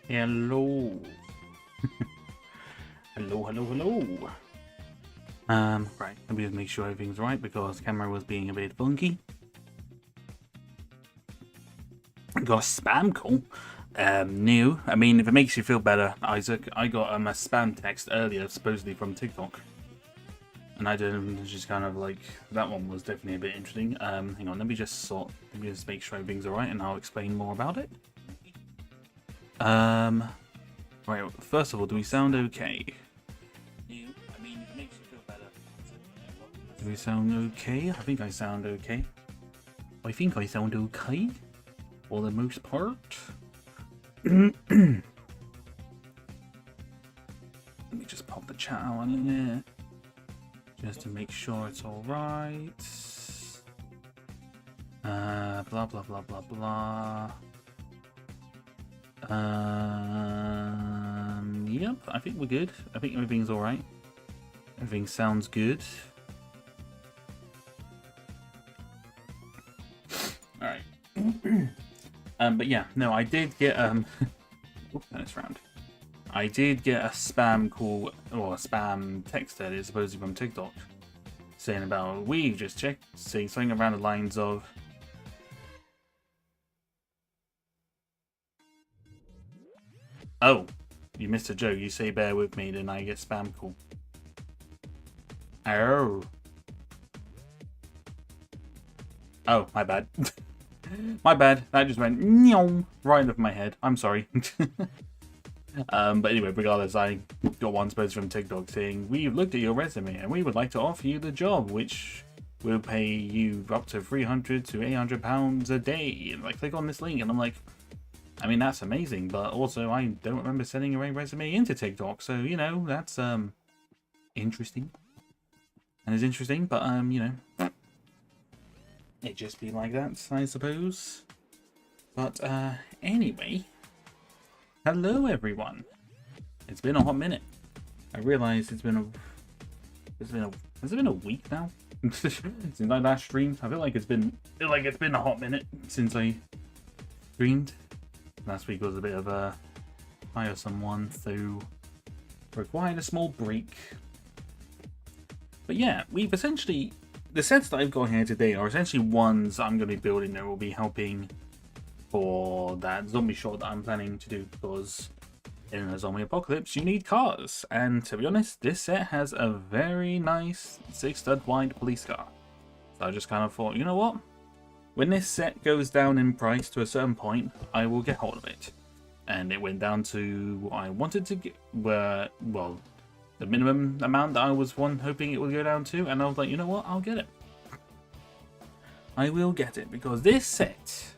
Hello. hello. Right, let me just make sure everything's right because the camera was being a bit funky. Got a spam call. New. I mean, if it makes you feel better, Isaac, I got a spam text earlier, supposedly from TikTok. And I didn't, just kind of like, that one was definitely a bit interesting. Hang on, let me just make sure everything's alright and I'll explain more about it. Right, first of all, do we sound okay? New. I mean, if it makes you feel better. Do we sound okay? I think I sound okay. I think I sound okay. For the most part. Let me just pop the chat out in there. Just to make sure it's alright. Blah blah blah blah blah. Yep, I think we're good. I think everything's alright. Everything sounds good. Alright. But yeah, no, I did get oops, it's round. I did get a spam call or a spam text that is supposedly from TikTok saying about we've just checked, saying something around the lines of oh, you missed a joke. You say bear with me, then I get spam call. Oh, my bad. My bad. That just went right over my head. I'm sorry. But anyway, regardless, I got one post from TikTok saying, we've looked at your resume and we would like to offer you the job, which will pay you up to £300 to £800 a day. And I click on this link and I'm like, I mean, that's amazing, but also I don't remember sending a resume into TikTok, so, you know, that's, interesting. And it's interesting, but, you know, it just be like that, I suppose. But, anyway, hello, everyone. It's been a hot minute. I realize has it been a week now? Since I last streamed? I feel like it's been a hot minute since I streamed. Last week was a bit of a tiresome one, so required a small break. But yeah, we've essentially, the sets that I've got here today are essentially ones I'm going to be building that will be helping for that zombie shot that I'm planning to do, because in a zombie apocalypse you need cars, and to be honest, this set has a very nice 6-stud wide police car. So I just kind of thought, you know what? When this set goes down in price to a certain point, I will get hold of it. And it went down to what I wanted to get, well, the minimum amount that I was hoping it would go down to, and I was like, you know what, I'll get it. I will get it, because this set,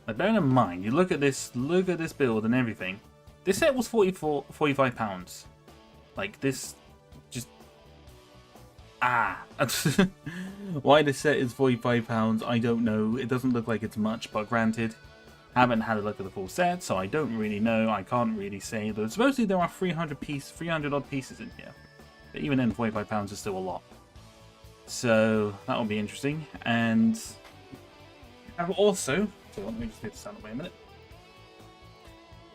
like, bearing in mind, you look at this build and everything, this set was £45. Like, this, just, why this set is £45, I don't know. It doesn't look like it's much, but granted, haven't had a look at the full set, so I don't really know. I can't really say. Though supposedly there are 300 odd pieces in here, but even then, £45 is still a lot. So that will be interesting. And I've also, so let me just hit this out of the way a minute.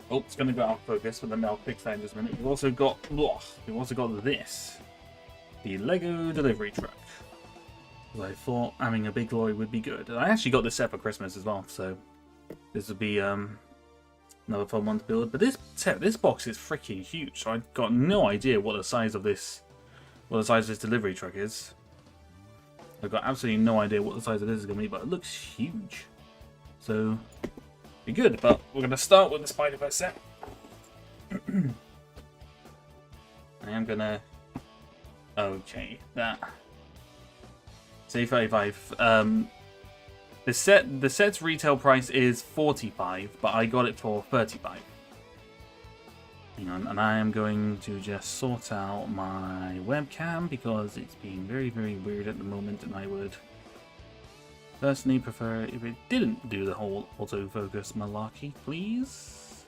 Oh, it's going to go out of focus, but then I'll fix that in just a minute. We've also got this, the Lego delivery truck. I thought having a big lorry would be good. I actually got this set for Christmas as well, so this would be Another fun one to build. But this box is freaking huge, so I've got no idea what the size of this delivery truck is. I've got absolutely no idea what the size of this is going to be, but it looks huge. So, be good. But we're going to start with the Spider-Verse set. I am going to... Okay, that... Say 35. The set's retail price is 45, but I got it for 35. Hang on, and I am going to just sort out my webcam because it's being very, very weird at the moment, and I would personally prefer if it didn't do the whole autofocus malarkey, please.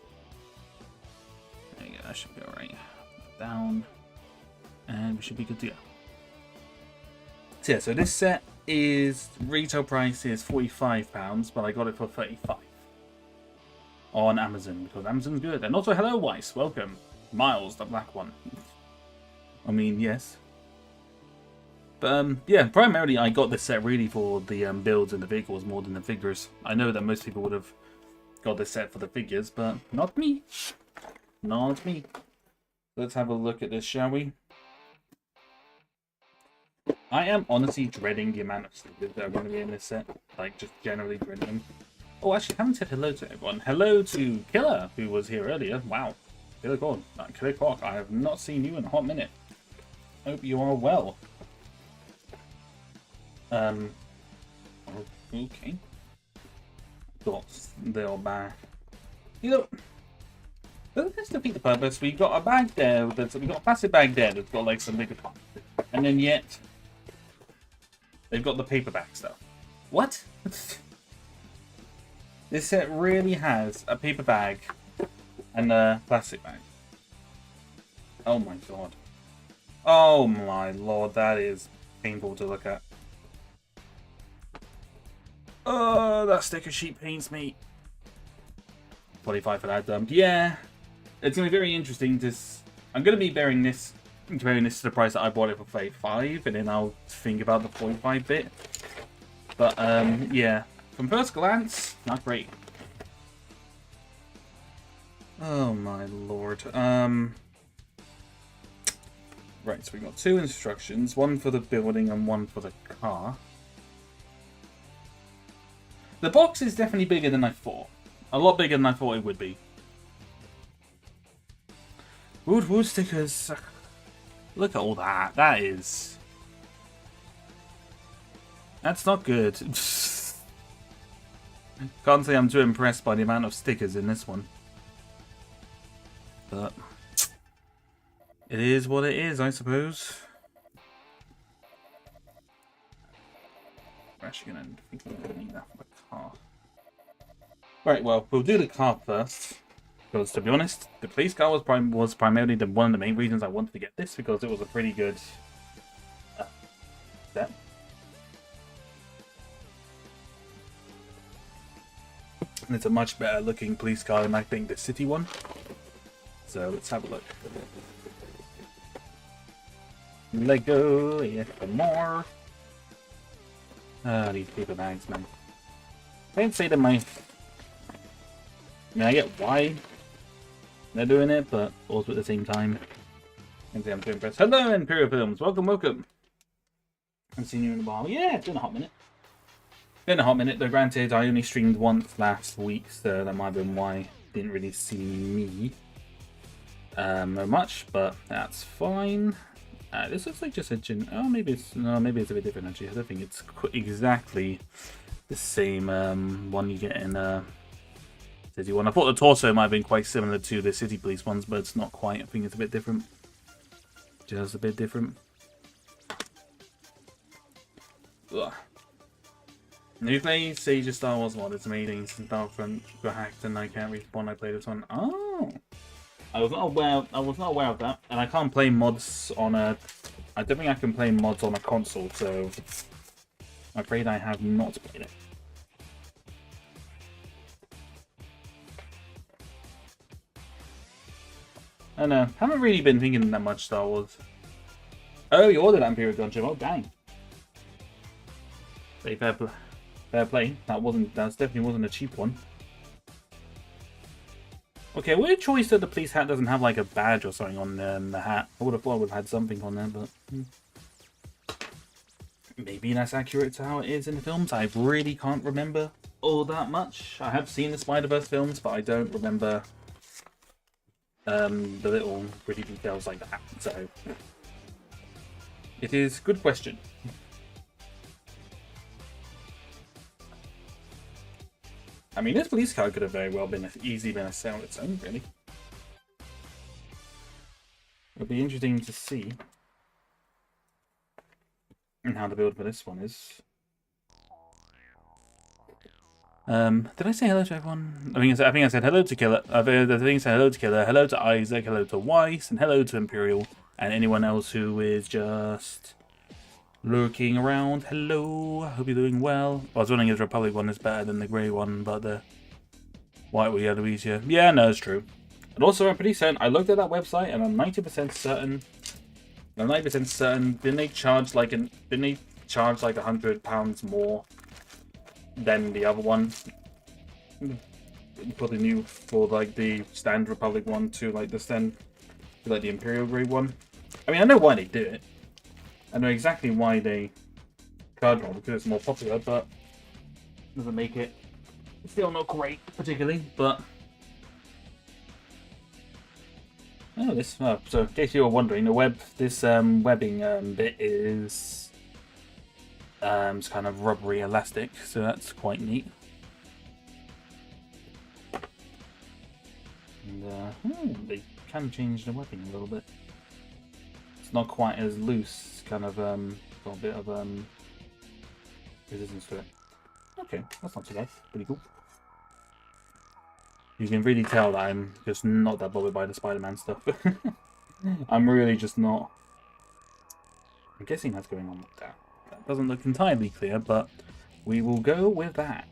There you go, that should be alright. Down, and we should be good to go. So yeah, so this set is retail price is £45, but I got it for 35 on Amazon because Amazon's good. And also, hello Weiss, welcome. Miles, the black one. I mean, yes. But yeah, primarily I got this set really for the builds and the vehicles more than the figures. I know that most people would have got this set for the figures, but not me. Not me. Let's have a look at this, shall we? I am honestly dreading the amount of stickers that are going to be in this set. Like, just generally dreading them. Oh, actually, I haven't said hello to everyone. Hello to Killer, who was here earlier. Wow. Killer God. Killer Clock, I have not seen you in a hot minute. Hope you are well. Okay. Thoughts. They're back. You know, let's defeat the purpose. We got a bag there. We got a plastic bag there that's got like some bigger parts. And then yet, they've got the paperback stuff. What? This set really has a paper bag and a plastic bag. Oh my god. Oh my lord, that is painful to look at. Oh, that sticker sheet pains me. 45 for that dump. Yeah, it's going to be very interesting to... I'm going to be comparing this to the price that I bought it for 35, and then I'll think about the 45 bit. But, yeah. From first glance, not great. Oh my lord. Right, so we got two instructions. One for the building and one for the car. The box is definitely bigger than I thought. A lot bigger than I thought it would be. Wood stickers. Look at all that. That is... That's not good. Can't say I'm too impressed by the amount of stickers in this one. But... it is what it is, I suppose. We're actually going to need that for the car. Right, well, we'll do the car first. Because, to be honest, the police car was primarily one of the main reasons I wanted to get this, because it was a pretty good set. And it's a much better looking police car than I think the city one. So let's have a look. Lego, yeah, for more. These paper bags, man. I didn't say that I mean, I get why they're doing it, but also at the same time, I can say I'm too impressed. Hello, Imperial Films. Welcome, welcome. I've seen you in a while. Yeah, it's been a hot minute. Been a hot minute, though granted, I only streamed once last week, so that might have been why you didn't really see me much, but that's fine. This looks like just a oh, maybe it's maybe it's a bit different actually. I don't think it's exactly the same one you get in City one. I thought the torso might have been quite similar to the City Police ones, but it's not quite. I think it's a bit different. Just a bit different. Ugh. New play Sage of Star Wars mod. It's amazing. Since Battlefront got hacked and I can't respawn, I played this one. Oh. I was not aware of that, and I can't play mods on a... I don't think I can play mods on a console, so I'm afraid I have not played it. I don't know, haven't really been thinking that much Star Wars. Oh, you ordered that Imperial Gunship, oh dang. Fair play. That definitely wasn't a cheap one. Okay, weird choice that the police hat doesn't have like a badge or something on the hat. I would have thought it would have had something on there, but maybe that's accurate to how it is in the films. I really can't remember all that much. I have seen the Spider-Verse films, but I don't remember the little pretty details like that. So it is a good question. I mean, this police car could have very well been easily been a set on its own, really. It'll be interesting to see and how the build for this one is. Did I say hello to everyone? I think I said hello to Killer. I think I said hello to Killer, hello to Isaac, hello to Weiss, and hello to Imperial, and anyone else who is just lurking around. Hello, I hope you're doing well. I was wondering if the Republic one is better than the grey one, but the white with yellow easier. Yeah, no, it's true. And also, I'm pretty certain, I looked at that website and I'm 90% certain. I'm 90% certain, didn't they charge like £100 more than the other one? For the new, for like the standard Republic one to like the Imperial grade one. I mean, I know why they did it. I know exactly why they charge more, because it's more popular, but doesn't make it still not great, particularly, but so in case you were wondering, the webbing bit is it's kind of rubbery elastic, so that's quite neat. And they can change the webbing a little bit. It's not quite as loose. It's kind of got a bit of resistance to it. Okay, that's not too bad. Pretty cool. You can really tell that I'm just not that bothered by the Spider-Man stuff. I'm really just not. I'm guessing that's going on like that. That doesn't look entirely clear, but we will go with that.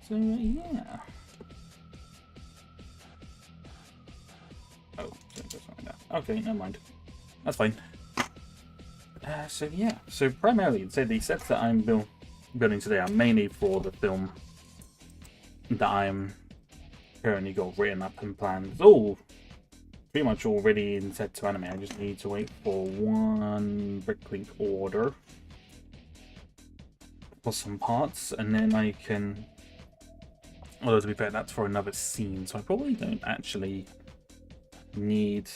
So, yeah. Oh, something like that. Okay, never mind. That's fine. So, yeah. So, primarily, I'd say the sets that I'm building today are mainly for the film that I'm currently got written up and planned. It's all pretty much already in set to animate. I just need to wait for one bricklink order for some parts, and then I can. Although to be fair, that's for another scene, so I probably don't actually need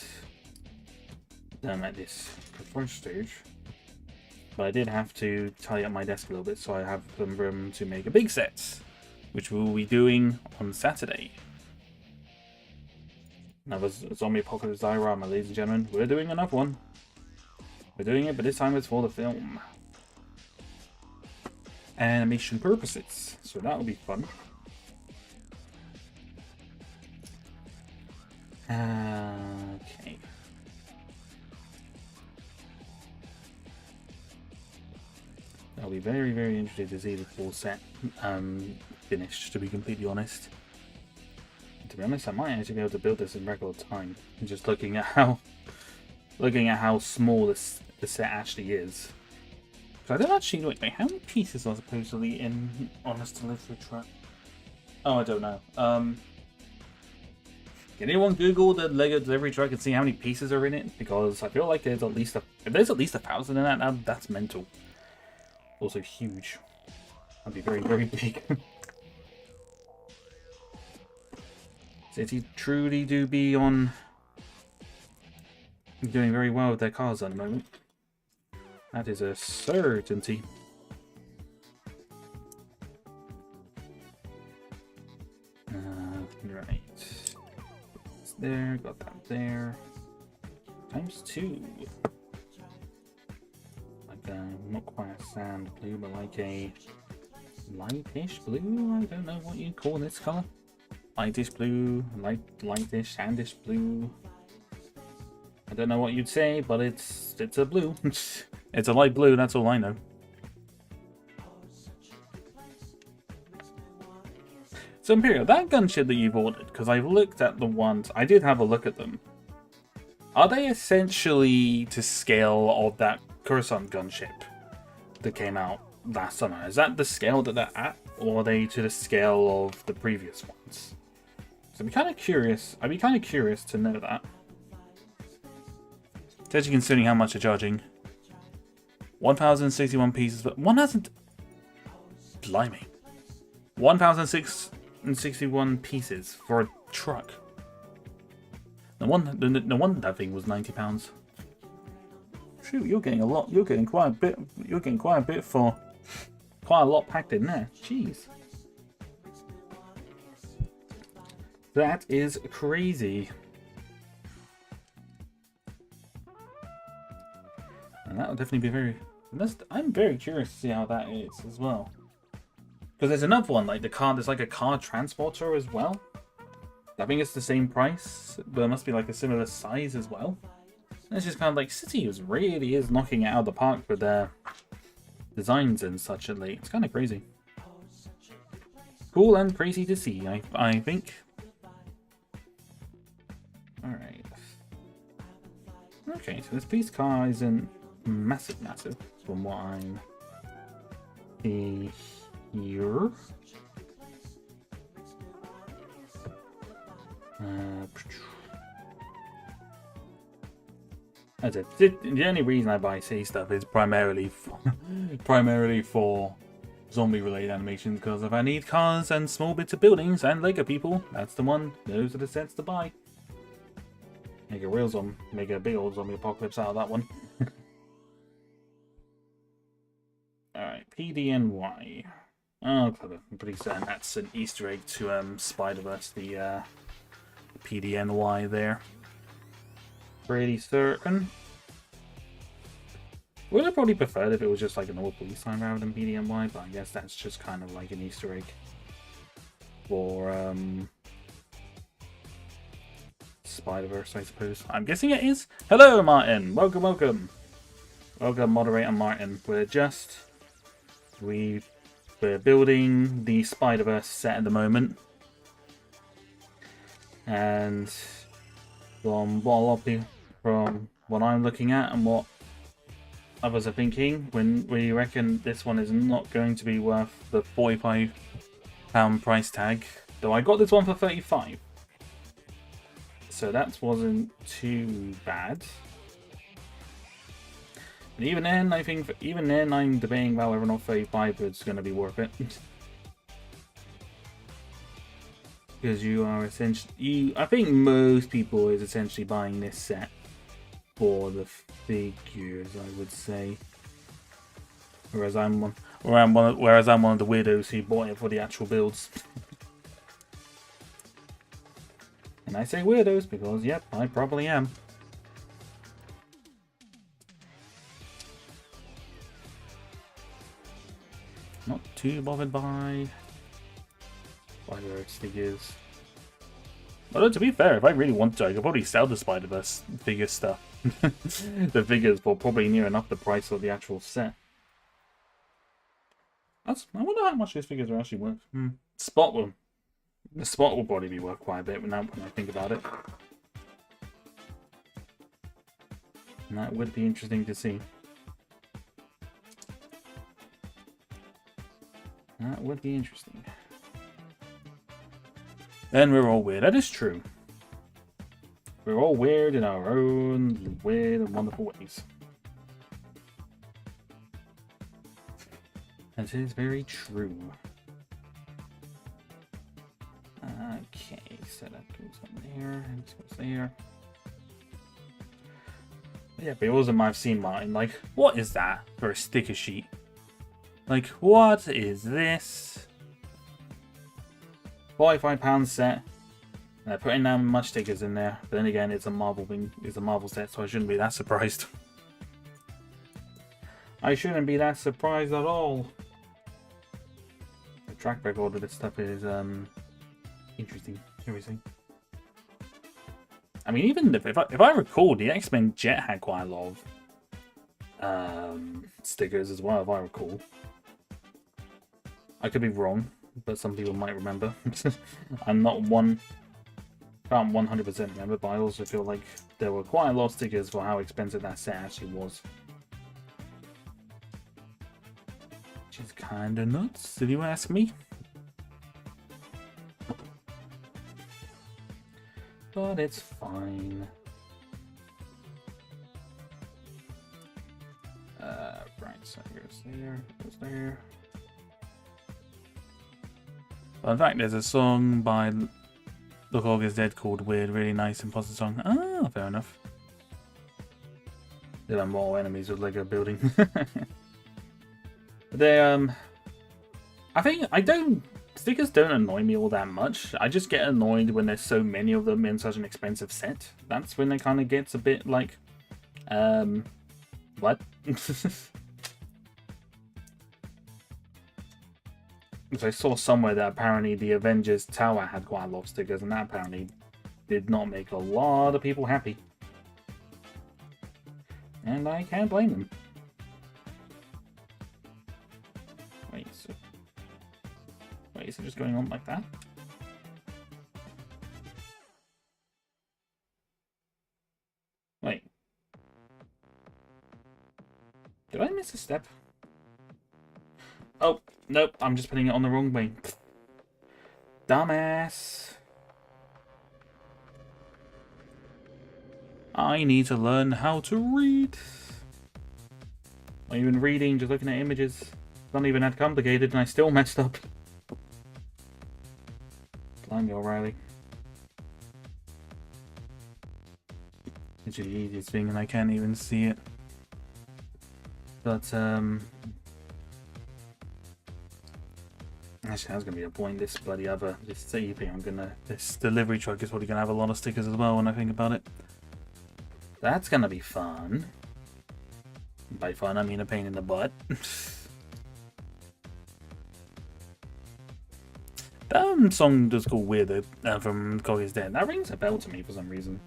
them at this first stage. But I did have to tidy up my desk a little bit, so I have some room to make a big set, which we'll be doing on Saturday. Another zombie apocalypse diorama, ladies and gentlemen. We're doing another one. We're doing it, but this time it's for the film. Animation purposes, so that will be fun. Okay. I'll be very, very interested to see the full set finished, to be completely honest. And to be honest, I might actually be able to build this in record time. Just looking at how small the set actually is. So I don't actually know. Wait, how many pieces are supposedly on this delivery truck? Oh, I don't know. Can anyone Google the Lego delivery truck and see how many pieces are in it? Because I feel like there's at least if there's at least 1,000 in that, now that's mental. Also huge. That'd be very, very big. City truly do be doing very well with their cars at the moment. That is a certainty. Right. It's there, got that there. ×2. Like not quite a sand blue, but like a lightish blue. I don't know what you call this color. Lightish blue, lightish, sandish blue. I don't know what you'd say, but it's a blue. It's a light blue, that's all I know. So Imperial, that gunship that you've ordered, because I've looked at the ones, I did have a look at them. Are they essentially to scale of that Coruscant gunship that came out last summer. Is that the scale that they're at, or are they to the scale of the previous ones? So I'd be kind of curious. I'd be kind of curious to know that. Especially considering how much they're charging. 1,061 pieces, but 1,000. Blimey. 1,661 pieces for a truck. No wonder that thing was £90. Shoot, you're getting a lot. You're getting quite a bit. You're getting quite a bit for quite a lot packed in there. Jeez. That is crazy. And that would definitely be very... I'm very curious to see how that is as well. Because there's another one, like the car, there's like a car transporter as well. I think it's the same price, but it must be like a similar size as well. And it's just kind of like, City really is knocking it out of the park with their designs and such lately. It's kind of crazy. Cool and crazy to see, I think. Alright. Okay, so this police car isn't massive from what I'm seeing here. As I said, the only reason I buy City stuff is primarily for zombie-related animations, because if I need cars and small bits of buildings and Lego people, that's the one. Those are the sets to buy. Make a big old zombie apocalypse out of that one. Alright, PDNY. Oh, clever. I'm pretty certain that's an Easter egg to Spider-Verse, the PDNY there. Pretty certain. Would have probably preferred if it was just like an old police sign rather than PDNY, but I guess that's just kind of like an Easter egg for Spider-Verse, I suppose. I'm guessing it is. Hello, Martin. Welcome, welcome. Welcome, moderator Martin. We're building the Spider-Verse set at the moment. And from what I'm looking at and what others are thinking, when we reckon this one is not going to be worth the £45 price tag. Though I got this one for 35. So that wasn't too bad. And even then, I think I'm debating about whether or not 35 is going to be worth it. Because you are essentially, I think most people is essentially buying this set for the figures, I would say. Whereas I'm one of the weirdos who bought it for the actual builds. And I say weirdos because, yep, I probably am. Not too bothered by Spider-Verse figures. Although, to be fair, if I really want to, I could probably sell the Spider-Verse figure stuff. The figures for probably near enough the price of the actual set. I wonder how much these figures are actually worth. The spot will probably be worth quite a bit when I think about it. And that would be interesting to see. That would be interesting. And we're all weird. That is true. We're all weird in our own weird and wonderful ways. That is very true. Okay, so that goes on there, and this goes there. Yeah, but it wasn't I've seen mine. Like, what is that for a sticker sheet? Like, what is this? £45 set. They're putting down much stickers in there, but then again, it's a Marvel thing. It's a Marvel set, so I shouldn't be that surprised. I shouldn't be that surprised at all. The track record of this stuff is interesting. Everything. I mean, even if I recall, the X-Men Jet had quite a lot of stickers as well, if I recall. I could be wrong, but some people might remember. I'm not can't 100% remember, but I also feel like there were quite a lot of stickers for how expensive that set actually was. kinda nuts, if you ask me. But it's fine. Right, so goes there, goes there. But in fact, there's a song by Look Hog is Dead called Weird, really nice and positive song. Ah, fair enough. There are more enemies with Lego building. They, I think, stickers don't annoy me all that much. I just get annoyed when there's so many of them in such an expensive set. That's when it kind of gets a bit like, what? Because I saw somewhere that apparently the Avengers Tower had quite a lot of stickers, and that apparently did not make a lot of people happy. And I can't blame them. Wait, is it just going on like that? Wait. Did I miss a step? Oh, nope, I'm just putting it on the wrong way. Dumbass. I need to learn how to read. Not even reading, just looking at images. It's not even that complicated and I still messed up. Blimey, O'Reilly. It's the easiest thing and I can't even see it. But, actually, that's gonna be a point. This delivery truck is probably gonna have a lot of stickers as well when I think about it. That's gonna be fun. By fun, I mean a pain in the butt. That song does called Weird from Cog is Dead. That rings a bell to me for some reason.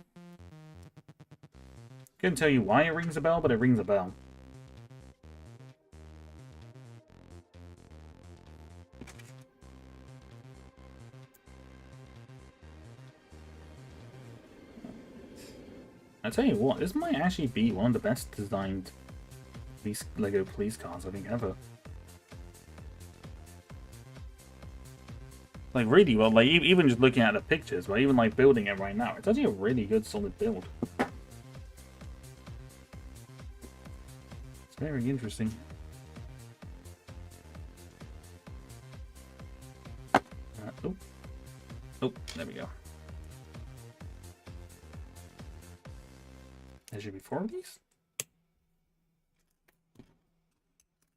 Couldn't tell you why it rings a bell, but it rings a bell. I tell you what, this might actually be one of the best designed Lego police cars I think ever. Like really well, like even just looking at the pictures, but even like building it right now, it's actually a really good solid build. It's very interesting. Oh, there we go. There should be 4 of these?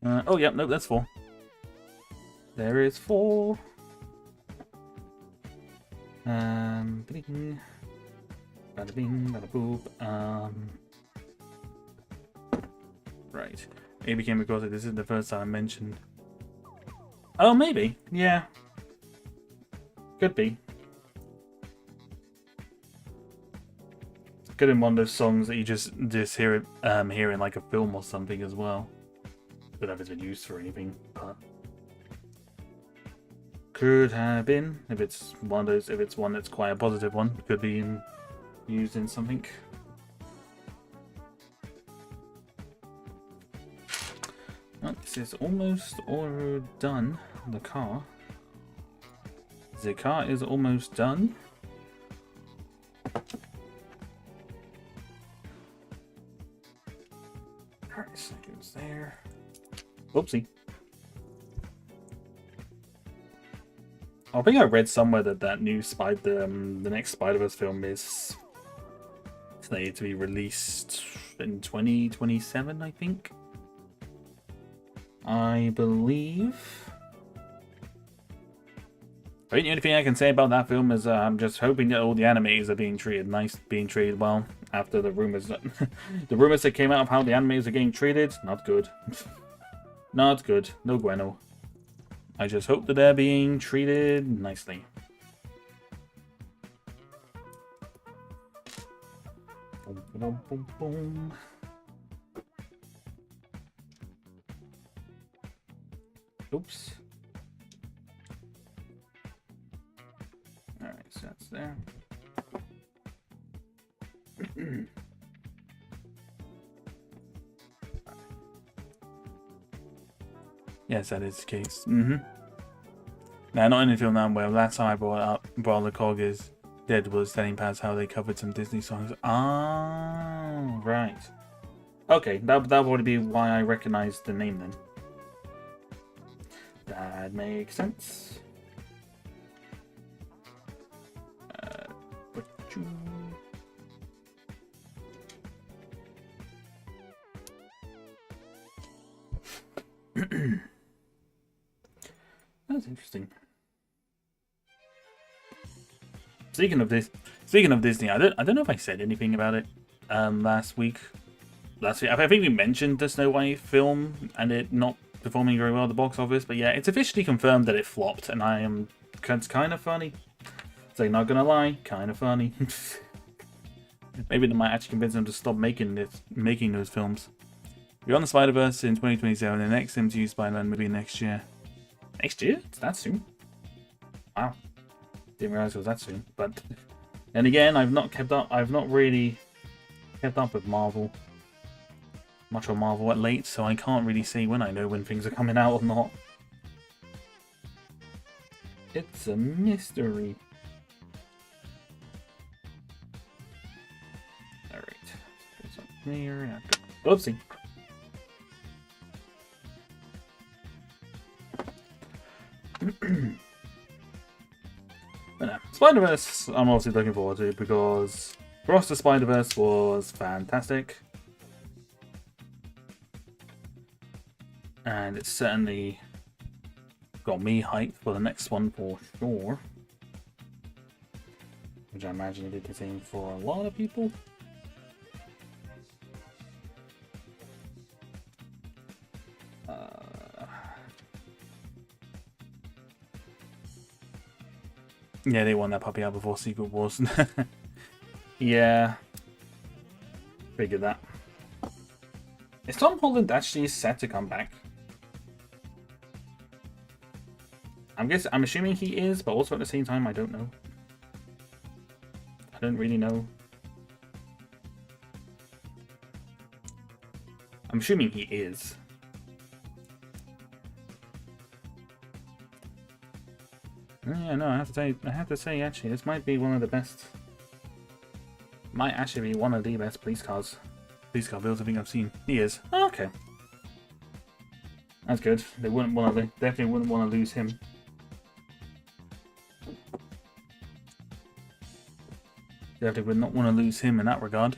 Oh, yeah, nope, that's 4. There is 4. Bing. Bada bing, bada boop. Right. Maybe came across it. This is the first time I mentioned. Oh, maybe. Yeah. Could be. Could have been one of those songs that you just hear it hear in like a film or something as well. Don't know if it's been used for anything, but could have been. If it's one of those, if it's one that's quite a positive one, could be used in something. Well, this is almost all done. The car is almost done. 30 seconds there. Whoopsie. I think I read somewhere that new the next Spider-Verse film is slated to be released in 2027, I think. I believe. I think the only thing I can say about that film is I'm just hoping that all the animators are being treated well after the rumors that came out of how the animators are getting treated. Not good. Not good. No bueno. I just hope that they're being treated nicely. Boom, boom, boom, boom. Oops. Alright, so that's there. Yes, that is the case. Now, not in the film that well. Last time I brought up While the Cog is Dead was telling Paz how they covered some Disney songs. Ah, right. Okay, that would already be why I recognized the name then. That makes sense. That's interesting. Speaking of Disney, I don't know if I said anything about it last week. I think we mentioned the Snow White film and it not performing very well at the box office, but yeah, it's officially confirmed that it flopped, and it's kind of funny. So not gonna lie, kind of funny. Maybe they might actually convince them to stop making those films. Beyond the Spider-Verse in 2027, the next MCU Spider-Man movie next year. Next year? It's that soon? Wow. Didn't realize it was that soon. But then again, I've not really kept up with Marvel. Much of Marvel at late, so I can't really say when I know when things are coming out or not. It's a mystery. Alright. Put something here. Oopsie. But no, Spider-Verse I'm obviously looking forward to because Across the Spider-Verse was fantastic. And it's certainly got me hyped for the next one for sure. Which I imagine it did the same for a lot of people. Yeah, they won that puppy out before Secret Wars. Yeah. Figured that. Is Tom Holland actually set to come back? I'm assuming he is, but also at the same time, I don't know. I don't really know. I'm assuming he is. Yeah, no, I have to say, actually, this might be one of the best. Might actually be one of the best police car builds I think I've seen. He is. Oh, okay. That's good. They definitely wouldn't want to lose him. Definitely would not want to lose him in that regard.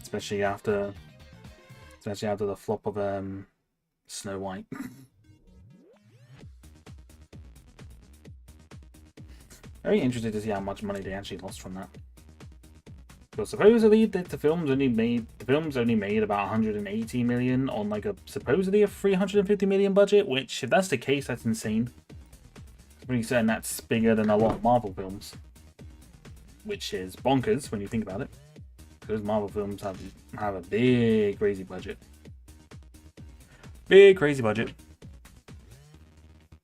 Especially after the flop of Snow White. Very interested to see how much money they actually lost from that. But supposedly the film's only made about 180 million on like supposedly a 350 million budget, which if that's the case, that's insane. I'm pretty certain that's bigger than a lot of Marvel films. Which is bonkers when you think about it. Because Marvel films have a big crazy budget. Big crazy budget.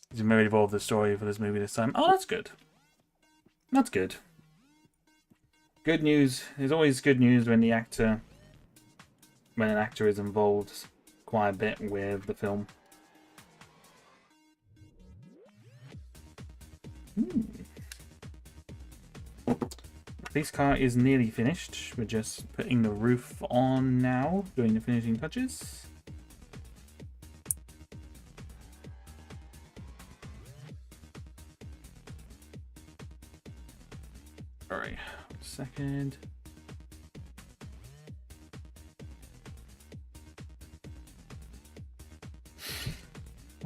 He's very evolved the story for this movie this time. Oh, that's good. That's good. Good news. There's always good news when an actor is involved quite a bit with the film. Police car is nearly finished. We're just putting the roof on now, doing the finishing touches. Alright, second.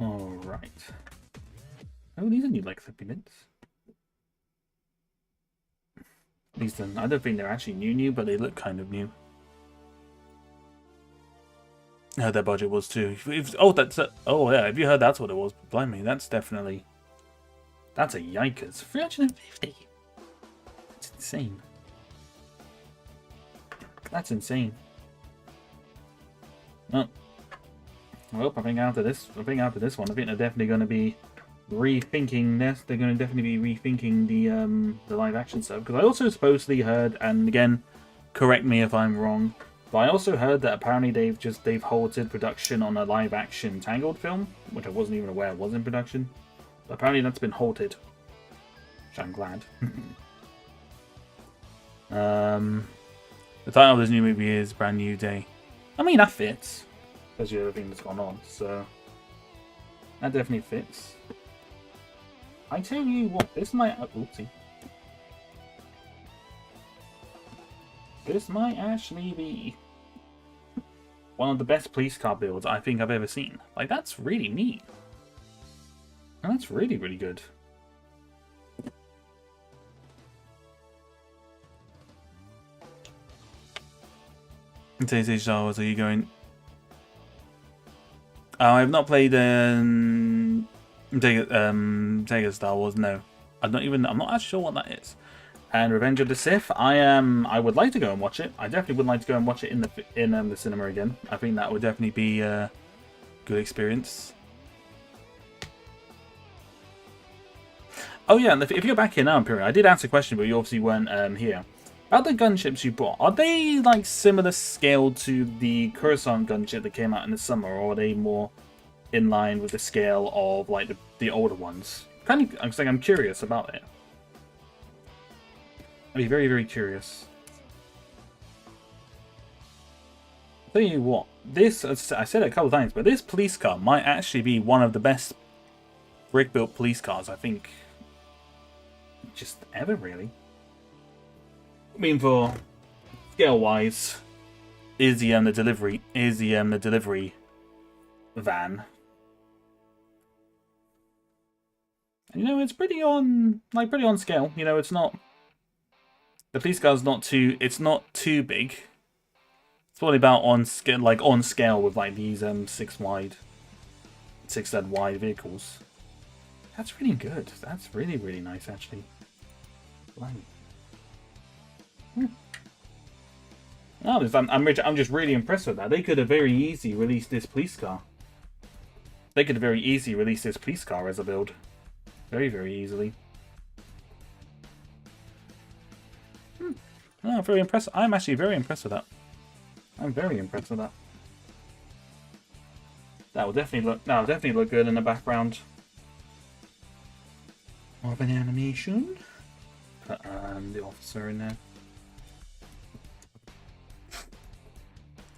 Alright. Oh, these are new like 50 minutes. At least I don't think they're actually new, but they look kind of new. I heard their budget was too. Oh yeah, if you heard that's what it was, blimey, that's a yikers. 350. That's insane. That's insane. Well, I think after this one, I think they're definitely going to be rethinking this. They're going to definitely be rethinking the live action stuff, because I also supposedly heard, and again, correct me if I'm wrong, But I also heard that apparently they've halted production on a live action Tangled film, which I wasn't even aware was in production. But apparently that's been halted, which I'm glad. The title of this new movie is Brand New Day. I mean, that fits, especially everything that's gone on. So that definitely fits. I tell you what, this might. Oopsie. This might actually be one of the best police car builds I think I've ever seen. Like, that's really neat. And that's really, really good. Star Wars, are you going? I have not played Sega Star Wars. No, I'm not actually sure what that is. And Revenge of the Sith, I would like to go and watch it. I definitely would like to go and watch it in the cinema again. I think that would definitely be a good experience. Oh yeah, and if you're back here now, Imperial, I did ask a question, but you obviously weren't here. About the gunships you bought, are they like similar scale to the Coruscant gunship that came out in the summer, or are they more in line with the scale of like the older ones? I'm curious about it. I'd be very, very curious. I'll tell you what, this, I said it a couple of times, but this police car might actually be one of the best brick-built police cars, I think, just ever, really. I mean, for scale-wise, is the delivery van. And, you know, it's pretty on scale. You know, it's not. The police car's not too big. It's probably about on scale with like these 6 wide vehicles. That's really good. That's really, really nice, actually. No, I'm just really impressed with that. They could have very easily released this police car. They could have very easily released this police car as a build. Very, very easily. No, very impressed. I'm actually very impressed with that. I'm very impressed with that. That will definitely look good in the background. More of an animation. Put the officer in there.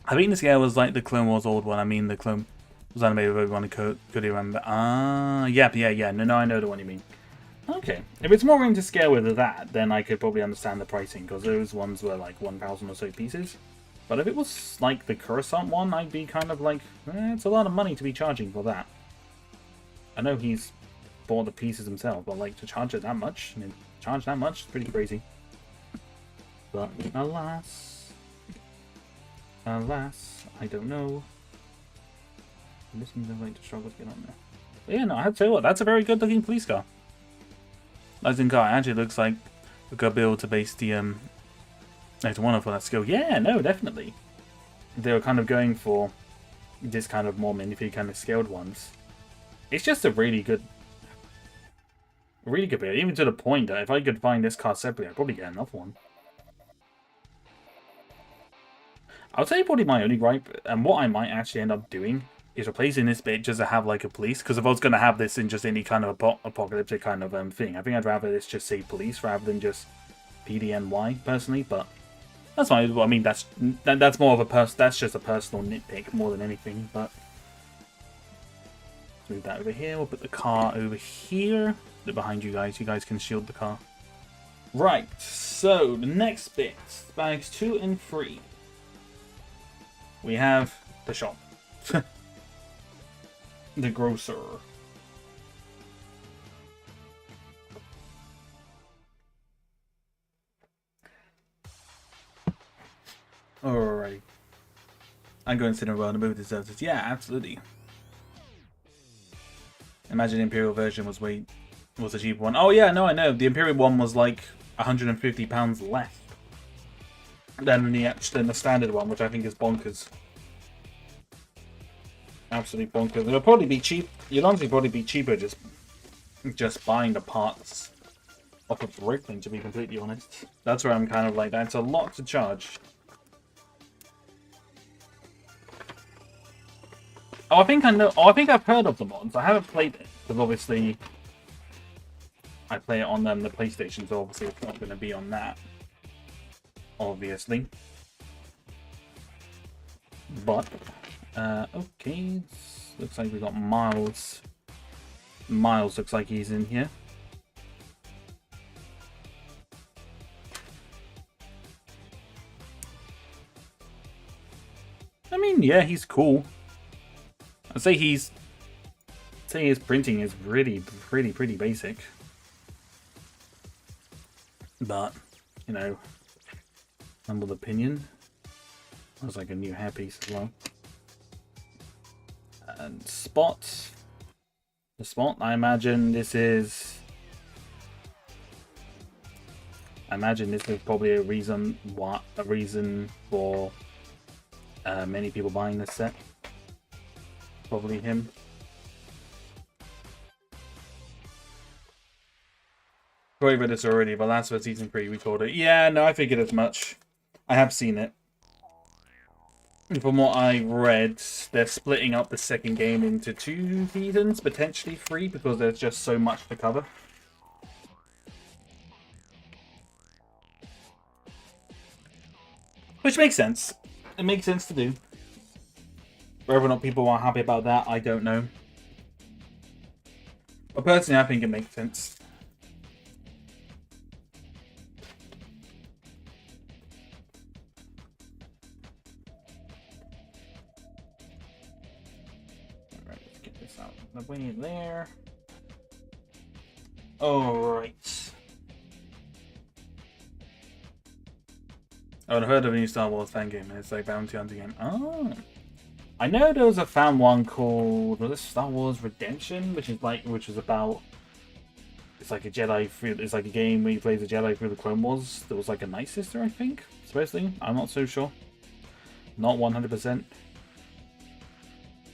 I think the scale was like the Clone Wars old one. I mean, the Clone was animated with Obi-Wan and Cody, remember? Yeah. No, I know the one you mean. Okay. If it's more into scale with that, then I could probably understand the pricing, because those ones were like 1,000 or so pieces. But if it was like the Coruscant one, I'd be kind of like, it's a lot of money to be charging for that. I know he's bought the pieces himself, but like to charge it that much, I mean, it's pretty crazy. But alas, I don't know. This means I like to struggle to get on there. But yeah, no, I have to tell you what, that's a very good looking police car. Nice car actually looks like a good build to base the to one for that skill. Yeah, no, definitely. They were kind of going for this kind of more minifig kind of scaled ones. It's just a really good build, even to the point that if I could find this car separately, I'd probably get another one. I would say probably my only gripe, and what I might actually end up doing, is replacing this bit just to have like a police, because if I was going to have this in just any kind of apocalyptic kind of thing, I think I'd rather this just say police rather than just PDNY personally, but that's fine. I mean, that's more of that's just a personal nitpick more than anything, but move that over here. We'll put the car over here. Look behind you guys. You guys can shield the car. Right, so the next bit, bags 2 and 3. We have the shop. The grocer. Alright. I'm going to sit around the movie deserves. Yeah, absolutely. Imagine the Imperial version was a cheap one. Oh yeah, no, I know. The Imperial one was like £150 less than the standard one, which I think is bonkers. Absolutely bonkers. It'll probably be cheap. You'd honestly probably be cheaper just buying the parts off of Brickarms, to be completely honest. That's where I'm kind of like, that's a lot to charge. Oh, I think I know. Oh, I think I've heard of the mods. I haven't played it because obviously I play it on the PlayStation, so obviously it's not going to be on that. Obviously, but okay. Looks like we got Miles. Miles looks like he's in here. I mean, yeah, he's cool. I'd say his printing is really pretty basic. But, you know, humble opinion. Looks like a new hairpiece as well. And Spot. The Spot, I imagine this is probably a reason for many people buying this set. Probably him. Probably read this already, but Last of Us Season 3 we called it. Yeah, no, I figured as much. I have seen it. From what I read, they're splitting up the second game into 2 seasons, potentially 3, because there's just so much to cover. Which makes sense. It makes sense to do. Whether or not people are happy about that, I don't know. But personally, I think it makes sense. Alright, let's get this out of the way there. Alright. Oh, I heard of a new Star Wars fan game, and it's like Bounty Hunter game. Oh. I know there was a fan one called, was it Star Wars Redemption, which is about, it's like a Jedi through, it's like a game where you play the Jedi through the Clone Wars. There was like a Night Sister, I think, supposedly. I'm not so sure. Not 100%.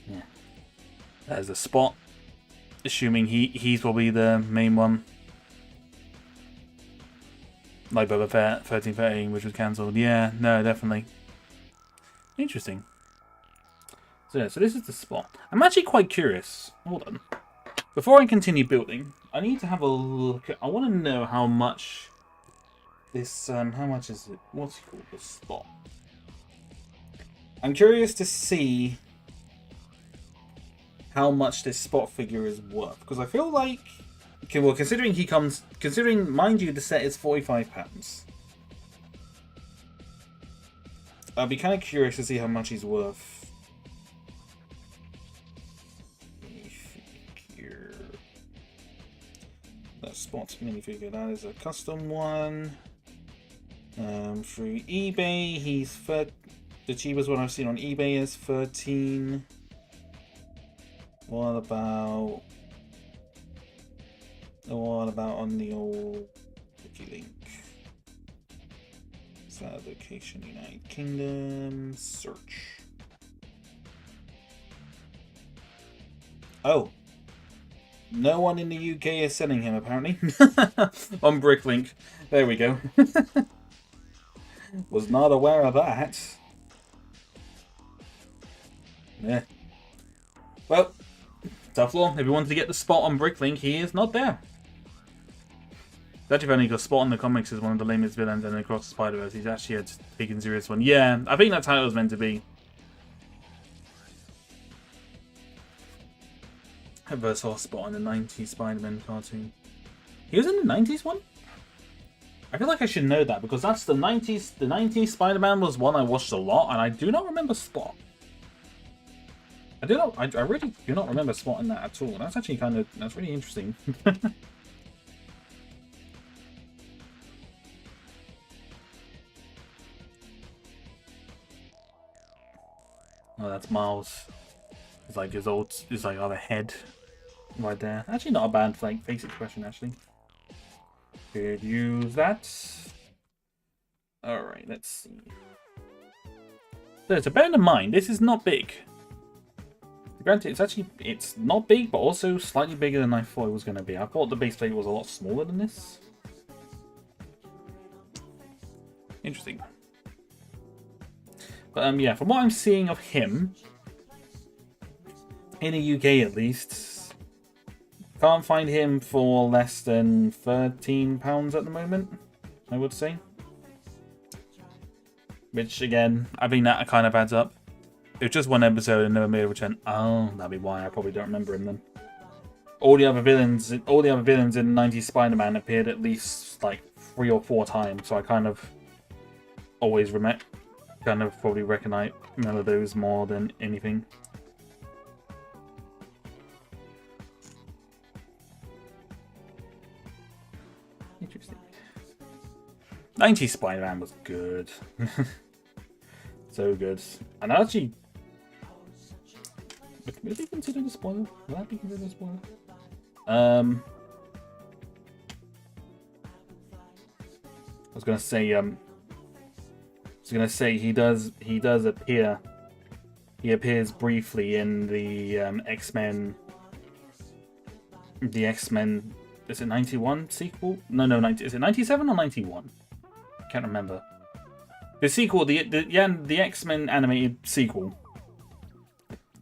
Yeah. There's a Spot. Assuming he's probably the main one. Like Boba Fett, 1313, which was cancelled. Yeah, no, definitely. Interesting. So yeah, so this is the Spot. I'm actually quite curious. Hold on. Before I continue building, I need to have a look at, I want to know how much this, how much is it? What's it called? The Spot. I'm curious to see how much this Spot figure is worth. Because I feel like, okay, well, considering, mind you, the set is £45. I'd be kind of curious to see how much he's worth. That Spot minifigure, that is a custom one. Through eBay, he's the cheapest one I've seen on eBay is 13. What about on the old WikiLink? Sad location, United Kingdom, search. Oh. No one in the UK is selling him, apparently. On Bricklink. There we go. Was not aware of that. Yeah. Well, tough law. If you wanted to get the Spot on Bricklink, he is not there. It's actually funny because Spot in the comics is one of the lamest villains, and across the Spider-Verse, he's actually a taken serious one. Yeah, I think that's how it was meant to be. I first saw Spot in the 90s Spider-Man cartoon. He was in the 90s one? I feel like I should know that because that's the 90s. The 90s Spider-Man was one I watched a lot, and I do not remember Spot. I really do not remember Spot in that at all. That's actually that's really interesting. Oh, that's Miles. It's like his other head right there. Actually, not a bad like face expression. Actually, could use that. All right, let's see. So bear in mind, this is not big. Granted, it's not big, but also slightly bigger than I thought it was going to be. I thought the base plate was a lot smaller than this. Interesting. But yeah, from what I'm seeing of him, In the UK at least. Can't find him for less than £13 at the moment, I would say. Which, again, I think that kind of adds up. It was just one episode and never made a return. Oh, that'd be why I probably don't remember him then. All the other villains in 90s Spider-Man appeared at least like 3 or 4 times, so I kind of always probably recognize none of those more than anything. Interesting. 90s Spider-Man was good. So good. And actually, would it be considered a spoiler? Would that be considered a spoiler? I was gonna say he does appear. He appears briefly in the X-Men. The X-Men. Is it 91 sequel? No, is it 97 or 91? Can't remember. The sequel, the X-Men animated sequel.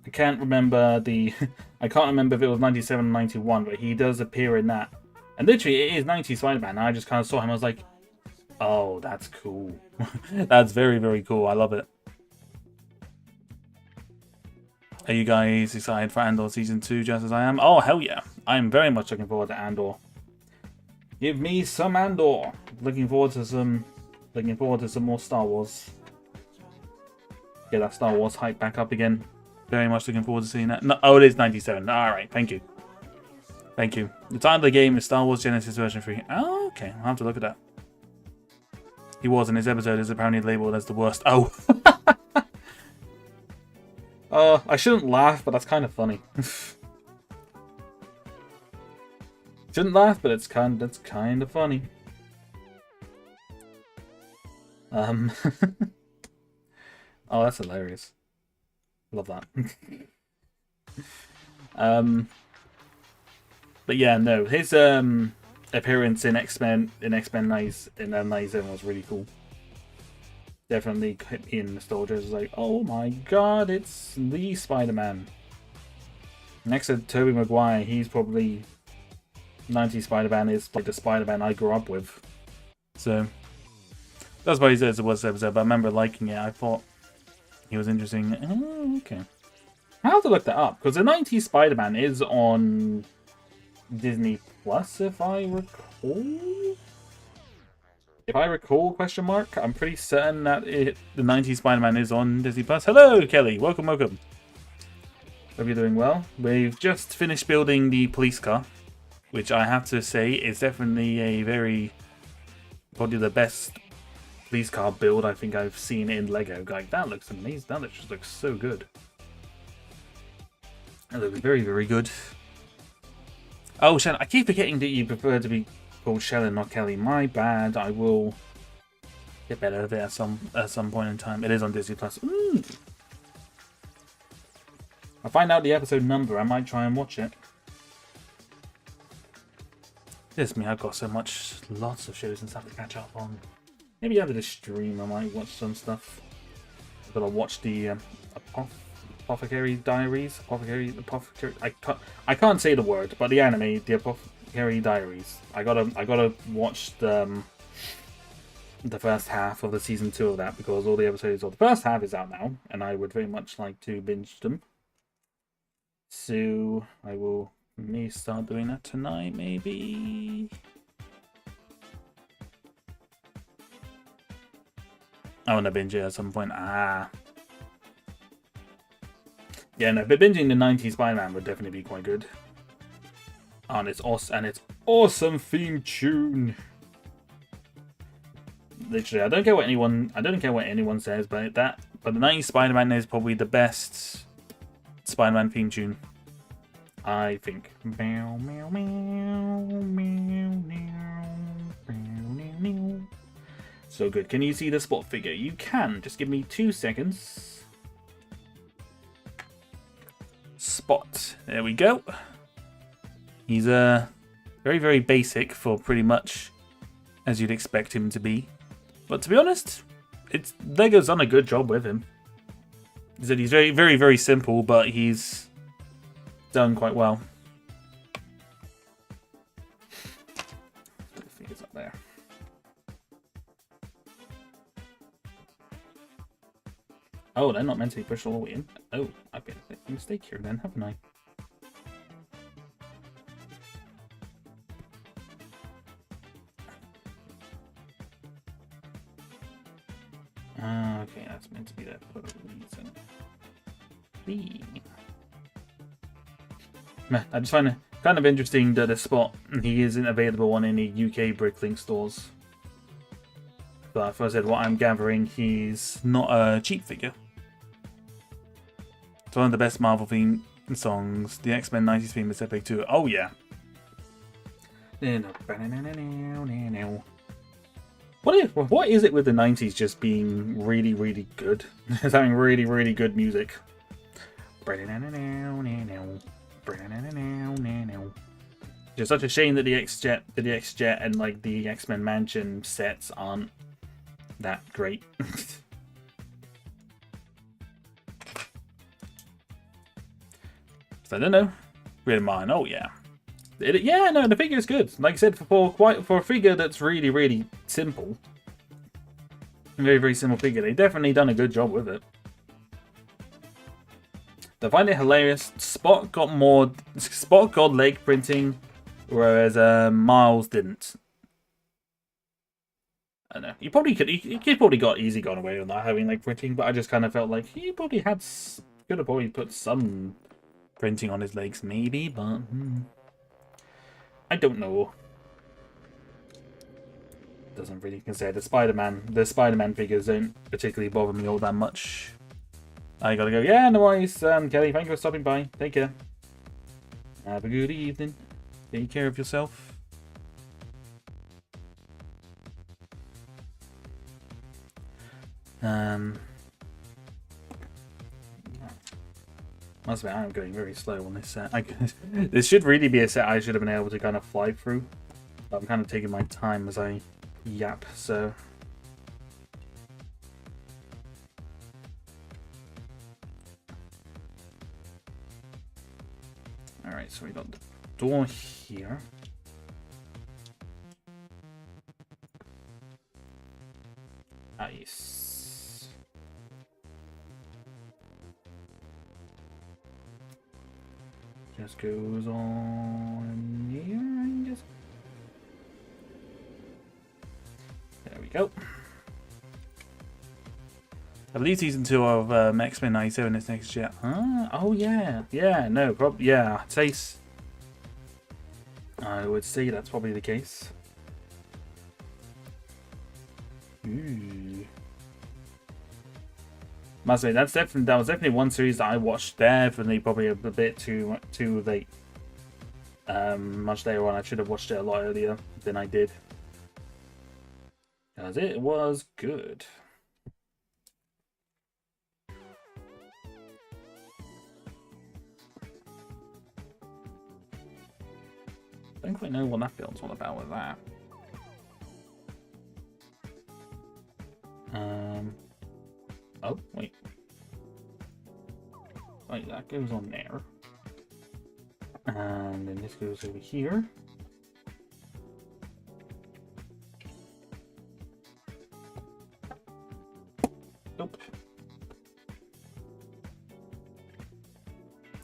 I can't remember I can't remember if it was 97 or 91, but he does appear in that. And literally, it is 90s Spider-Man. I just kind of saw him. I was like, oh, that's cool. That's very, very cool. I love it. Are you guys excited for Andor Season 2 just as I am? Oh, hell yeah. I'm very much looking forward to Andor. Give me some Andor. Looking forward to some more Star Wars. Get that Star Wars hype back up again. Very much looking forward to seeing that. No, oh, it is 97. Alright, thank you. Thank you. The title of the game is Star Wars Genesis version 3. Oh, okay. I'll have to look at that. He was in his episode is apparently labeled as the worst. Oh. I shouldn't laugh, but that's kind of funny. Shouldn't laugh, but that's kind of funny. Oh, that's hilarious. Love that. But yeah, no, his appearance in X-Men 97 was really cool. Definitely hit me in nostalgia. It was like, oh my god, it's the Spider-Man. Next to Tobey Maguire, he's probably 90s Spider-Man is like the Spider-Man I grew up with. So that's why he says it was episode, but I remember liking it. I thought he was interesting. Oh, okay. I have to look that up, because the 90s Spider-Man is on Disney Plus, if I recall. If I recall, question mark. I'm pretty certain that the 90s Spider-Man is on Disney Plus. Hello, Kelly. Welcome. Hope you're doing well. We've just finished building the police car, which I have to say is definitely probably the best police car build I think I've seen in Lego. Like, that looks amazing. That just looks so good. That looks very, very good. Oh, Shannon, I keep forgetting that you prefer to be called Shannon, not Kelly. My bad. I will get better at it at some point in time. It is on Disney Plus. I'll find out the episode number. I might try and watch it. It's me. I've got lots of shows and stuff to catch up on. Maybe after the stream, I might watch some stuff. I've got to watch the Apothecary Diaries. Apothecary. I can't say the word, but the anime, the Apothecary Diaries. I gotta watch the first half of the season 2 of that, because all the episodes of the first half is out now, and I would very much like to binge them. So I may start doing that tonight, maybe. I want to binge it at some point. Yeah, no, but binging the 90s Spider-Man would definitely be quite good. And it's awesome theme tune. Literally, I don't care what anyone says, but the 90s Spider-Man is probably the best Spider-Man theme tune, I think. So good. Can you see the spot figure? You can. Just give me 2 seconds. Spot. There we go. He's very, very basic for pretty much as you'd expect him to be. But to be honest, Lego's done a good job with him. He said he's very, very, very simple, but he's done quite well. The figures up there. Oh, they're not meant to be pushed all the way in. Oh, I've made a mistake here then, haven't I? Okay, that's meant to be there for a reason. I just find it kind of interesting that a spot he isn't available on any UK Bricklink stores. But as I said, what I'm gathering, he's not a cheap figure. It's one of the best Marvel theme songs. The X-Men 90s theme is epic too. Oh yeah. What is it with the 90s just being really, really good? It's having really, really good music. It's such a shame that the X-Jet and like the X-Men Mansion sets aren't that great. So I don't know. Read mine. Oh yeah. Yeah, no, the figure is good. Like I said, for a figure that's really, really simple, very, very simple figure, they've definitely done a good job with it. I find it hilarious. Spot got leg printing, whereas Miles didn't. I don't know. He probably got easy gone away with not having leg printing, but I just kind of felt like he probably could have probably put some printing on his legs, maybe, but. I don't know. Doesn't really consider the Spider-Man figures don't particularly bother me all that much. I gotta go. Yeah, no worries, Kelly. Thank you for stopping by. Take care. Have a good evening. Take care of yourself. Must admit, I'm going very slow on this set. This should really be a set I should have been able to kind of fly through. But I'm kind of taking my time as I yap, so. Alright, so we got the door here. Nice. Just goes on here and just. There we go. I believe season 2 of X-Men 97 is next year. Oh yeah, yeah, no, probably, yeah. I would say that's probably the case. Ooh. Must say that was definitely one series that I watched definitely probably a bit too late. Much later on, I should have watched it a lot earlier than I did, because it was good. I don't quite know what that build's all about with that. Oh, wait. Wait, that goes on there. And then this goes over here. Nope.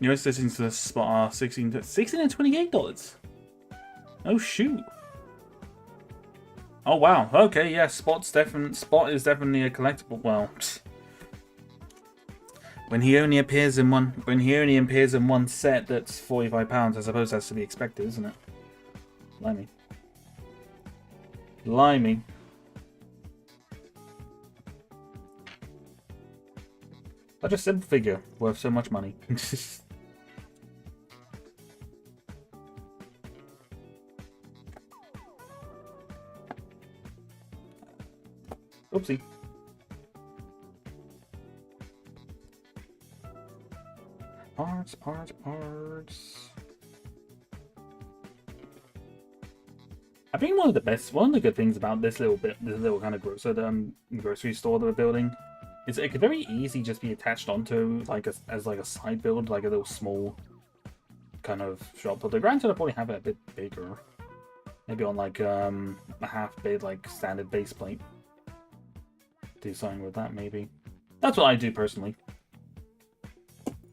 US listings to the spot are $16 and $28. Oh shoot. Oh wow. Okay, yeah, Spot is definitely a collectible. Well, when he only appears in one set that's £45, I suppose that's to be expected, isn't it? Blimey. Blimey. Such a simple figure worth so much money. Oopsie. Parts. I think one of the good things about this little kind of grocery store that we're building is it could very easily just be attached onto like as a side build, like a little small kind of shop. Although granted, I'll probably have it a bit bigger. Maybe on like a half bit like standard base plate. Do something with that maybe. That's what I do personally.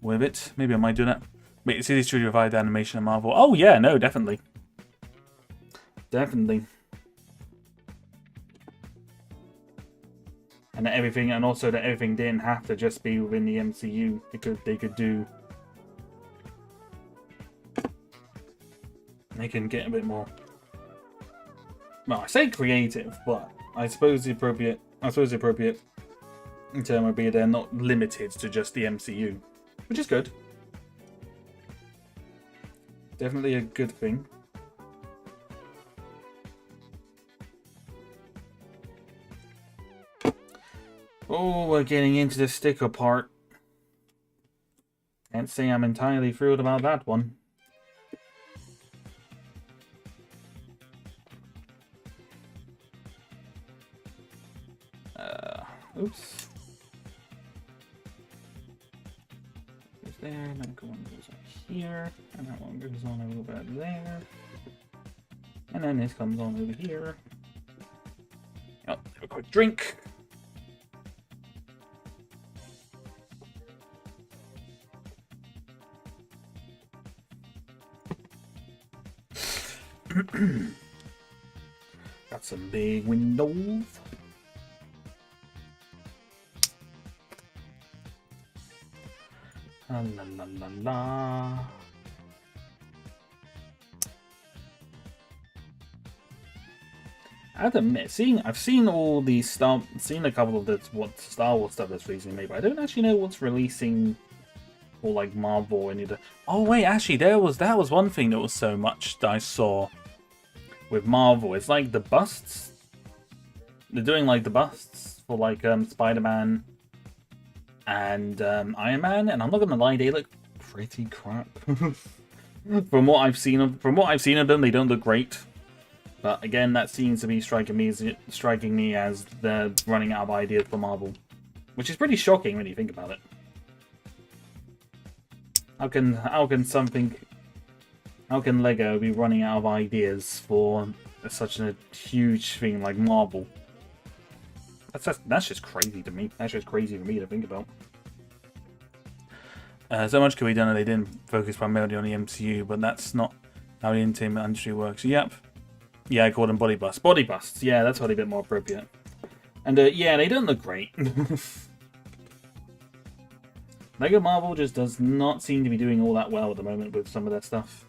With it. Maybe I might do that. Wait, CD Studio provide animation and Marvel. Oh yeah, no, definitely. Definitely. And everything, and also that everything didn't have to just be within the MCU. They could do. They can get a bit more. Well, I say creative, but I suppose the appropriate. In terms would be they're not limited to just the MCU, which is good. Definitely a good thing. Oh, we're getting into the sticker part. Can't say I'm entirely thrilled about that one. Oops. Goes there, and then one goes up here, and that one goes on a little bit there. And then this comes on over here. Oh, have a quick drink. Got some big windows. La la la la. I have to admit, I've seen all these stuff, seen a couple of what Star Wars stuff that's recently made, but I don't actually know what's releasing for like Marvel or any of the. Oh wait, actually, that was one thing that was so much that I saw with Marvel. It's like the busts. They're doing like the busts for like Spider-Man and Iron Man, and I'm not gonna lie, they look pretty crap. From what I've seen of them, they don't look great. But again, that seems to be striking me as they're running out of ideas for Marvel, which is pretty shocking when you think about it. How can Lego be running out of ideas for such a huge thing like Marvel? That's just crazy to me. That's just crazy for me to think about. So much could be done, and they didn't focus primarily on the MCU, but that's not how the entertainment industry works. Yep. Yeah, I call them body busts. Body busts. Yeah, that's probably a bit more appropriate. And yeah, they don't look great. Lego Marvel just does not seem to be doing all that well at the moment with some of that stuff.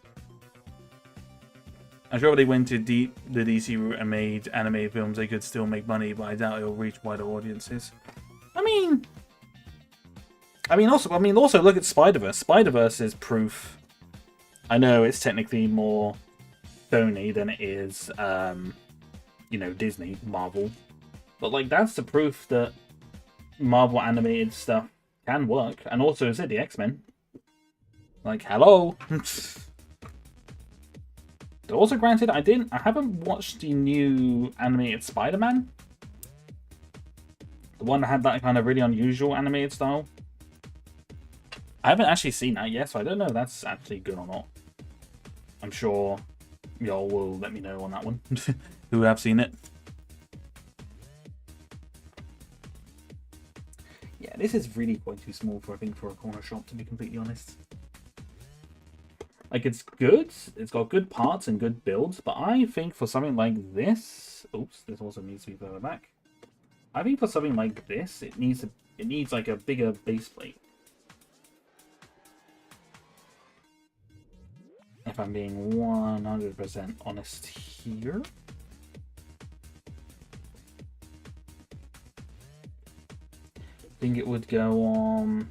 I'm sure if they went to the DC route and made animated films, they could still make money, but I doubt it'll reach wider audiences. I mean, also look at Spider-Verse. Spider-Verse is proof. I know it's technically more Sony than it is, you know, Disney, Marvel, but like that's the proof that Marvel animated stuff can work. And also, is it the X-Men? Like, hello. Also, granted, I haven't watched the new animated Spider-Man, the one that had that kind of really unusual animated style. I haven't actually seen that yet, so I don't know if that's actually good or not. I'm sure y'all will let me know on that one, who have seen it. Yeah, this is really quite too small for, I think, for a corner shop, to be completely honest. Like, it's good, it's got good parts and good builds, but I think for something like this... Oops, this also needs to be further back. I think for something like this, it needs like a bigger base plate. If I'm being 100% honest here. I think it would go on...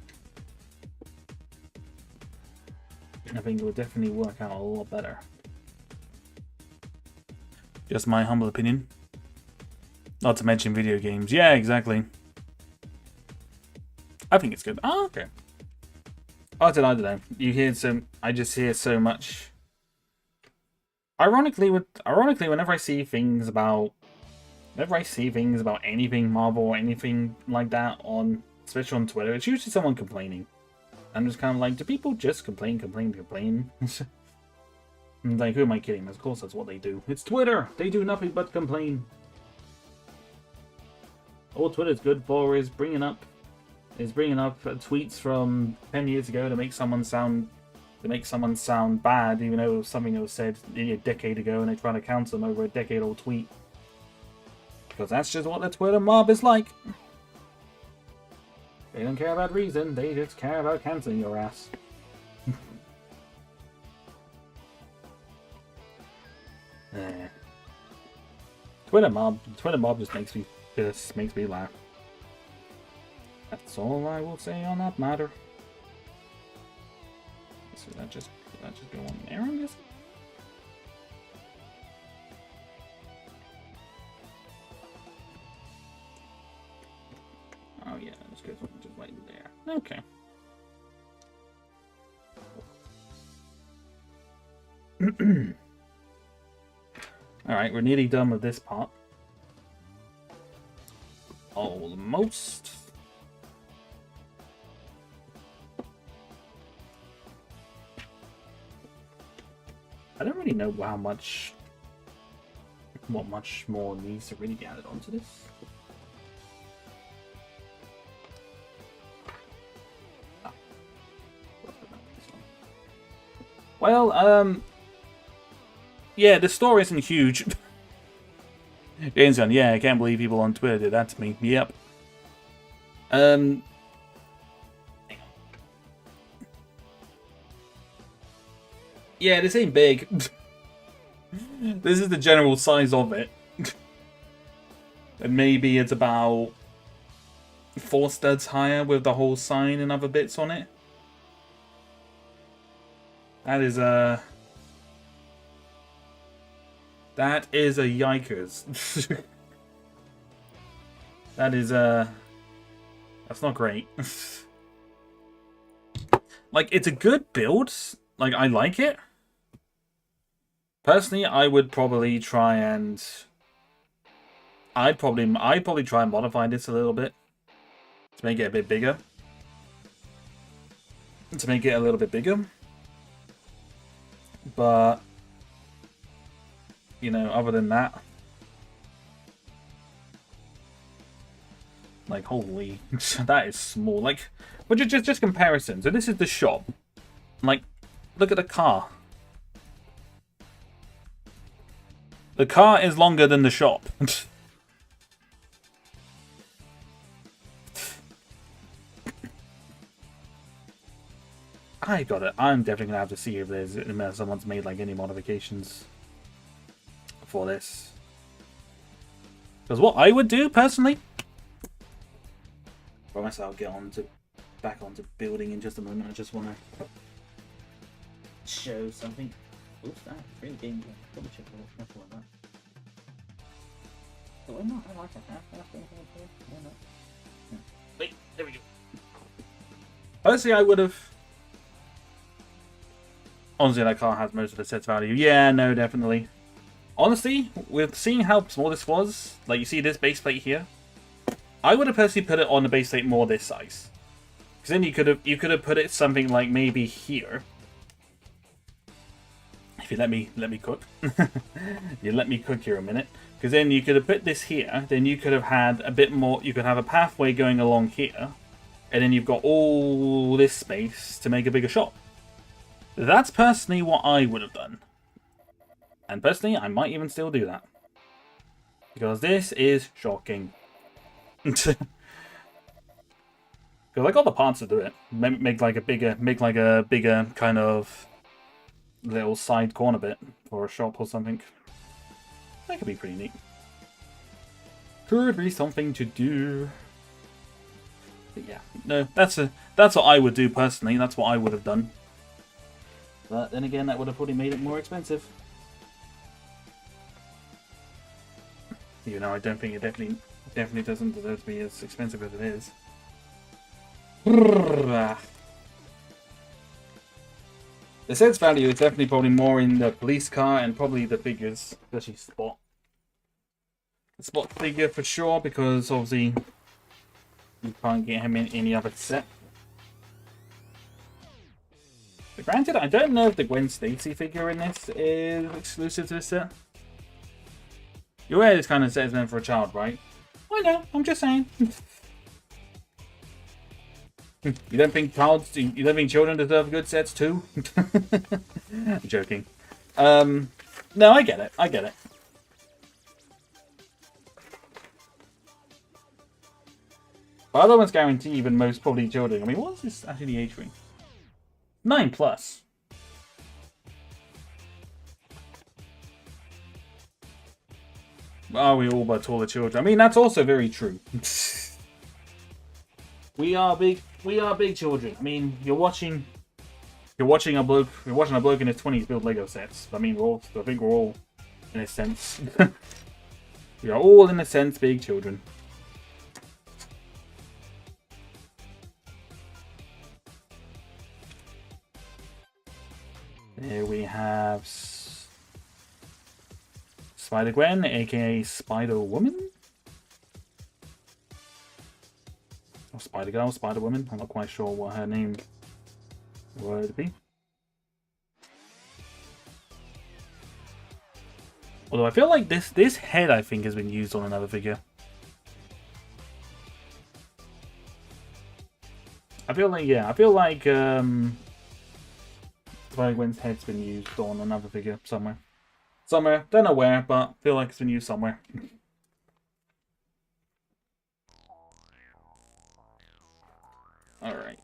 I think it would definitely work out a lot better. Just my humble opinion. Not to mention video games. Yeah, exactly. I think it's good. Oh, okay. I don't know. You hear I just hear so much. Ironically, whenever I see things about anything Marvel or anything like that especially on Twitter, it's usually someone complaining I'm just kind of like, do people just complain? Like, who am I kidding? Of course that's what they do. It's Twitter! They do nothing but complain. All Twitter's good for is bringing up tweets from 10 years ago to make someone sound bad, even though it was something that was said a decade ago, and they try to cancel them over a decade-old tweet. Because that's just what the Twitter mob is like. They don't care about reason, they just care about canceling your ass. Twitter mob just makes me laugh. That's all I will say on that matter. So did that just go on there, I'm guessing? Oh yeah, this goes just right there. Okay. Alright, we're nearly done with this part. Almost. I don't really know what much more needs to really be added onto this. Well, yeah, the story isn't huge. Jameson, yeah, I can't believe people on Twitter did that to me. Yep. Yeah, this ain't big. This is the general size of it. And maybe it's about 4 studs higher with the whole sign and other bits on it. That is a yikers. That's not great. Like, it's a good build. Like, I like it. Personally, I would probably try and I'd probably try and modify this a little bit to make it a bit bigger. To make it a little bit bigger. But you know, other than that, like, holy, that is small. Like, but just comparison. So this is the shop. Like, look at the car. The car is longer than the shop. I got it. I'm definitely gonna have to see if someone's made like any modifications for this. Because what I would do personally, promise I'll get back onto building in just a moment. I just want to show something. Oops, that really game. Double check what's like that. Oh, why not? I like it. Why not? Yeah. Wait, there we go. Honestly, I would have. Honestly, that car has most of the set's value. Yeah, no, definitely. Honestly, with seeing how small this was, like you see this base plate here, I would have personally put it on the base plate more this size. Because then you could have put it something like maybe here. If you let me cook. You let me cook here a minute. Because then you could have put this here, then you could have had a bit more, you could have a pathway going along here, and then you've got all this space to make a bigger shop. That's personally what I would have done. And personally, I might even still do that. Because this is shocking. Because I got the parts to do it. Make like a bigger kind of little side corner bit for a shop or something. That could be pretty neat. Could be something to do. But yeah, no, that's what I would do personally. That's what I would have done. But then again, that would have probably made it more expensive. You know, I don't think it definitely doesn't deserve to be as expensive as it is. The sense value is definitely probably more in the police car and probably the figures, especially Spot. The Spot figure for sure, because obviously you can't get him in any other set. Granted, I don't know if the Gwen Stacy figure in this is exclusive to this set. You're aware this kind of set is meant for a child, right? I know, I'm just saying. You don't think children deserve good sets too? I'm joking. No, I get it. I get it. But other ones guarantee even most probably children. I mean, what is this actually the age ring? 9+. Are we all but taller children? I mean, that's also very true. We are big children. I mean, you're watching a bloke in his 20s build Lego sets. I mean, I think we're all, in a sense, we are all in a sense big children. There we have Spider-Gwen, aka Spider-Woman? Or Spider-Girl, Spider-Woman? I'm not quite sure what her name would be. Although I feel like this head, I think, has been used on another figure. I feel like Spider-Gwen's head's been used on another figure somewhere. Somewhere, don't know where, but feel like it's been used somewhere. Alright.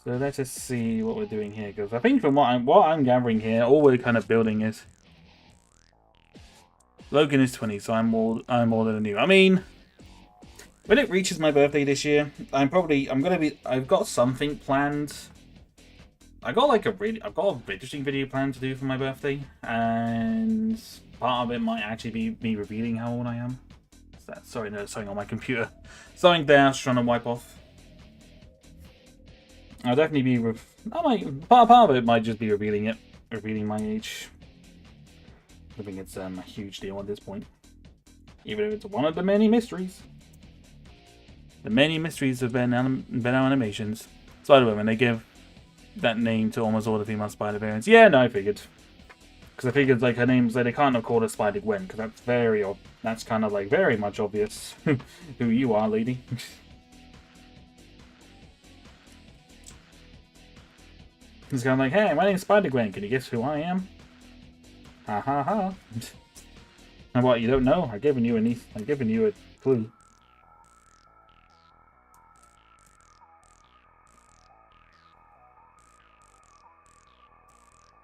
So let's just see what we're doing here, because I think from what I'm gathering here, all we're kind of building is Logan is 20, so I'm older than you. I mean, when it reaches my birthday this year, I've got something planned. I've got a registering video planned to do for my birthday, and part of it might actually be me revealing how old I am. Sorry, no, something on my computer. Something there I was trying to wipe off. I'll definitely be part of it might just be revealing my age. I think it's a huge deal at this point. Even if it's one of the many mysteries. The many mysteries of Ben animations. Spider-Woman, they give that name to almost all the female Spider variants. Yeah, no, I figured. Because I figured, like, her name's, like, they can't have called her Spider-Gwen, because that's kind of, like, very much obvious who you are, lady. It's kind of like, hey, my name's Spider-Gwen, can you guess who I am? Ha ha ha. And what, you don't know? I've given you a clue.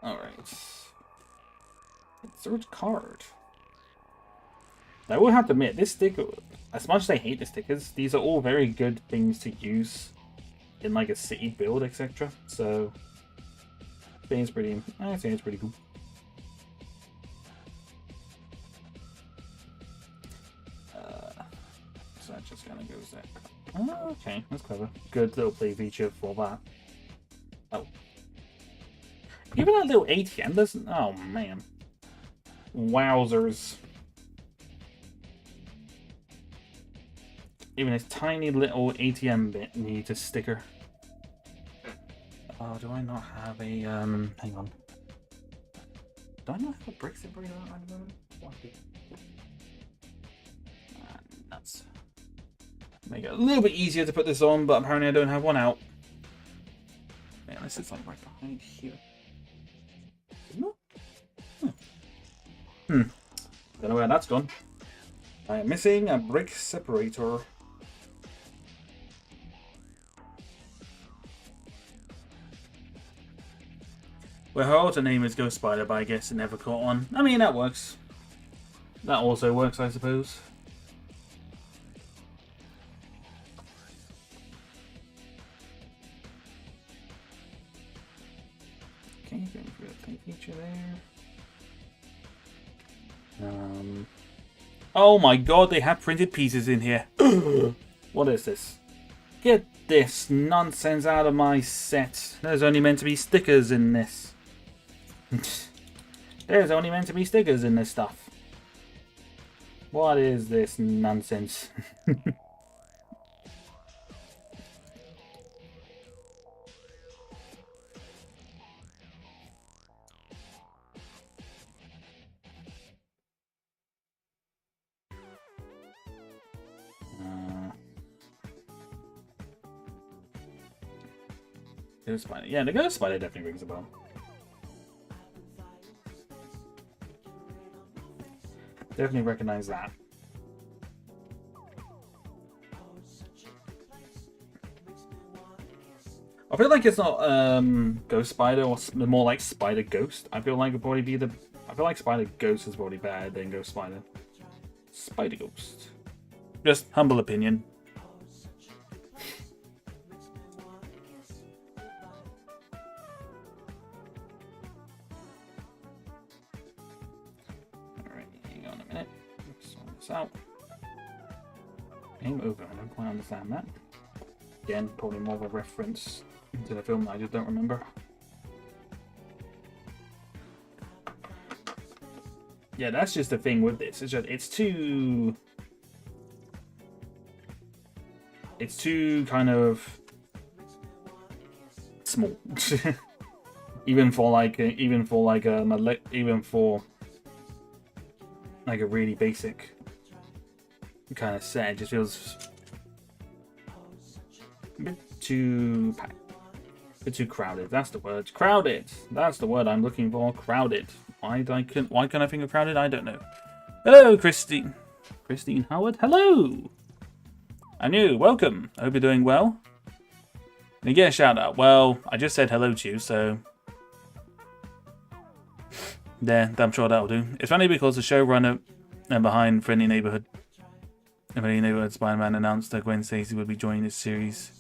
Alright. Insert card. I will have to admit, this sticker, as much as I hate the stickers, these are all very good things to use in like a city build, etc. So I think it's pretty cool. So that just kind of goes there. Oh, okay, that's clever. Good little play feature for that. Oh. Even that little ATM doesn't... Oh, man. Wowzers. Even this tiny little ATM bit needs a sticker. Oh, do I not have a... hang on. Do I not have a brick separator at the moment? Nuts. Make it a little bit easier to put this on, but apparently I don't have one out. Man, this is like right behind here. Don't know where that's gone. I am missing a brick separator. Well, her alter name is Ghost Spider, but I guess it never caught on. I mean, that works. That also works, I suppose. Okay, going for a type feature there. Oh my god, they have printed pieces in here. What is this? Get this nonsense out of my set. There's only meant to be stickers in this. There's only meant to be stickers in this stuff. What is this nonsense? Ghost spider. Yeah, the ghost spider definitely rings a bell. Definitely recognize that. I feel like it's not ghost spider or more like spider ghost. I feel like it'd probably be the. I feel like spider ghost is probably better than ghost spider. Spider ghost. Just humble opinion. Alright, hang on a minute. Let's sort this out. Game over. I don't quite understand that. Again, probably more of a reference to the film that I just don't remember. Yeah, that's just the thing with this. It's too kind of small, even for like a really basic kind of set. It just feels a bit too packed, a bit too crowded. That's the word. Crowded. That's the word I'm looking for. Crowded. Why can I think of crowded? I don't know. Hello, Christine. Christine Howard. Hello. I'm new. Welcome. I hope you're doing well. And you get a shout out. Well, I just said hello to you, so there. I'm sure that'll do. It's funny because the showrunner and behind Friendly Neighborhood Spider-Man announced that Gwen Stacy would be joining this series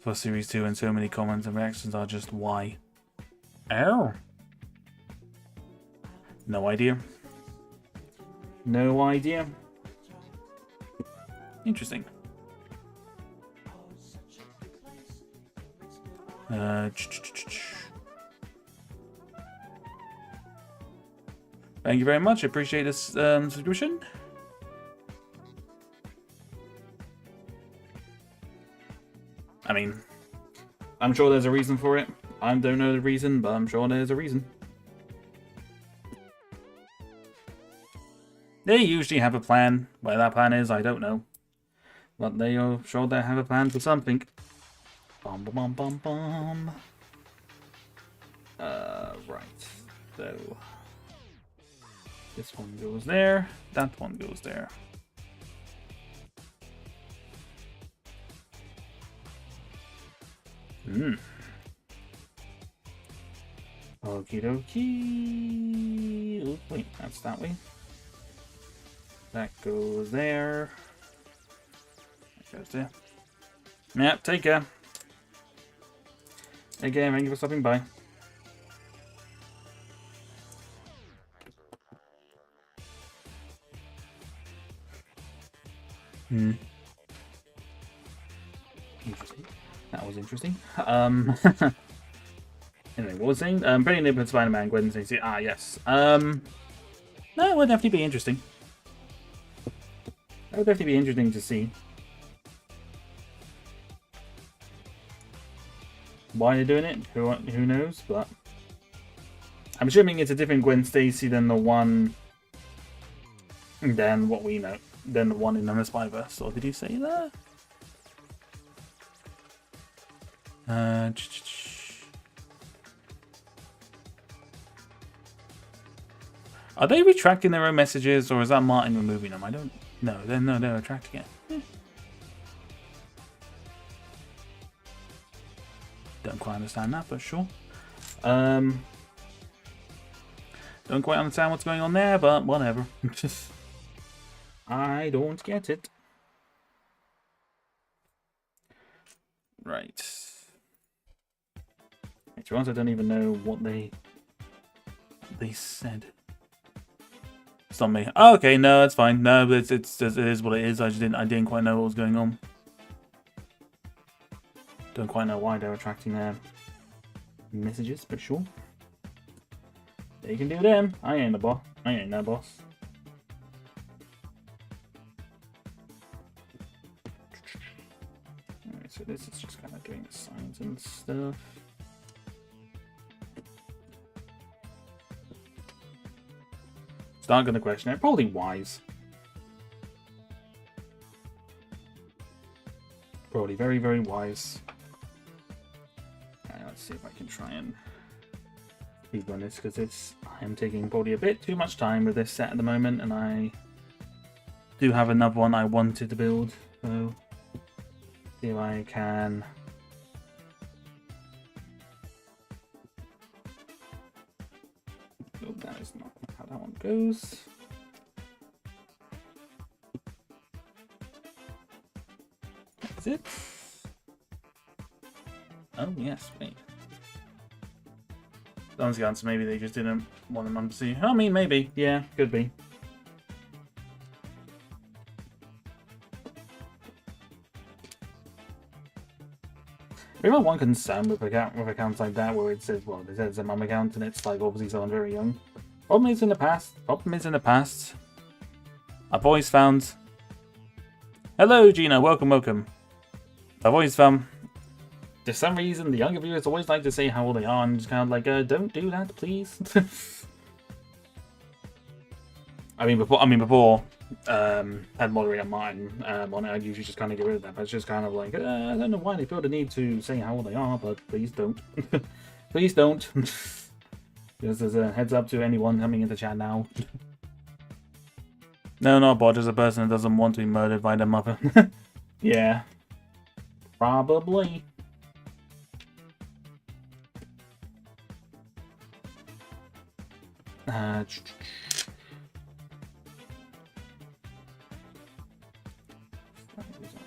for Series 2, and so many comments and reactions are just why. Oh. No idea. No idea. Interesting. Thank you very much. I appreciate this subscription. I mean, I'm sure there's a reason for it. I don't know the reason, but I'm sure there's a reason. They usually have a plan. Where that plan is, I don't know. But they are sure they have a plan for something. Bum bum bum bum. Right. So this one goes there. That one goes there. Okie dokie. Oh, wait, that's that way. That goes there. That goes there. Yep, take care. Again, thank you for stopping by. Interesting. That was interesting. Anyway, what was I saying? Pretty Neighborhood Spider-Man, Gwen Stacy. Ah, yes. No, it would definitely be interesting. That would definitely be interesting to see. Why they're doing it, who knows, but I'm assuming it's a different Gwen Stacy than the one, than what we know, than the one in the Spider-Verse. Or did you say that? Are they retracting their own messages, or is that Martin removing them? I don't know. They're retracting it. Don't quite understand that, but sure. Don't quite understand what's going on there, but whatever. I don't get it. Right. To be honest, I don't even know what they said. It's on me. Oh, okay, no, it's fine. No, but it is what it is. I didn't quite know what was going on. Don't quite know why they're attracting their messages, but sure. They can do them. I ain't the boss. I ain't that boss. Alright, so this is just kind of doing signs and stuff. Start going to question it. Probably wise. Probably very, very wise. see if I can try and speed run this, because I am taking probably a bit too much time with this set at the moment, and I do have another one I wanted to build, so see if I can. Oh, that is not how that one goes. That's it. Oh yes, wait. Someone's gone, so maybe they just didn't want them to see. I mean, maybe. Yeah, could be. We have one concern with accounts like that, where it says, well, it says a mum account, and it's like obviously someone very young. Problem is in the past. I've always found. Hello, Gina. Welcome. I've always found. For some reason, the younger viewers always like to say how old they are, and just kind of like, don't do that, please. I mean, before had moderator mine on it, I'd usually just kind of get rid of that. But it's just kind of like, I don't know why they feel the need to say how old they are, but please don't. Please don't. Just as a heads up to anyone coming into chat now. No, not a bot, just a person that doesn't want to be murdered by their mother. Yeah. Probably. On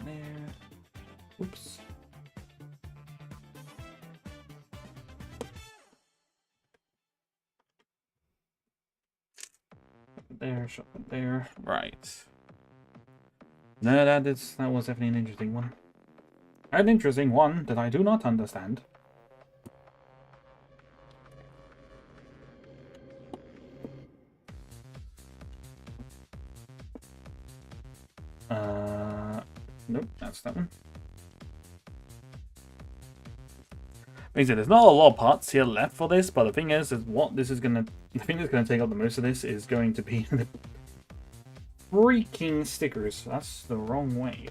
there. Oops. There, shot there. Right. No, that was definitely an interesting one. An interesting one that I do not understand. Nope, that's that one. Like I said, there's not a lot of parts here left for this, but the thing is what this is gonna. The thing that's gonna take up the most of this is going to be the freaking stickers. That's the wrong way.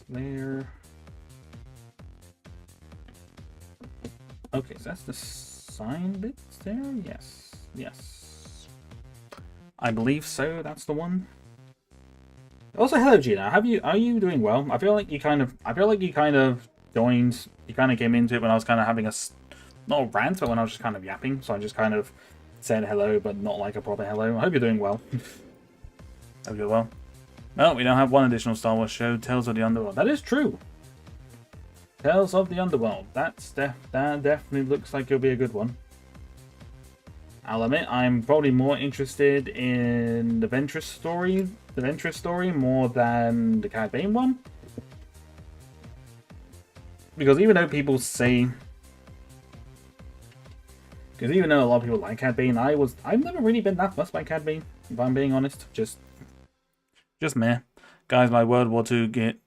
There. Okay, so that's the sign bits there. Yes. I believe so. That's the one. Also, hello, Gina. Are you doing well? I feel like you kind of joined. You kind of came into it when I was kind of having not a rant, but when I was just kind of yapping. So I just kind of said hello, but not like a proper hello. I hope you're doing well. Hope you're well. Well, we now have one additional Star Wars show, Tales of the Underworld. That is true. Tales of the Underworld. That definitely looks like it'll be a good one. I'll admit, I'm probably more interested in the Ventress story more than the Cad Bane one. Because even though people say... Because even though a lot of people like Cad Bane, I've never really been that fussed by Cad Bane, if I'm being honest. Just meh. Guys, my World War II getting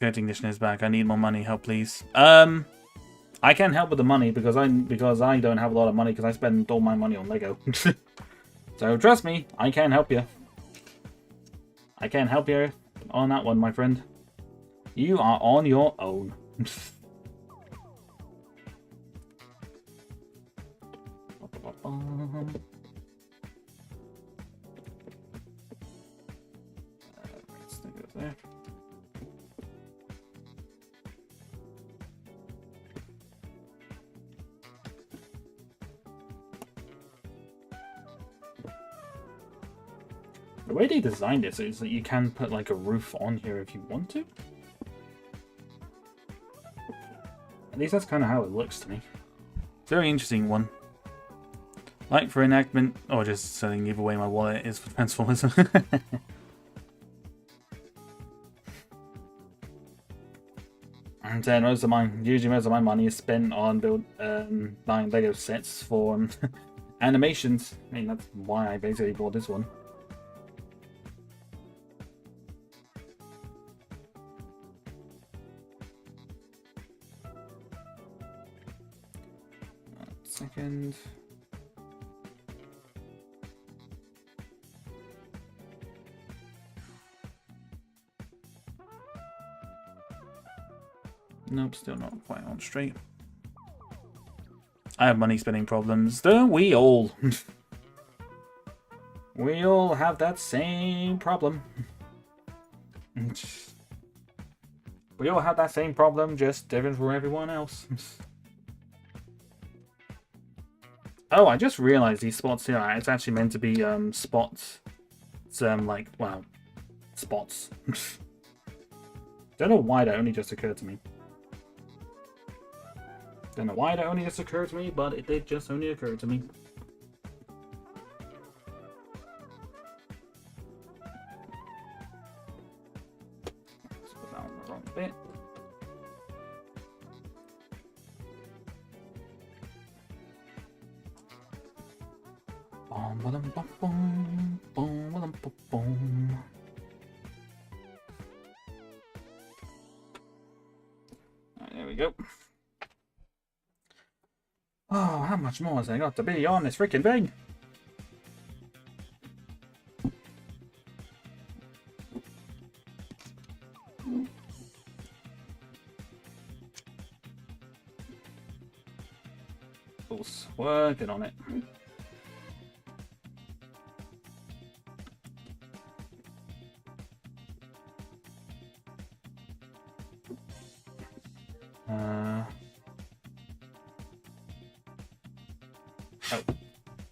ignition is back. I need more money. Help, please. I can help with the money because I don't have a lot of money because I spend all my money on Lego. So trust me, I can help you. I can help you on that one, my friend. You are on your own. There. The way they designed it is that you can put like a roof on here if you want to. At least that's kind of how it looks to me. It's a very interesting one. Like for enactment, or just saying either way my wallet is for Transformers. And usually most of my money is spent on buying Lego sets for animations. I mean, that's why I basically bought this one. Second. Nope, still not quite on straight. I have money spending problems. Don't we all? We all have that same problem. We all have that same problem, just different from everyone else. Oh, I just realized these spots here, it's actually meant to be spots. It's like, wow, spots. Don't know why that only just occurred to me. Don't know why that only just occurred to me, but it did just only occur to me. Let's put that on the wrong bit. Right, there we go. Oh, how much more has there got to be on this freaking thing? Course, working on it.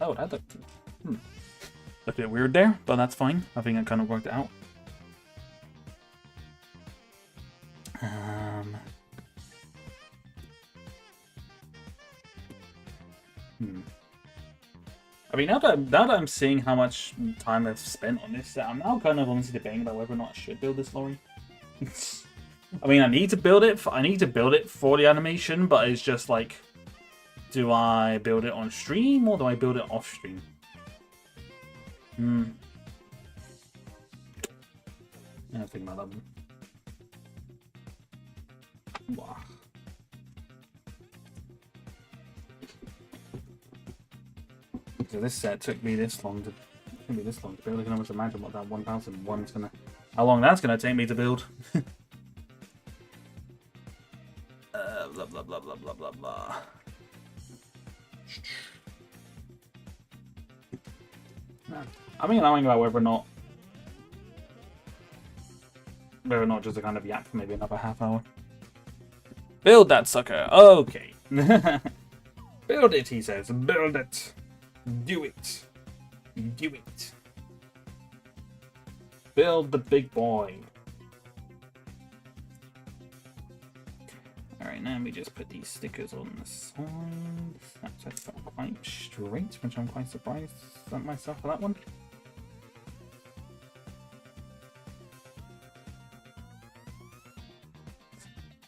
Oh, that looked a bit weird there, but that's fine. I think I kind of worked it out. I mean, now that I'm seeing how much time I've spent on this, I'm now kind of honestly debating about whether or not I should build this lorry. I mean, I need to build it. I need to build it for the animation, but it's just like, do I build it on stream or do I build it off stream? I think about that one. Wow. So this set took me this long to build. I can almost imagine what that 1001 is gonna, how long that's gonna take me to build. Blah blah blah blah blah blah blah. I'm thinking about whether or not just a kind of yap for maybe another half hour. Build that sucker. Okay. Build it, he says. Build it. Do it. Do it. Build the big boy. Alright, now we just put these stickers on the sides. That's not quite straight, which I'm quite surprised at myself for that one.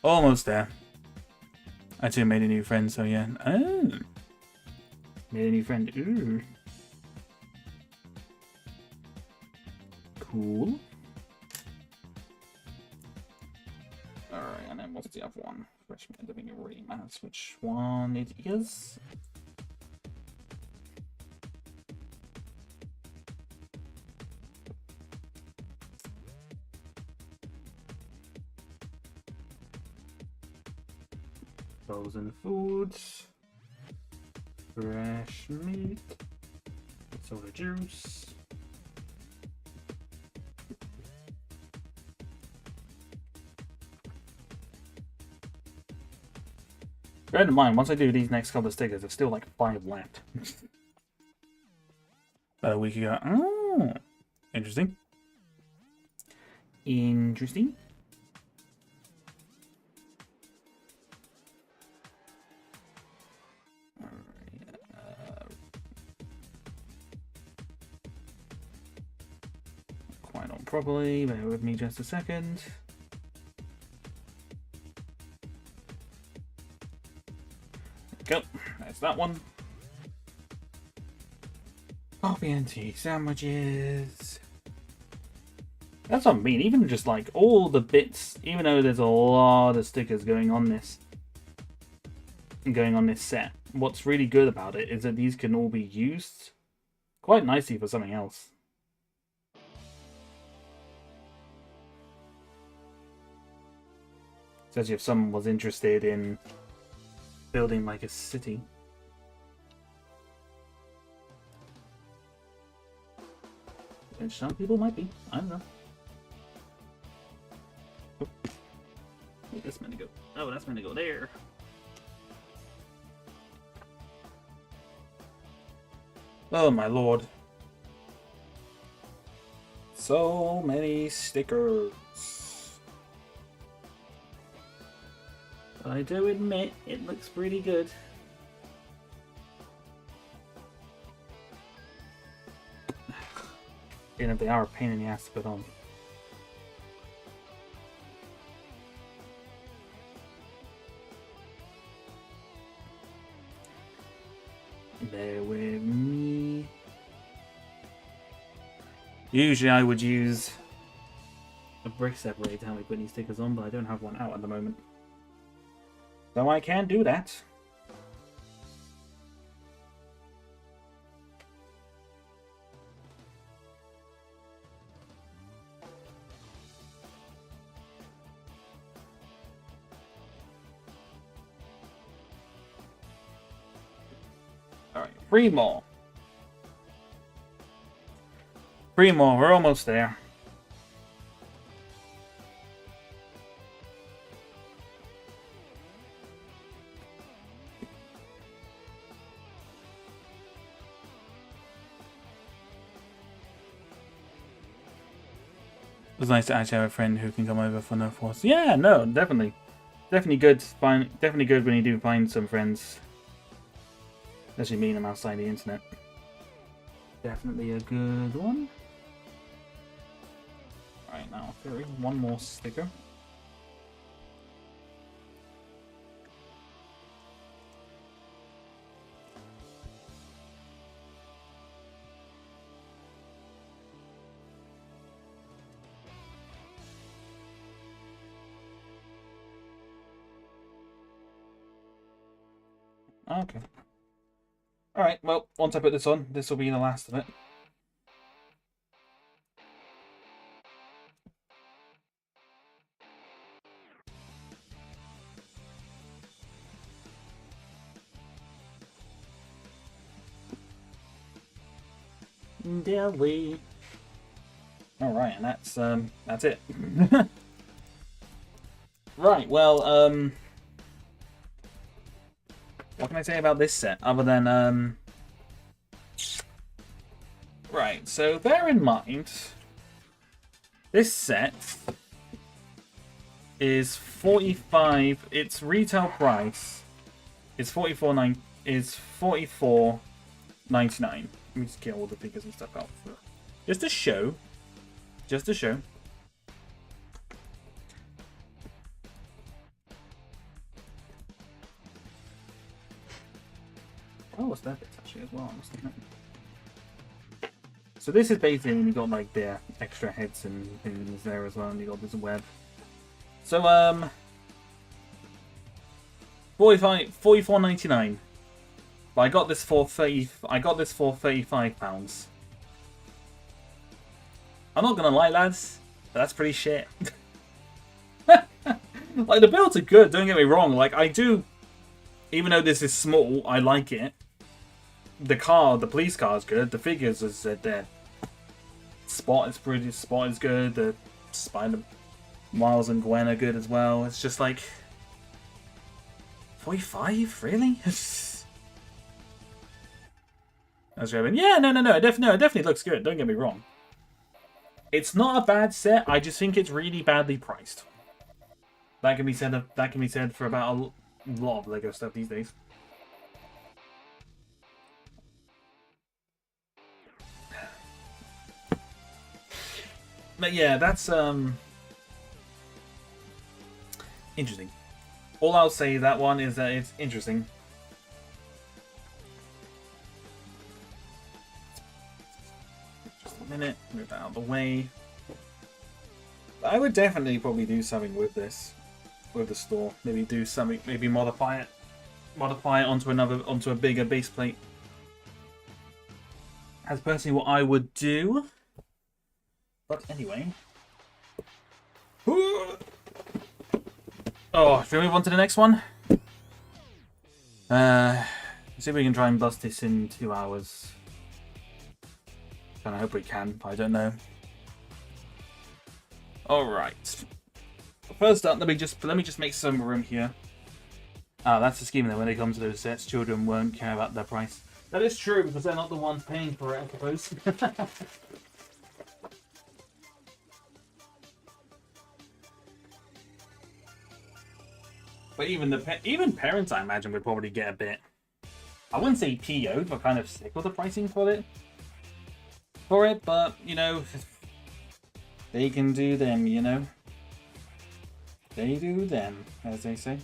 Almost there. I too made a new friend, so yeah. Oh. Made a new friend. Ooh. Cool. Alright, and then what's the other one? Which I don't think it really matters which one it is. Frozen foods. Fresh meat. Soda juice. Bear in mind, once I do these next couple of stickers, there's still like 5 left. About a week ago. Oh, interesting. Interesting. Quite on properly. Bear with me just a second. Go. That's that one. Coffee and tea sandwiches. That's what I mean. Even just like all the bits, even though there's a lot of stickers going on this set, what's really good about it is that these can all be used quite nicely for something else. Especially if someone was interested in building like a city. Which some people might be. I don't know. Oh. Where's this meant to go? Oh, that's meant to go there. Oh my lord. So many stickers. But I do admit it looks pretty good. Even if they are a pain in the ass to put on. Bear with me. Usually I would use a brick separator to help me put these stickers on, but I don't have one out at the moment. So I can do that. Alright, 3 more. 3 more, we're almost there. It was nice to actually have a friend who can come over for no force. Yeah, no, definitely. Definitely good definitely good when you do find some friends. Especially meeting them outside the internet. Definitely a good one. Alright, now there is one more sticker. Okay. Alright, well, once I put this on, this will be the last of it. Delhi. Alright, and that's it. Right, well, what can I say about this set other than, right, so bear in mind, this set is 45, its retail price is $44.99. Let me just get all the figures and stuff out for just to show. Just to show. Oh, what's that bit actually as well? So this is basically when you got like the extra heads and things there as well, and you got this web. So $44.99. But I got this for £35. I'm not gonna lie, lads, but that's pretty shit. Like, the builds are good, don't get me wrong. Like, I do, even though this is small, I like it. The police car is good. The figures is there. Spot is good. The Spider Miles and Gwen are good as well. It's just like 45, really? I was going, yeah, no, it definitely looks good. Don't get me wrong. It's not a bad set. I just think it's really badly priced. That can be said. That can be said for about a lot of Lego stuff these days. But yeah, that's interesting. All I'll say that one is that it's interesting. Just a minute, move that out of the way. I would definitely probably do something with this, with the store. Maybe do something. Maybe modify it onto a bigger base plate. That's personally what I would do. But anyway. Oh, shall we move on to the next one? Let's see if we can try and bust this in 2 hours. I hope we can, but I don't know. Alright. First up, let me just make some room here. Ah, that's the scheme though, when they come to those sets, children won't care about their price. That is true, because they're not the ones paying for it, I suppose. But even parents, I imagine, would probably get a bit, I wouldn't say PO'd, but kind of sick of the pricing for it. But, you know, they can do them, you know? They do them, as they say.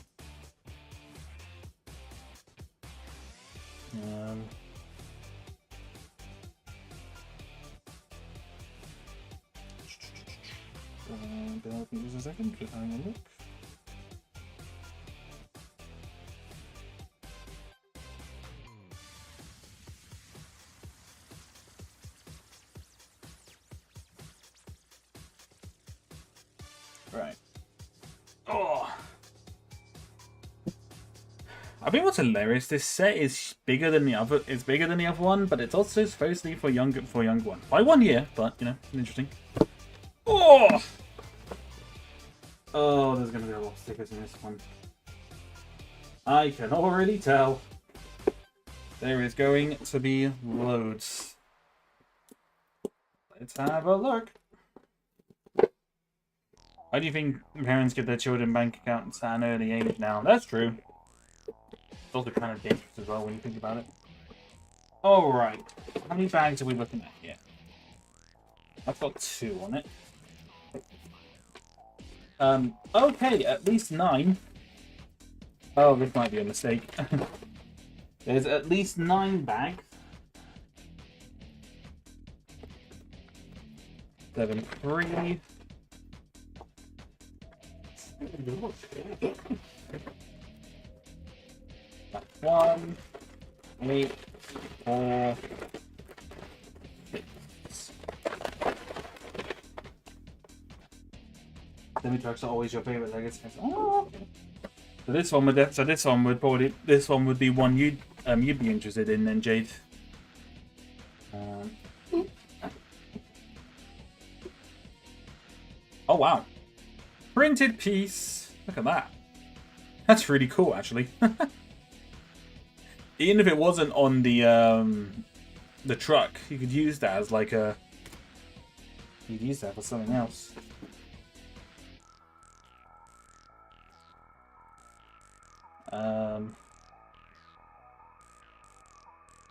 Bear with me just a second, just having a look. Right. Oh. I think what's hilarious, this set is bigger than the other. It's bigger than the other one, but it's also supposed to be for younger one. By 1 year, but you know, interesting. Oh. Oh, there's gonna be a lot of stickers in this one. I can already tell. There is going to be loads. Let's have a look. Why do you think parents give their children bank accounts at an early age now? That's true. It's also kind of dangerous as well when you think about it. Alright. How many bags are we looking at here? I've got 2 on it. Okay, at least 9. Oh, this might be a mistake. There's at least 9 bags. 7, 3. That's 1, 8, 4, 6. Semi-trucks are always your favorite, I guess. Oh, okay. So this one would be one you'd be interested in then, Jade. Oh wow. Printed piece. Look at that. That's really cool, actually. Even if it wasn't on the truck, you could use that as like a. You'd use that for something else.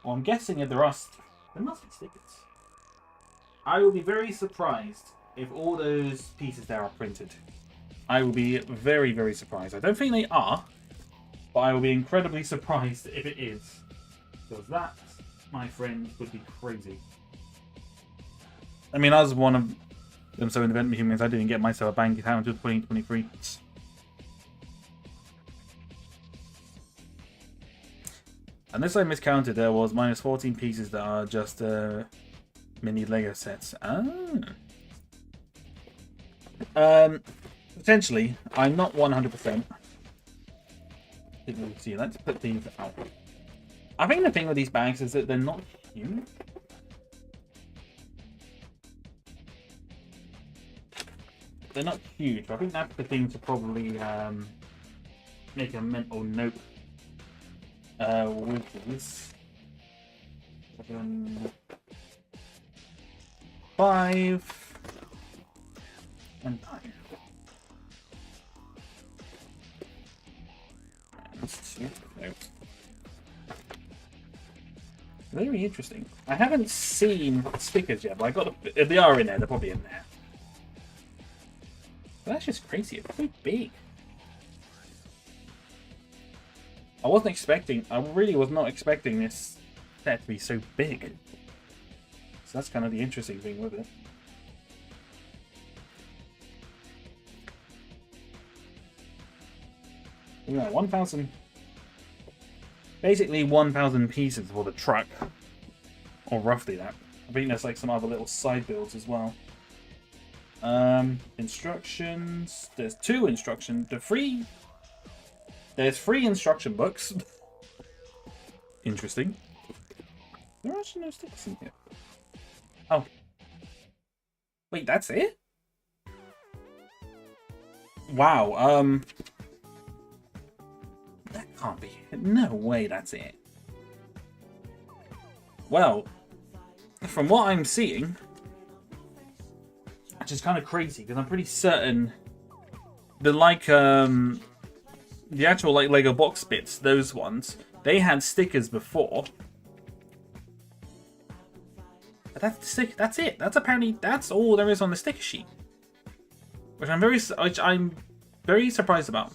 Well, I'm guessing if there must be stickers. I will be very surprised if all those pieces there are printed. I will be very, very surprised. I don't think they are, but I will be incredibly surprised if it is. Because that, my friend, would be crazy. I mean, I was one of them so independent humans, I didn't get myself a bank account until 2023. Unless I miscounted, there was minus 14 pieces that are just mini Lego sets. Potentially, I'm not 100%. Didn't see. Let's put these out. I think the thing with these bags is that they're not huge. They're not huge. I think that's the thing to probably make a mental note. With these 7, 5, and 9. That's 2. No. Very interesting. I haven't seen stickers yet, but I got. If they are in there, they're probably in there. But that's just crazy. It's so big. I really was not expecting this set to be so big. So that's kind of the interesting thing with it. Yeah, 1,000. Basically 1,000 pieces for the truck. Or roughly that. I think there's like some other little side builds as well. Instructions. There's 2 instructions. The 3 There's 3 instruction books. Interesting. There are actually no stickers in here. Oh. Wait, that's it? Wow, that can't be it. No way that's it. Well, from what I'm seeing, which is kind of crazy, because I'm pretty certain the actual like Lego box bits, those ones, they had stickers before. But that's it. That's all there is on the sticker sheet. Which I'm very surprised about.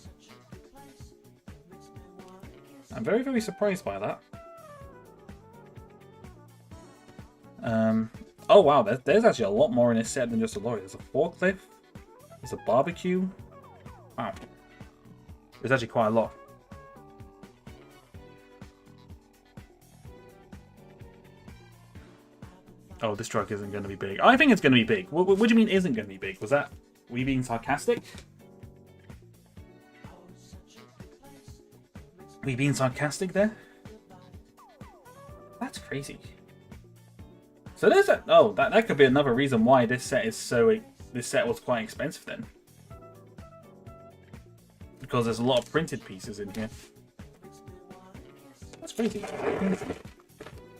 I'm very, very surprised by that. Oh wow, there's actually a lot more in this set than just a lorry. There's a forklift, there's a barbecue. Wow. There's actually quite a lot. Oh, this truck isn't going to be big. I think it's going to be big. What do you mean isn't going to be big? Was that... Were you being sarcastic? Were you being sarcastic there? That's crazy. So there's a... Oh, that could be another reason why this set is so... This set was quite expensive then. Because there's a lot of printed pieces in here. That's crazy.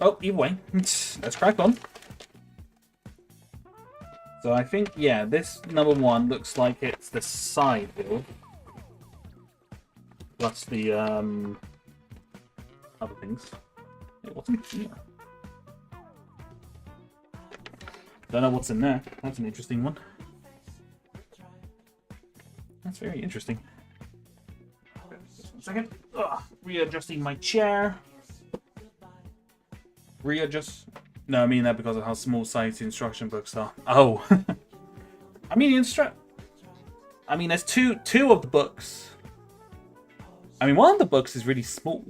Oh, either way. Let's crack on. So I think, yeah, this number 1 looks like it's the side build. Plus the, other things. Wait, what's in here? Don't know what's in there. That's an interesting one. That's very interesting. Just 1 second. Ugh, readjusting my chair. Readjust. No, I mean that because of how small size the instruction books are. Oh. I mean there's two of the books. I mean, one of the books is really small.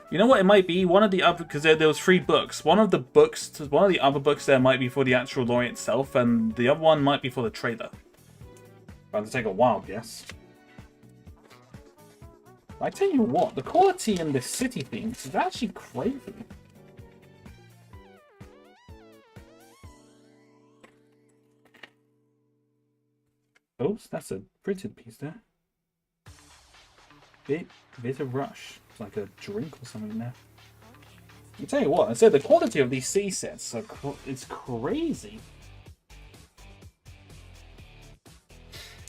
You know what it might be? One of the other, because there was 3 books. One of the other books there might be for the actual lorry itself, and the other one might be for the trailer. About to take a wild guess. I tell you what, the quality in this city themes is actually crazy. Oops, that's a printed piece there. Bit of rush. It's like a drink or something there. I tell you what, I said the quality of these C sets it's crazy.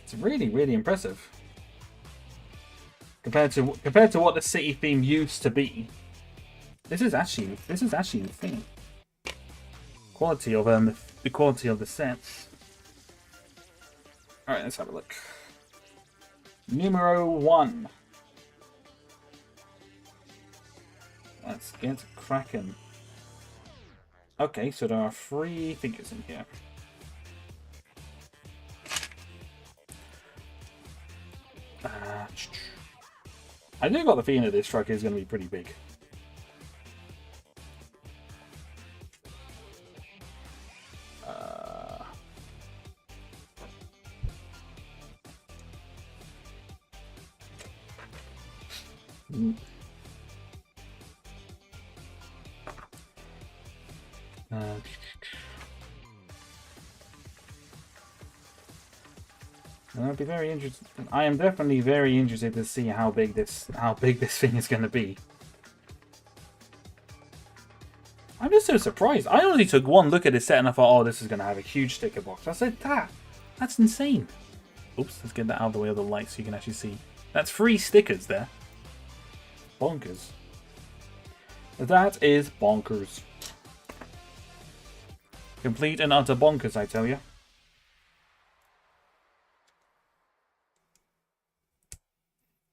It's really, really impressive. Compared to what the city theme used to be. This is actually insane. Quality of the quality of the sets. Alright, let's have a look. Numero 1. Let's get cracking. Okay, so there are 3 figures in here. I do got the feeling that this truck is going to be pretty big. I'll be very interested. I am definitely very interested to see how big this thing is going to be. I'm just so surprised. I only took 1 look at this set and I thought, oh, this is going to have a huge sticker box. I said, that's insane. Oops, let's get that out of the way of the light so you can actually see. That's 3 stickers there. Bonkers. That is bonkers. Complete and utter bonkers, I tell you.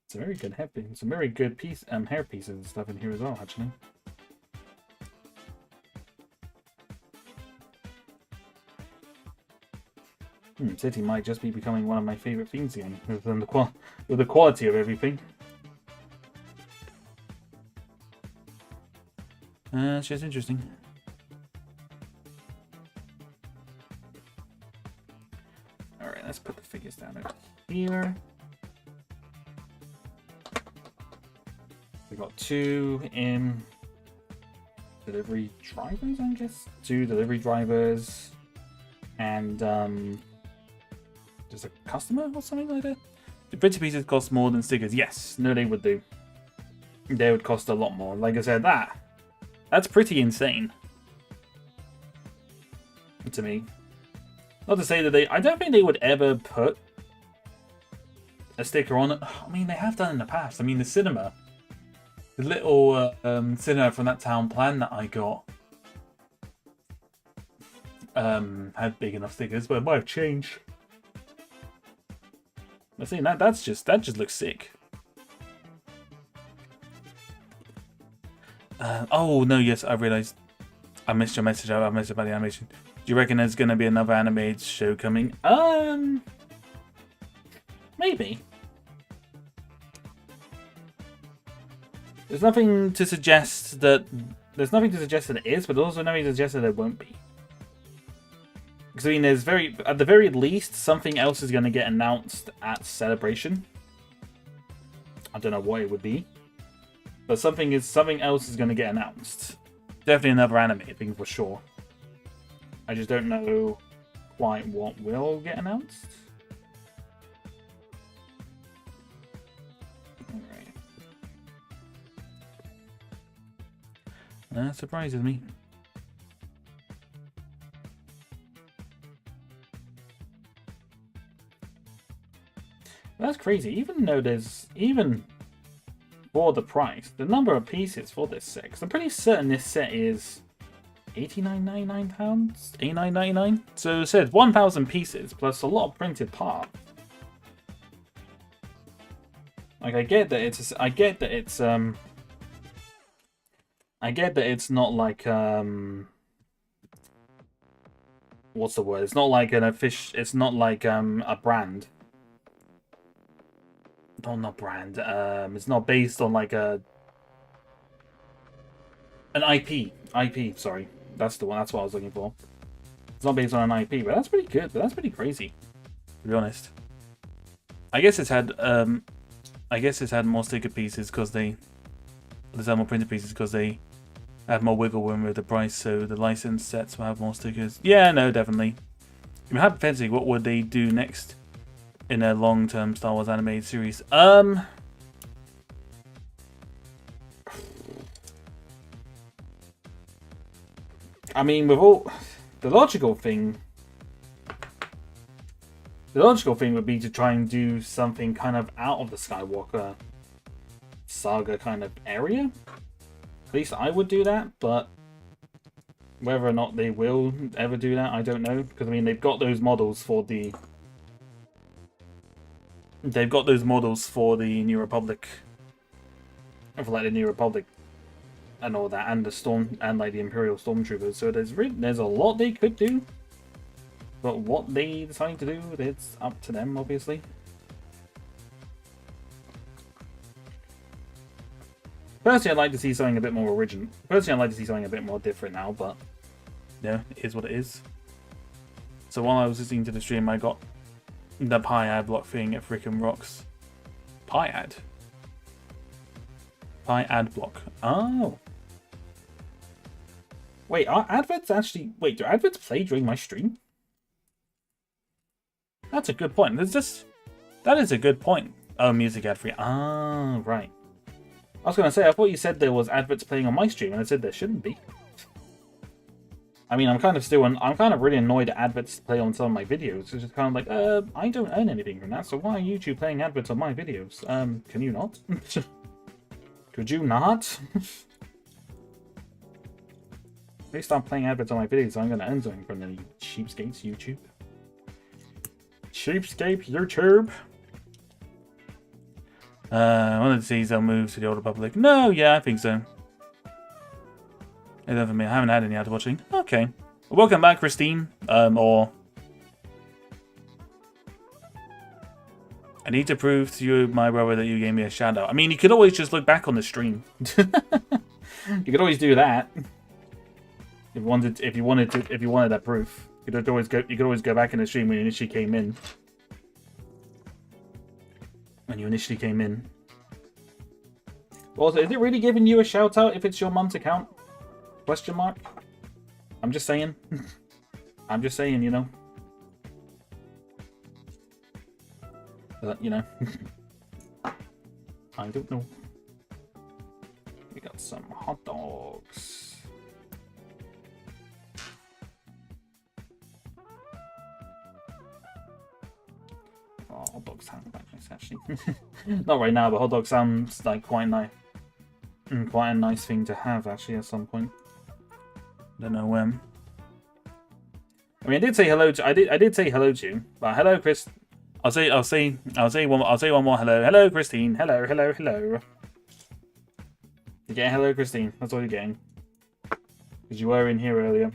It's a very good hairpin. Some very good hair pieces and stuff in here as well, actually. City might just be becoming one of my favorite themes again, with the quality of everything. It's just interesting. Alright, let's put the figures down over here. We got 2 in delivery drivers, I guess. 2 delivery drivers, and just a customer or something like that. The printer pieces cost more than stickers. Yes, no, they would do. They would cost a lot more. Like I said, that's pretty insane to me. Not to say that I don't think they would ever put a sticker on it. I mean, they have done in the past. I mean, the cinema, the little cinema from that town plan that I got, had big enough stickers, but it might have changed. I think that just looks sick. Oh no, yes, I realized I missed your message. I missed about the animation. Do you reckon there's gonna be another animated show coming? Maybe. There's nothing to suggest that it is, but there's also nothing to suggest that there won't be. Because I mean, at the very least, something else is going to get announced at Celebration. I don't know what it would be, but something else is going to get announced. Definitely another anime thing for sure. I just don't know quite what will get announced. Alright. That surprises me. That's crazy. Even for the price, the number of pieces for this set, because I'm pretty certain this set is £89.99, £89.99. So it says 1,000 pieces plus a lot of printed parts. Like I get that it's not like what's the word? It's not like it's not like a brand. Oh, not brand. It's not based on like an IP. IP, sorry. That's the one. That's what I was looking for. It's not based on an IP, but that's pretty good. But that's pretty crazy, to be honest. I guess it's had more sticker pieces because there's had more printed pieces because they have more wiggle room with the price, so the licensed sets will have more stickers. Yeah, no, definitely. I mean, hypothetically, what would they do next in a long-term Star Wars animated series? I mean, with all the logical thing would be to try and do something kind of out of the Skywalker saga kind of area. At least I would do that, but whether or not they will ever do that, I don't know. Because I mean, they've got those models for the New Republic, for like the New Republic and all that, and the Imperial Stormtroopers. So there's a lot they could do, but what they decide to do, it's up to them, obviously. Personally, I'd like to see something a bit more original. Personally, I'd like to see something a bit more different now, but yeah, it is what it is. So while I was listening to the stream, I got the pie ad block thing at frickin' rocks. Pie ad? Pie ad block. Oh. Wait, are adverts actually... Wait, do adverts play during my stream? That's a good point. That is a good point. Oh, music ad free. Ah, right. I was going to say, I thought you said there was adverts playing on my stream, and I said there shouldn't be. I mean, I'm kind of really annoyed at adverts play on some of my videos. It's just kind of like, I don't earn anything from that, so why are YouTube playing adverts on my videos? Can you not? Could you not? If they start playing adverts on my videos, I'm going to earn something from the cheapskates YouTube. Cheapskate YouTube. I wanted to see some move to the Old Republic. No, yeah, I think so. It doesn't mean I haven't had any out watching. Okay. Well, welcome back, Christine. Or I need to prove to you, my brother, that you gave me a shout out. I mean, you could always just look back on the stream. You could always do that. If you wanted that proof. You could always go back in the stream when you initially came in. Also, is it really giving you a shout out if it's your mum's account? Question mark? I'm just saying. I'm just saying, you know. But, you know. I don't know. We got some hot dogs. Oh, hot dogs sound quite nice, actually. Not right now, but hot dog sounds like quite nice. Quite a nice thing to have, actually, at some point. Don't know when. I mean, I did say hello to. I did say hello to you, but hello, Chris. I'll say one more hello. Hello, Christine. Hello. You're getting hello, Christine. That's all you're getting. Because you were in here earlier.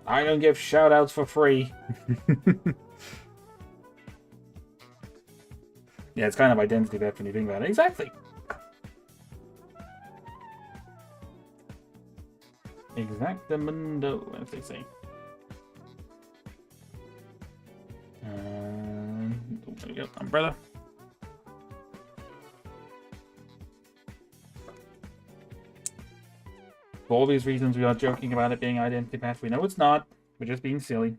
I don't give shout outs for free. Yeah, it's kind of identity theft when you think about it. Exactly. Exactamundo, as they say. There we go. Umbrella. For obvious reasons, we are joking about it being identity theft. We know it's not. We're just being silly.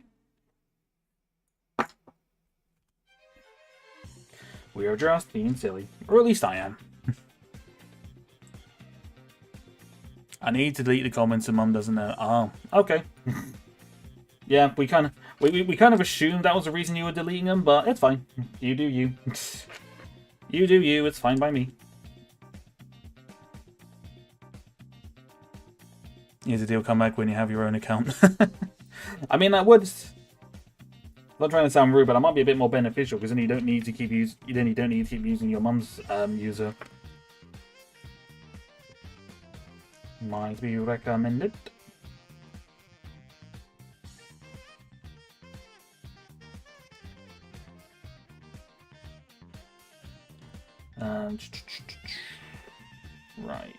We are just being silly. Or at least I am. I need to delete the comments and Mum doesn't know. Oh, okay. Yeah, we kind of assumed that was the reason you were deleting them, but it's fine. You do you. You do you. It's fine by me. Here's the deal. Come back when you have your own account. I mean, that would. I'm not trying to sound rude, but that might be a bit more beneficial because then you don't need to keep using your mum's user. Might be recommended. Right.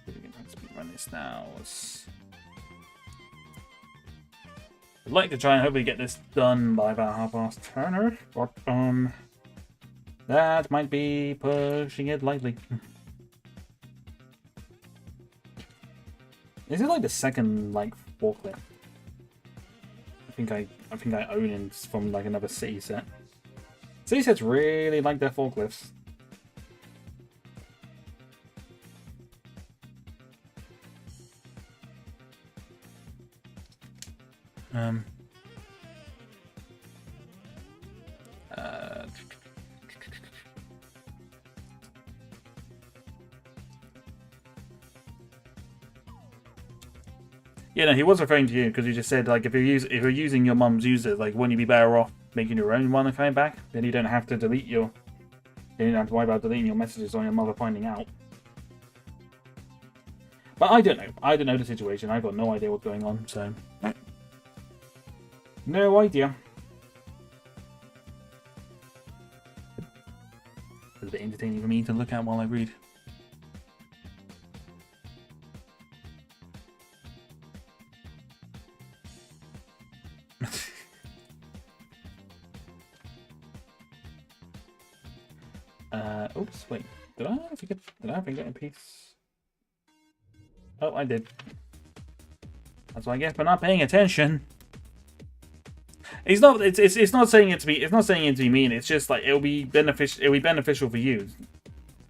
Let's run this now. I'd like to try and hopefully get this done by about 10:30, but that might be pushing it lightly. Is it like the second forklift? I think I own it from like another city set. City sets really like their forklifts. Yeah, no, he was referring to you because he just said like if you're using your mum's user, like wouldn't you be better off making your own one and coming back? Then you don't have to delete your. You don't have to worry about deleting your messages on your mother finding out. But I don't know. I don't know the situation. I've got no idea what's going on, so no idea. It's a bit entertaining for me to look at while I read. Oops, wait. Did I forget a piece? Oh, I did. That's what I get for not paying attention. It's not saying it to be mean. It's just like it'll be beneficial for you.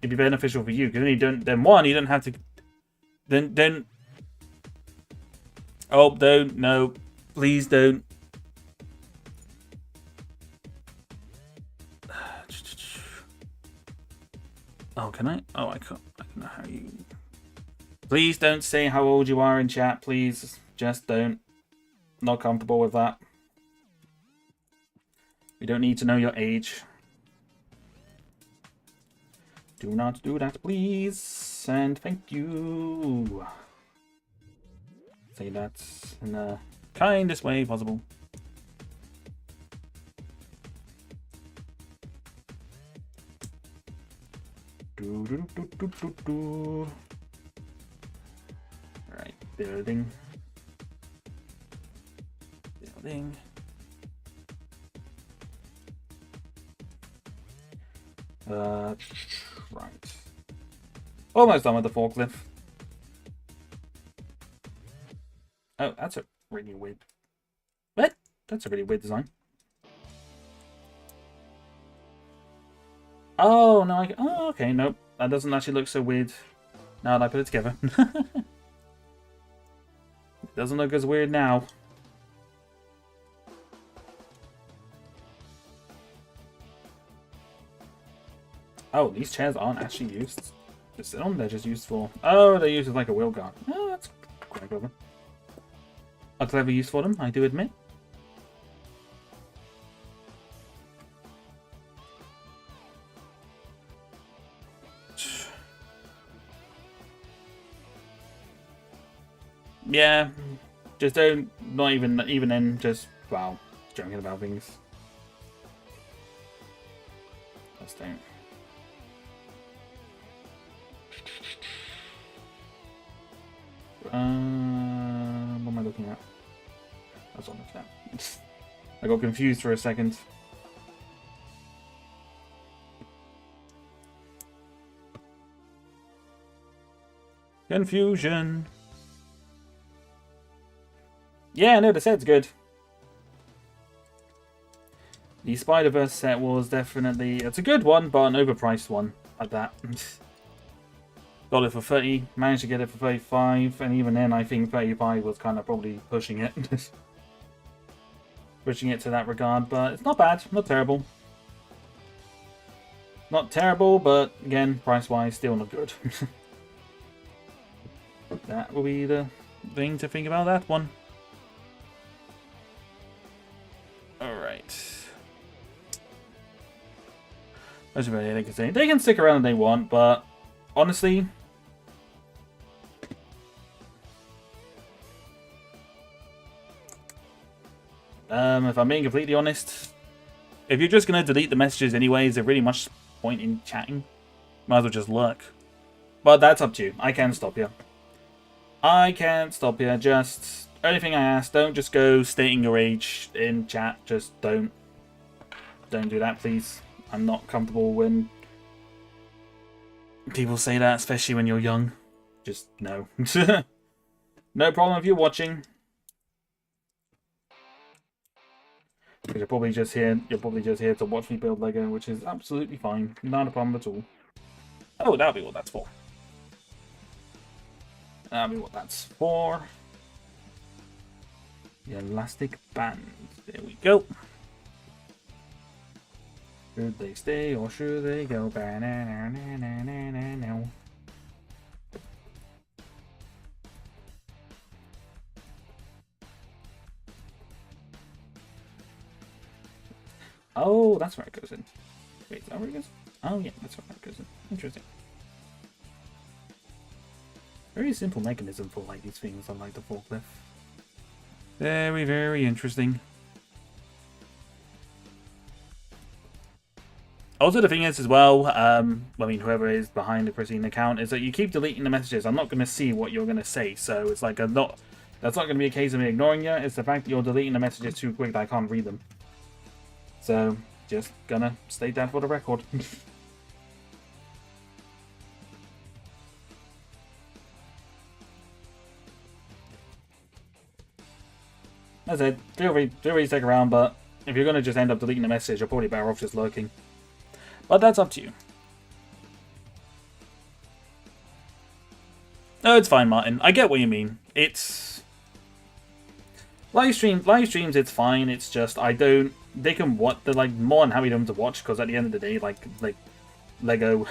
It'd be beneficial for you because you don't have to oh, don't, no, please don't. Oh, can I? Oh, I can't. I don't know how you. Please don't say how old you are in chat, please. Just don't. Not comfortable with that. We don't need to know your age. Do not do that, please. And thank you. Say that in the kindest way possible. Alright, building. thing. Right. Almost done with the forklift. Oh, that's a really weird... What? That's a really weird design. Oh, no, oh, okay, nope. That doesn't actually look so weird now that I put it together. It doesn't look as weird now. Oh, these chairs aren't actually used to sit on, they're just used for... Oh, they're used as like a wheel guard. Oh, that's quite clever. A clever use for them, I do admit. Yeah, just don't, not even then, just, wow, joking about things. Just don't. What am I looking at? That's what I'm looking at. I got confused for a second. Confusion. Yeah, no, the set's good. The Spider-Verse set was definitely... It's a good one, but an overpriced one at that. Got it for 30, managed to get it for 35, and even then I think 35 was kind of probably pushing it. Pushing it to that regard, but it's not bad, not terrible. Not terrible, but again, price-wise, still not good. That will be the thing to think about that one. Alright. That's about it, they can say. They can stick around if they want, but honestly... if I'm being completely honest, if you're just going to delete the messages anyways, there's really much point in chatting. Might as well just lurk. But that's up to you. I can't stop you. I can't stop you. Just, only thing I ask, don't just go stating your age in chat. Just don't do that, please. I'm not comfortable when people say that, especially when you're young. Just no. No problem if you're watching. Because you're probably just here to watch me build Lego, which is absolutely fine. Not a problem at all. Oh, that'll be what that's for. That'll be what that's for. The elastic band. There we go. Should they stay or should they go? Oh, that's where it goes in. Wait, is that where it goes? Oh, yeah, that's where it goes in. Interesting. Very simple mechanism for like these things, unlike the forklift. Very, very interesting. Also, the thing is as well, I mean, whoever is behind the Christine account, is that you keep deleting the messages. I'm not going to see what you're going to say, so it's like that's not going to be a case of me ignoring you. It's the fact that you're deleting the messages too quick that I can't read them. So, just gonna state that for the record. That's it. Feel free to stick around, but if you're gonna just end up deleting the message, you're probably better off just lurking. But that's up to you. No, it's fine, Martin. I get what you mean. It's... Live streams, it's fine. It's just, they can what they're like more than happy to watch, because at the end of the day, like Lego,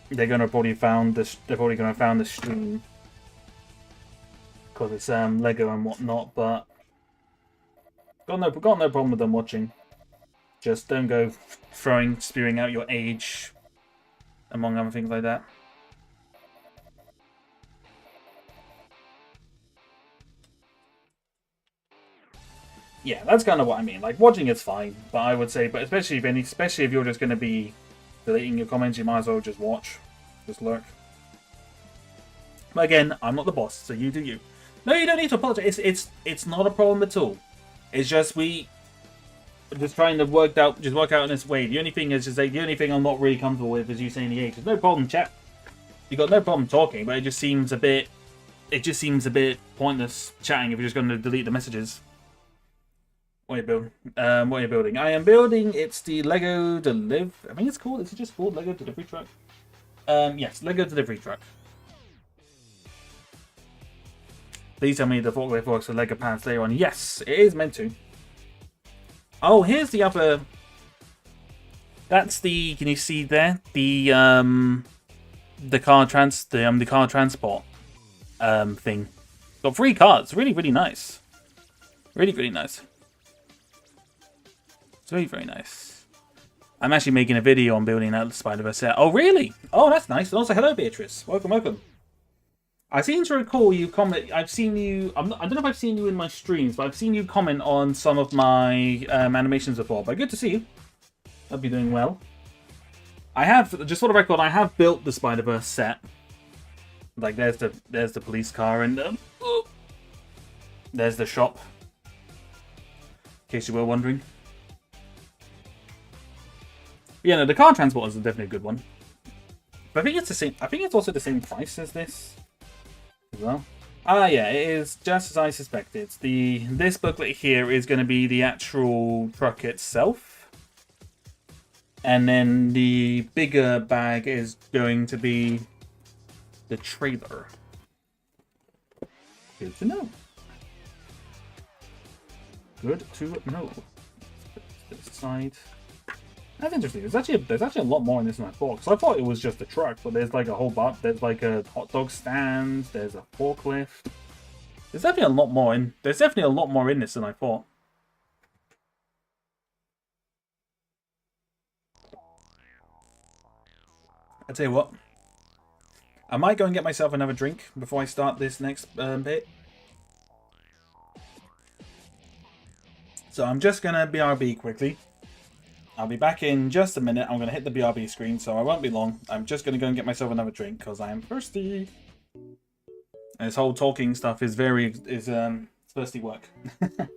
they're gonna probably found this. They're probably gonna found the stream because it's Lego and whatnot. But got no problem with them watching. Just don't go spewing out your age, among other things like that. Yeah, that's kind of what I mean. Like, watching it's fine, but I would say, but especially if you're just going to be deleting your comments, you might as well just watch, just lurk. But again, I'm not the boss, so you do you. No, you don't need to apologize. It's not a problem at all. It's just we just trying to work out in this way. The only thing is just like the only thing I'm not really comfortable with is you saying the age. There's no problem, chat. You got no problem talking, but it just seems a bit pointless chatting if you're just going to delete the messages. What are you building? What are you building? I am building. It's the Lego Deliv. I think it's called. Is it just called Lego Delivery Truck? Yes, Lego Delivery Truck. Please tell me the forklift works with Lego pants later on. Yes, it is meant to. Oh, here's the other. That's the. Can you see there the car transport thing? Got 3 cars. Really, really nice. Really, really nice. It's very, very nice. I'm actually making a video on building that Spider-Verse set. Oh, really? Oh, that's nice. And also, hello, Beatrice. Welcome, welcome. I seem to recall you comment. I've seen you. I don't know if I've seen you in my streams, but I've seen you comment on some of my animations before. But good to see you. Hope you're doing well. I have, just for the record, I have built the Spider-Verse set. Like, there's the police car, and there's the shop. In case you were wondering. Yeah, no, the car transport is definitely a good one. But I think it's the same. I think it's also the same price as this. As well. Ah, yeah, it is just as I suspected. This booklet here is going to be the actual truck itself, and then the bigger bag is going to be the trailer. Good to know. Good to know. Let's put this aside. That's interesting. There's actually a lot more in this than I thought. Because I thought it was just a truck, but there's like a whole bar. There's like a hot dog stand. There's a forklift. There's definitely a lot more in. There's definitely a lot more in this than I thought. I tell you what. I might go and get myself another drink before I start this next bit. So I'm just gonna BRB quickly. I'll be back in just a minute. I'm going to hit the BRB screen, so I won't be long. I'm just going to go and get myself another drink, because I am thirsty. And this whole talking stuff is thirsty work. So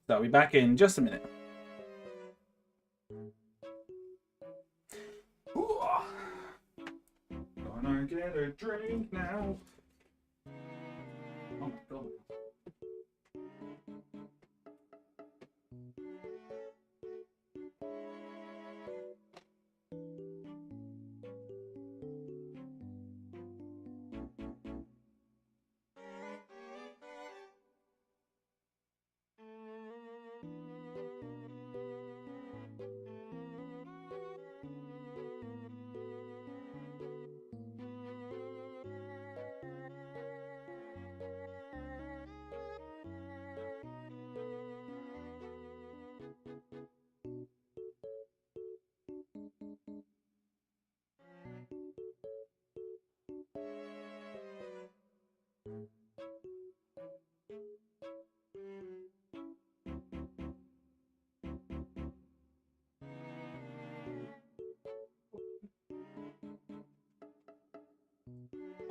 I'll be back in just a minute. Ooh. Gonna get a drink now. Oh my god.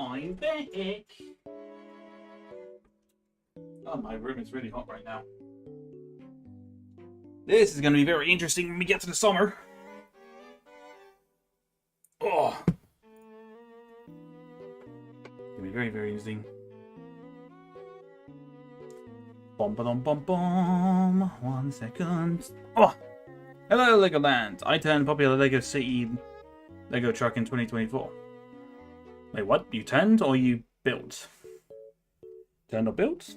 I'm back. Oh, my room is really hot right now. This is going to be very interesting when we get to the summer. Oh. It's going to be very, very interesting. Bom, ba, dum, bum, bum. 1 second. Oh! Hello, Legoland. I turned popular Lego City Lego truck in 2024. Wait, what? You turned or you built? Turned or built?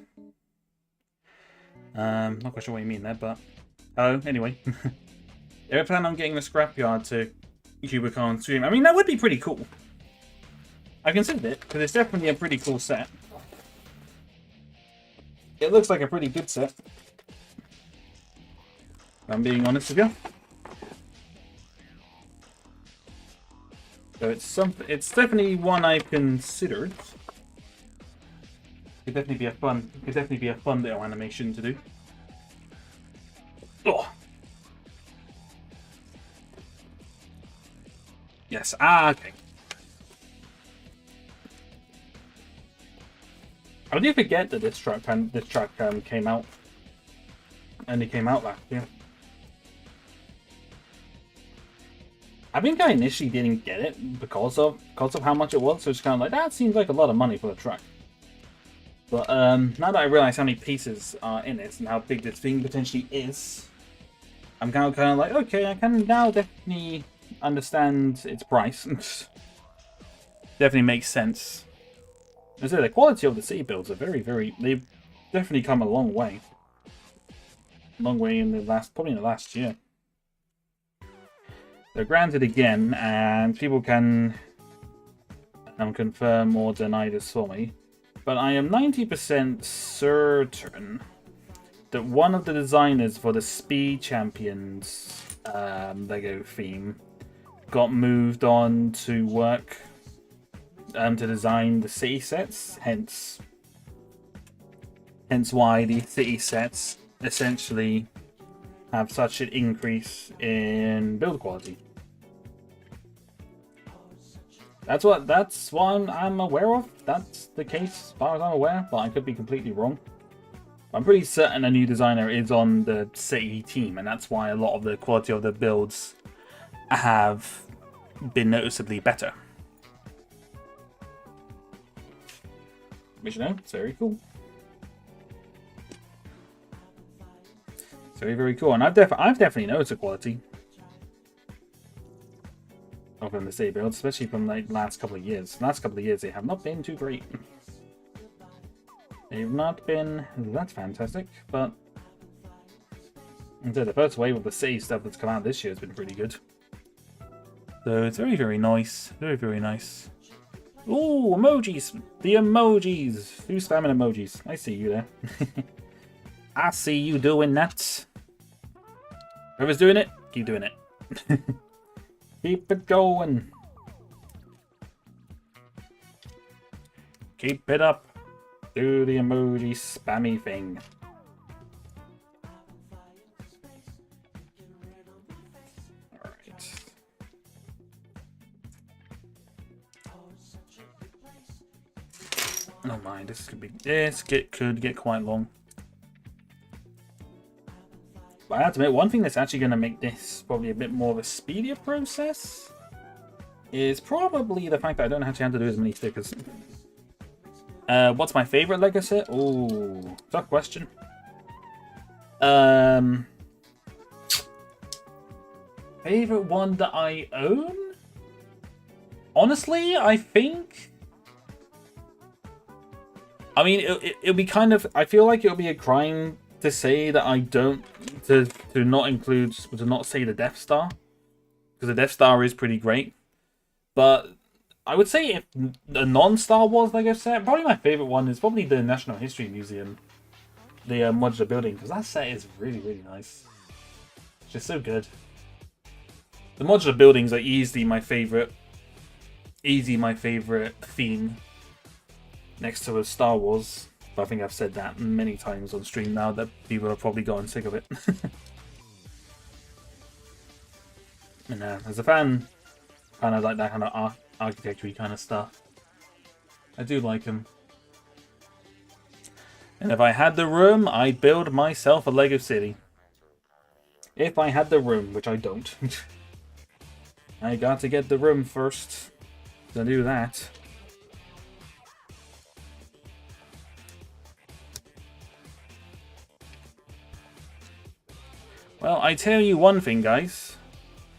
Not quite sure what you mean there, but... Oh, anyway. If I plan on getting the scrapyard to Cubicle on stream, I mean, that would be pretty cool. I considered it, because it's definitely a pretty cool set. It looks like a pretty good set. If I'm being honest with you. So it's definitely one I've considered. Could definitely be a fun little animation to do. Oh. Yes. Ah, okay. I do forget that this track came out. only came out last year. I think I initially didn't get it because of how much it was, so it's kind of like, that seems like a lot of money for the truck. But now that I realize how many pieces are in it and how big this thing potentially is, I'm kind of like, okay, I can now definitely understand its price. Definitely makes sense. As I say, the quality of the city builds are they've definitely come a long way. Long way in the probably in the last year. They're granted again, and people can confirm or deny this for me. But I am 90% certain that one of the designers for the Speed Champions Lego theme got moved on to work to design the city sets, hence why the city sets essentially have such an increase in build quality. That's what I'm aware of. That's the case as far as I'm aware, but I could be completely wrong. I'm pretty certain a new designer is on the city team, and that's why a lot of the quality of the builds have been noticeably better. Which, you know, it's very cool. It's very, very cool, and I've definitely noticed the quality of the city builds, especially from like last couple of years. The last couple of years, they have not been too great. They've not been that fantastic, but the first wave of the city stuff that's come out this year has been pretty good. So it's very, very nice. Very, very nice. Ooh, emojis! The emojis! Who's spamming emojis? I see you there. I see you doing that. Whoever's doing it, keep doing it. Keep it going. Keep it up. Do the emoji spammy thing. Alright. Oh my, this could get quite long. But I have to admit, one thing that's actually going to make this probably a bit more of a speedier process is probably the fact that I don't actually have to do as many stickers. What's my favorite Lego set? Ooh, tough question. Favorite one that I own? Honestly, I think... I mean, it'll be kind of... I feel like it'll be a crime to say that I don't... To not say the Death Star. Because the Death Star is pretty great. But I would say if a non-Star Wars Lego set, probably my favorite one is probably the National History Museum. The modular building. Because that set is really, really nice. It's just so good. The modular buildings are easily my favorite theme. Next to a Star Wars. But I think I've said that many times on stream now that people have probably gotten sick of it. And as a fan, kind of like that kind of architecture-y kind of stuff. I do like them. And if I had the room, I'd build myself a Lego city. If I had the room, which I don't. I got to get the room first to do that. Well, I tell you one thing, guys.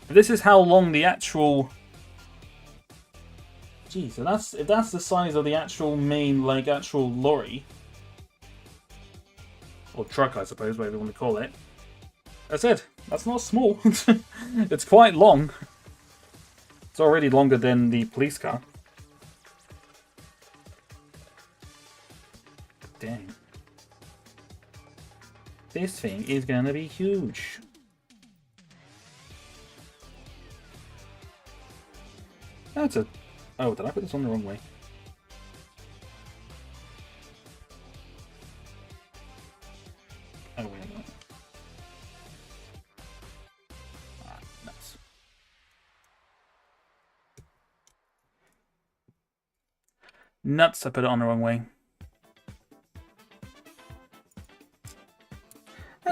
This is how long the actual... Geez, so if that's the size of the actual main, like, actual lorry. Or truck, I suppose, whatever you want to call it. That's it. That's not small. It's quite long. It's already longer than the police car. Dang. This thing is gonna be huge. That's a... Oh, did I put this on the wrong way? Oh, wait a minute. Ah, nuts. Nuts, I put it on the wrong way.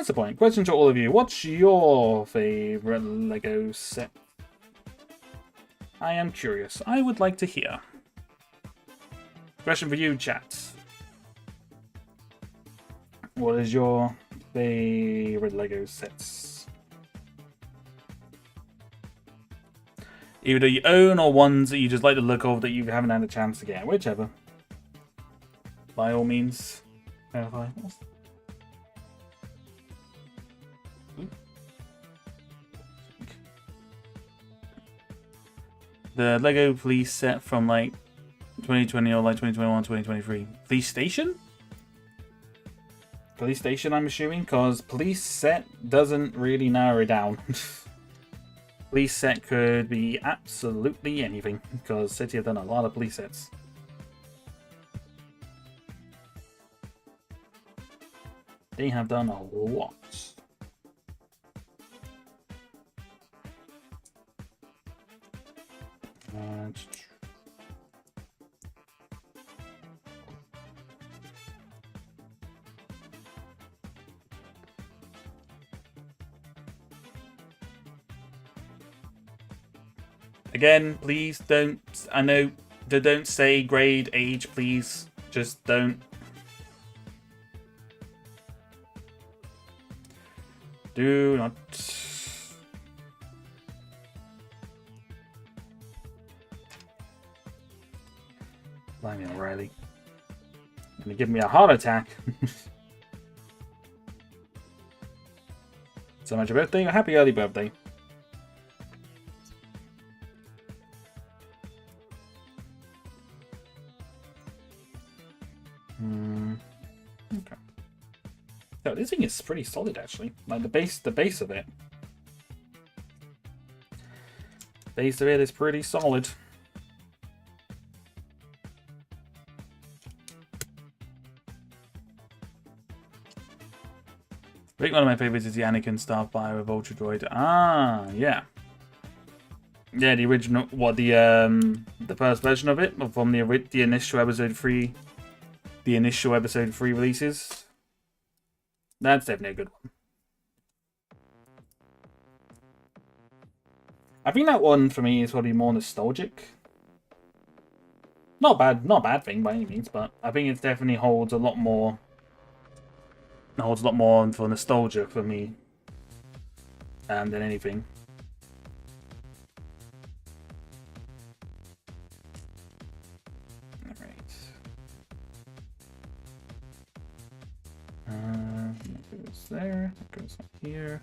that's the point. Question to all of you. What's your favorite Lego set? I am curious. I would like to hear. Question for you, chat. What is your favorite Lego sets? Either you own or ones that you just like the look of that you haven't had a chance to get. Whichever. By all means. Verify. The Lego Police set from like 2020 or like 2021, 2023. Police Station? Police Station, I'm assuming, because Police set doesn't really narrow it down. Police set could be absolutely anything, because City have done a lot of police sets. They have done a lot. Again, please don't. I know they don't say grade, age, please. Just don't. Do not. Blimey, O'Reilly. Gonna give me a heart attack. So much your birthday. Happy early birthday. Okay. So this thing is pretty solid, actually. Like the base of it. Base of it is pretty solid. I think one of my favorites is the Anakin Starfire with Ultra Droid. Ah, yeah. Yeah, the original, what, the first version of it, from the initial episode 3, the initial episode 3 releases. That's definitely a good one. I think that one for me is probably more nostalgic. Not bad thing by any means, but I think it definitely holds a lot more. It holds a lot more for nostalgia for me, than anything. All right. That goes there. That goes up here.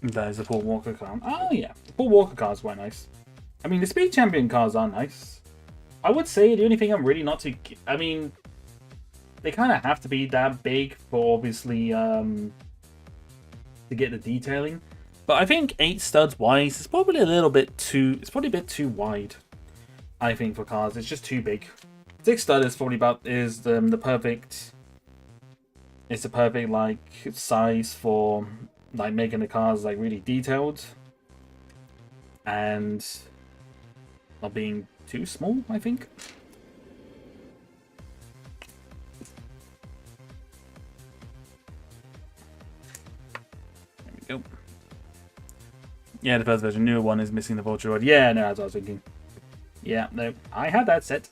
That is the Paul Walker car. Oh yeah, the Paul Walker car is quite nice. I mean, the Speed Champion cars are nice. I would say the only thing I'm really not too... I mean, they kind of have to be that big for obviously to get the detailing. But I think 8 studs wise is probably a little bit too... It's probably a bit too wide, I think, for cars. It's just too big. 6 stud is probably about the perfect... It's the perfect like size for like making the cars like really detailed and not being too small, I think. There we go. Yeah, the first version, newer one is missing the Vulture Rod. Yeah, no, that's what I was thinking. Yeah, no, I had that set.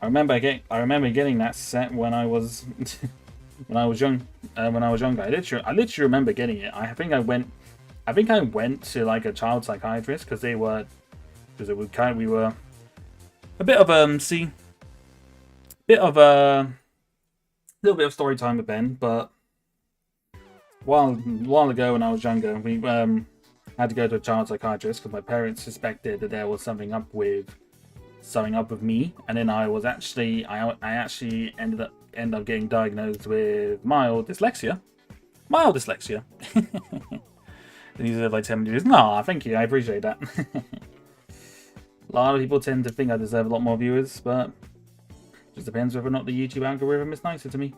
I remember getting that set when I was when I was young. When I was younger, I literally remember getting it. I think I went to like a child psychiatrist because we were a bit of little bit of story time with Ben, but a while ago when I was younger, we had to go to a child psychiatrist because my parents suspected that there was something up with me, and then I actually ended up getting diagnosed with mild dyslexia. And he's like 10 minutes. No, thank you, I appreciate that. A lot of people tend to think I deserve a lot more viewers, but it just depends whether or not the YouTube algorithm is nicer to me.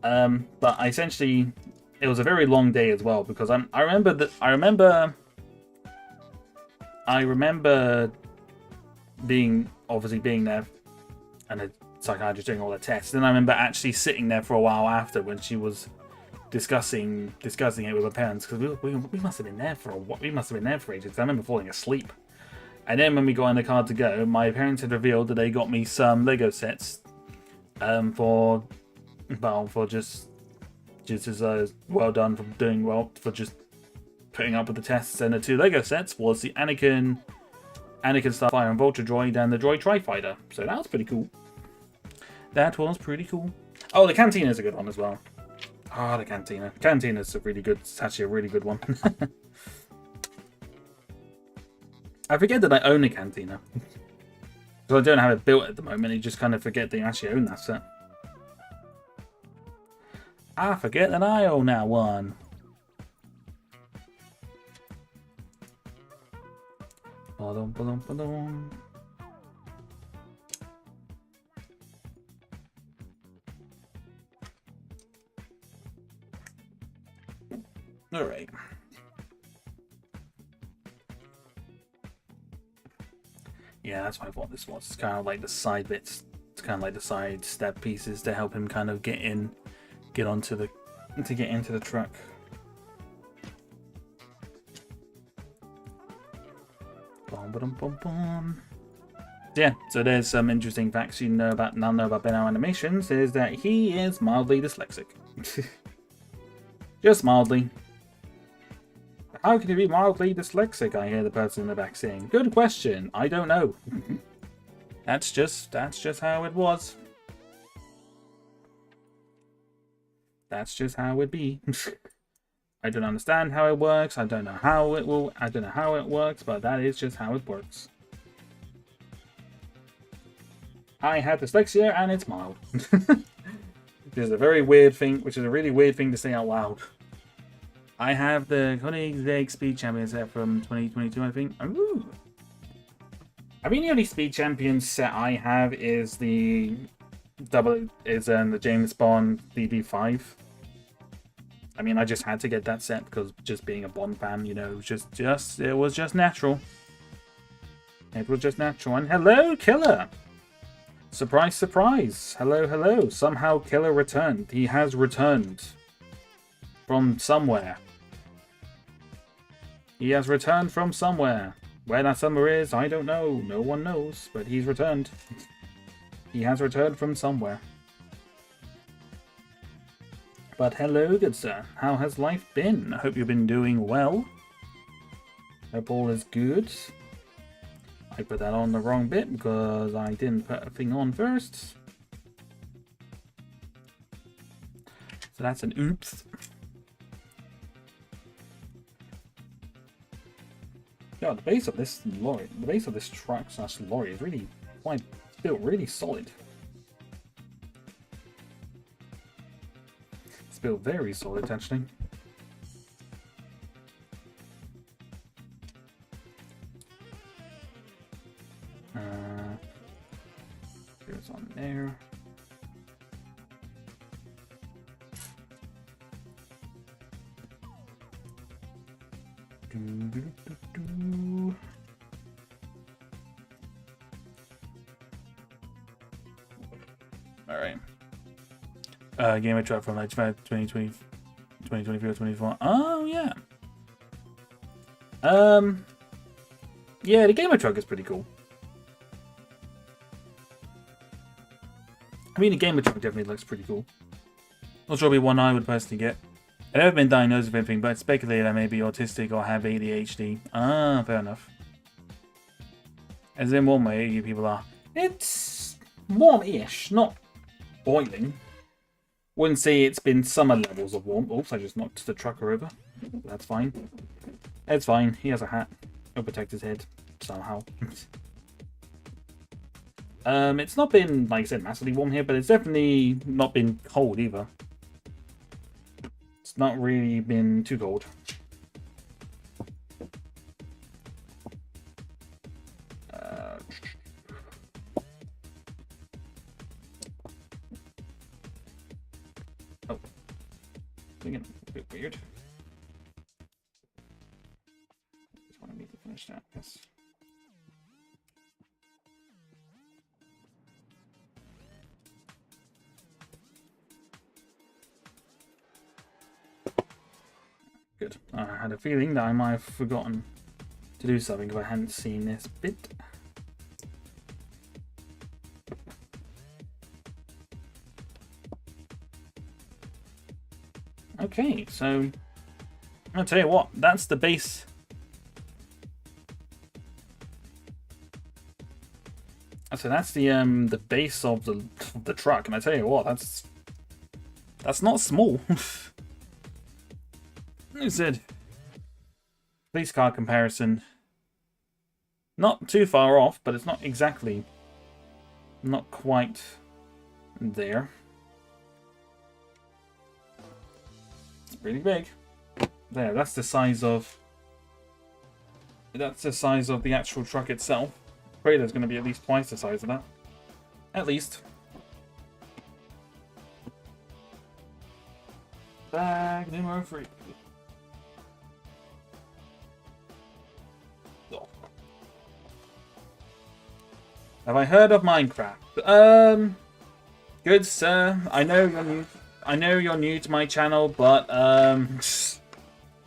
But essentially, it was a very long day as well because I remember obviously being there and a psychiatrist doing all the tests. Then I remember actually sitting there for a while after when she was discussing it with her parents, because we must have been there for ages. I remember falling asleep. And then when we got in the car to go, my parents had revealed that they got me some Lego sets for just as well done for doing well for just putting up with the tests. And the 2 Lego sets was the Anakin Starfire and Vulture Droid and the Droid Tri-Fighter. So that was pretty cool. That was pretty cool. Oh, the Cantina's a good one as well. Ah, the Cantina. Cantina's it's actually a really good one. I forget that I own a Cantina. Because I don't have it built at the moment, you just kind of forget that you actually own that set. I forget that I own that one. Ba-dum, ba-dum, ba-dum. Alright. Yeah, that's what I thought this was. It's kind of like the side bits. It's kind of like the side step pieces to help him kind of get into the truck. Bum, ba-dum, bum, bum. Yeah, so there's some interesting facts you know about Ben Animations, is that he is mildly dyslexic. Just mildly. How can he be mildly dyslexic? I hear the person in the back saying. Good question. I don't know. That's just how it was. That's just how it be. I don't understand how it works. I don't know how it works, but that is just how it works. I have dyslexia and it's mild. Which is a really weird thing to say out loud. I have the Koenigsegg Speed Champion set from 2022, I think. Ooh. I mean, the only Speed Champion set I have is the James Bond DB5. I mean, I just had to get that set because just being a Bond fan, you know, it was just natural. It was just natural. And hello, Killer! Surprise, surprise! Hello, hello! Somehow Killer returned. He has returned from somewhere. He has returned from somewhere. Where that somewhere is, I don't know. No one knows, but he's returned. He has returned from somewhere. But hello, good sir. How has life been? I hope you've been doing well. Hope all is good. I put that on the wrong bit because I didn't put a thing on first. So that's an oops. Yeah, the base of this truck / lorry is really built really solid. It's built very solid, actually. Here's on there. Alright. Game of Truck from 2020, 2023 or 24. Oh, yeah. Yeah, the Game of Truck is pretty cool. I mean, the Game of Truck definitely looks pretty cool. Not sure it'll be one I would personally get. I've never been diagnosed with anything, but it's speculated I may be autistic or have ADHD. Ah, fair enough. As in one way, you people are. It's warm-ish, not boiling. Wouldn't say it's been summer levels of warm. Oops, I just knocked the trucker over. That's fine. It's fine. He has a hat. It'll protect his head somehow. It's not been, like I said, massively warm here, but it's definitely not been cold either. It's not really been too cold. Oh. Again, a bit weird. Just wanted me to finish that, yes. Good. I had a feeling that I might have forgotten to do something if I hadn't seen this bit. Okay, so I'll tell you what, that's the base. So that's the base of the truck, and I tell you what, that's not small. I said, police car comparison, not too far off, but it's not exactly, not quite there. It's pretty big. There, that's the size of. That's the size of the actual truck itself. Trailer's going to be at least twice the size of that. At least. Bag number 3. Oh. Have I heard of Minecraft? Good sir. I know you're new. I know you're new to my channel, but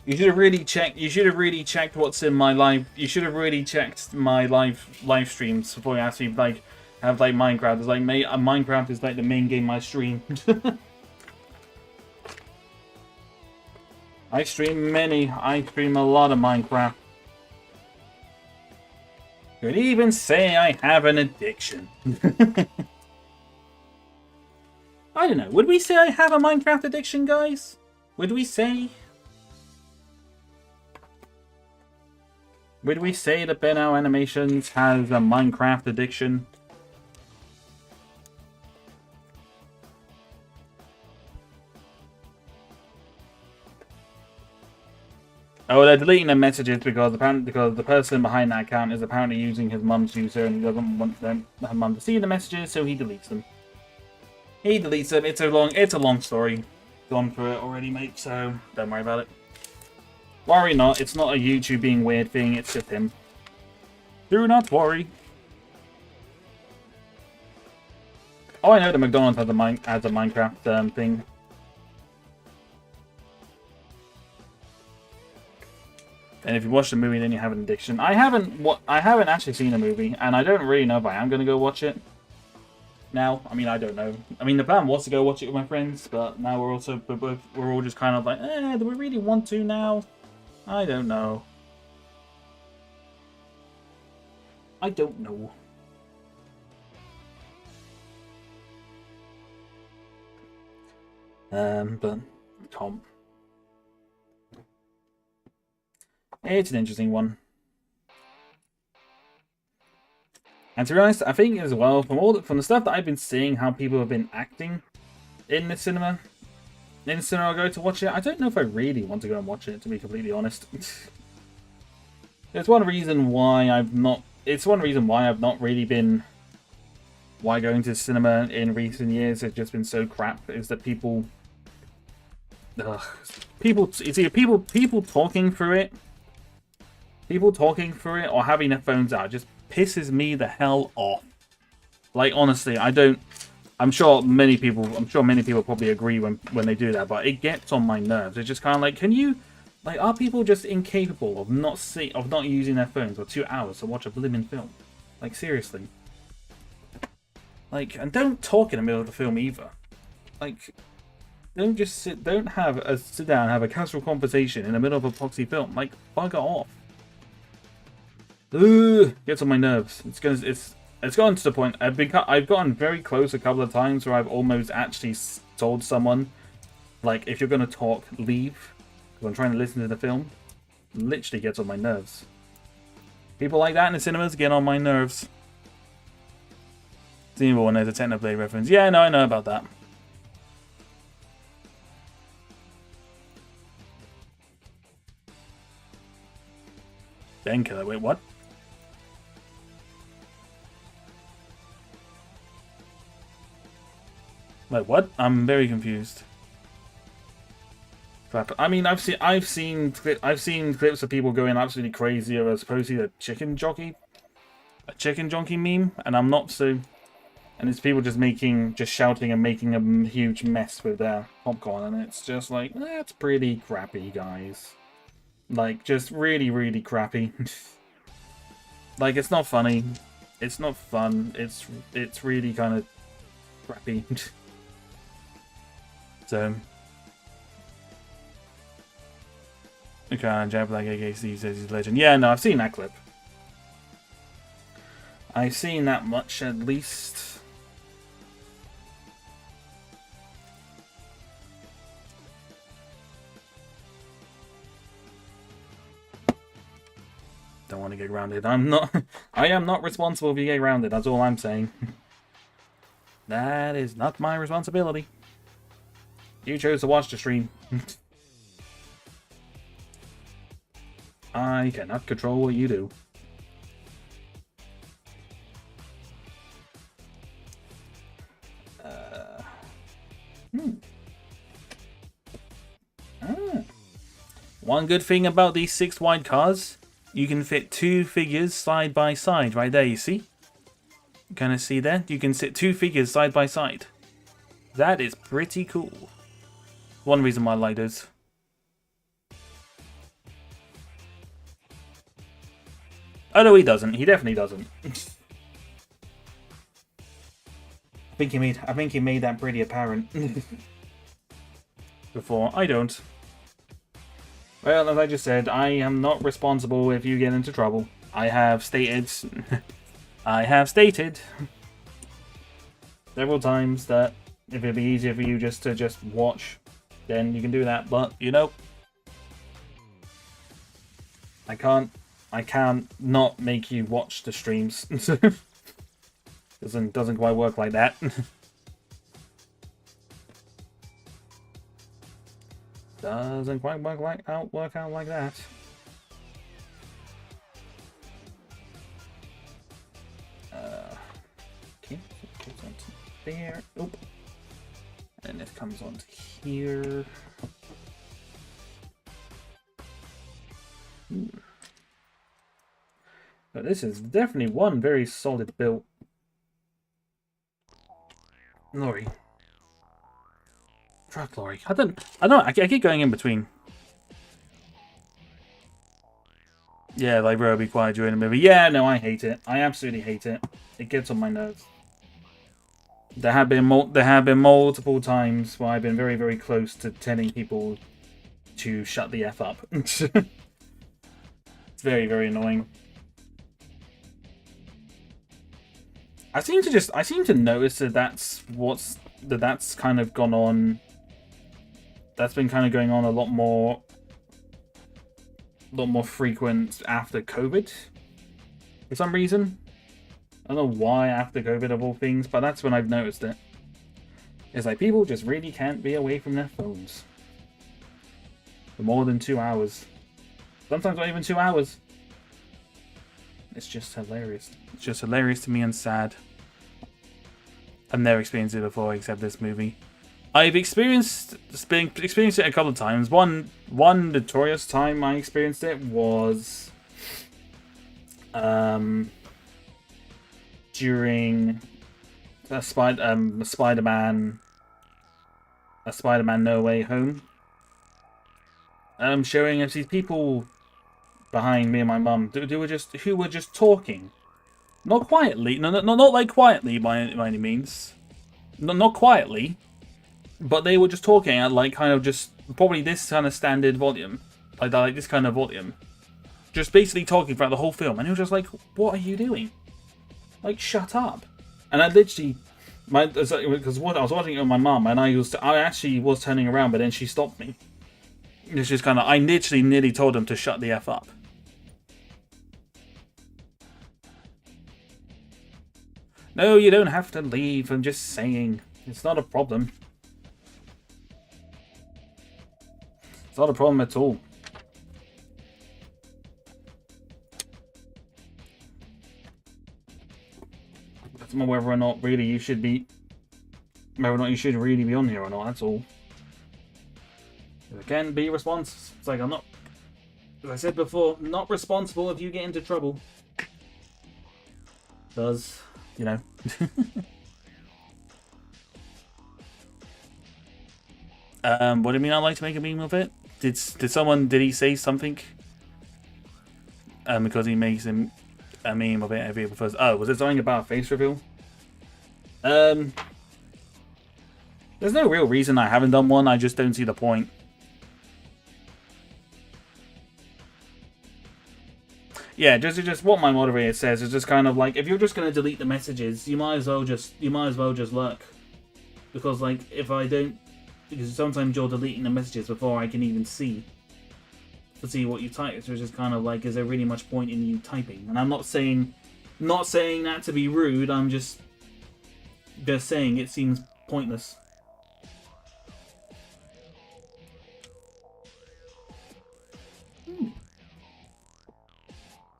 you should have really checked. You should have really checked what's in my live. You should have really checked my live streams before you actually have Minecraft. It's like Minecraft is like the main game I stream. I stream a lot of Minecraft. Could even say I have an addiction. I don't know. Would we say I have a Minecraft addiction, guys? Would we say? Would we say that Benno Animations has a Minecraft addiction? Oh, they're deleting the messages because the person behind that account is apparently using his mum's user and he doesn't want her mum to see the messages, so he deletes them. He deletes them. It's a long story. Gone through it already, mate. So don't worry about it. Worry not. It's not a YouTube being weird thing. It's just him. Do not worry. Oh, I know that McDonald's has a Minecraft thing. And if you watch the movie, then you have an addiction. I haven't actually seen the movie, and I don't really know if I am going to go watch it. Now, I mean, I don't know. I mean, the plan was to go watch it with my friends, but now we're all just kind of like, do we really want to now? I don't know. I don't know. But Tom. It's an interesting one. And to be honest, I think as well, from the stuff that I've been seeing, how people have been acting in the cinema. In the cinema I'll go to watch it. I don't know if I really want to go and watch it, to be completely honest. It's one reason why I've not really been why going to cinema in recent years has just been so crap, is that people it's either people talking through it. People talking through it or having their phones out just pisses me the hell off. Like, honestly, I'm sure many people probably agree when they do that, but it gets on my nerves. It's just kind of like, are people just incapable of not using their phones for 2 hours to watch a blimmin' film? Like, seriously. Like, and don't talk in the middle of the film either. Like, don't sit down and have a casual conversation in the middle of a proxy film. Like, bugger off. Ugh, gets on my nerves. It's gotten to the point. I've gotten very close a couple of times where I've almost actually told someone, like, if you're gonna talk, leave, because I'm trying to listen to the film. Literally gets on my nerves. People like that in the cinemas get on my nerves. Does anyone knows a Technoblade reference? Yeah, no, I know about that. Killer, wait, what? Like what? I'm very confused. I mean, I've seen clips of people going absolutely crazy over supposedly a chicken jockey meme, and I'm not so. And it's people just shouting and making a huge mess with their popcorn, and it's just like, that's pretty crappy, guys. Like, just really, really crappy. Like, it's not funny. It's not fun. It's really kind of crappy. So... Okay, Jab like AKC says he's a legend. Yeah, no, I've seen that clip. I've seen that much, at least. Don't want to get grounded. I'm not... I am not responsible if you get grounded. That's all I'm saying. That is not my responsibility. You chose to watch the stream. I cannot control what you do. One good thing about these 6 wide cars, you can fit 2 figures side by side. Right there, you see? You kind of see there? You can sit 2 figures side by side. That is pretty cool. One reason why I like those. Oh no, he doesn't. He definitely doesn't. I think he made that pretty apparent before. I don't. Well, as I just said, I am not responsible if you get into trouble. I have stated several times that if it'd be easier for you just to watch, then you can do that. But you know, I can't not make you watch the streams. doesn't quite work like that. Doesn't quite work out like that. Okay, so it goes onto there. Oop. And it comes onto here. But this is definitely one very solid build. Lorry. Truck lorry. I keep going in between. Yeah, like bro, be quiet during the movie. Yeah, no, I hate it. I absolutely hate it. It gets on my nerves. There have been multiple times where I've been very, very close to telling people to shut the F up. It's very, very annoying. I seem to notice that that's kind of gone on. That's been kind of going on a lot more frequent after COVID for some reason. I don't know why after COVID of all things, but that's when I've noticed it. It's like people just really can't be away from their phones for more than 2 hours. Sometimes not even 2 hours. It's just hilarious. It's just hilarious to me and sad. I've never experienced it before except this movie. I've experienced it a couple of times. One notorious time I experienced it was during a Spider-Man No Way Home. Showing us these people behind me and my mum who were just talking, not quietly, not like quietly by any means, not quietly. But they were just talking at like kind of just probably this kind of standard volume, like this kind of volume, just basically talking throughout the whole film, and it was just like, "What are you doing? Like, shut up!" And I literally, because I was watching it with my mum, and I actually was turning around, but then she stopped me. It's just kind of, I literally nearly told them to shut the F up. No, you don't have to leave. I'm just saying, it's not a problem. It's not a problem at all. That's not whether or not really you should be, whether or not you should really be on here or not. That's all. Again, be responsible. It's like I'm not, as I said before, not responsible if you get into trouble. Because, you know. What do you mean I like to make a meme of it? did he say something? Because he makes him a meme of it every first. Oh, was it something about a face reveal? There's no real reason I haven't done one. I just don't see the point. Yeah, just what my moderator says is just kind of like, if you're just gonna delete the messages, you might as well just lurk, because like if I don't, because sometimes you're deleting the messages before I can even see what you type. So it's just kind of like, is there really much point in you typing? And I'm not saying that to be rude. I'm just saying it seems pointless.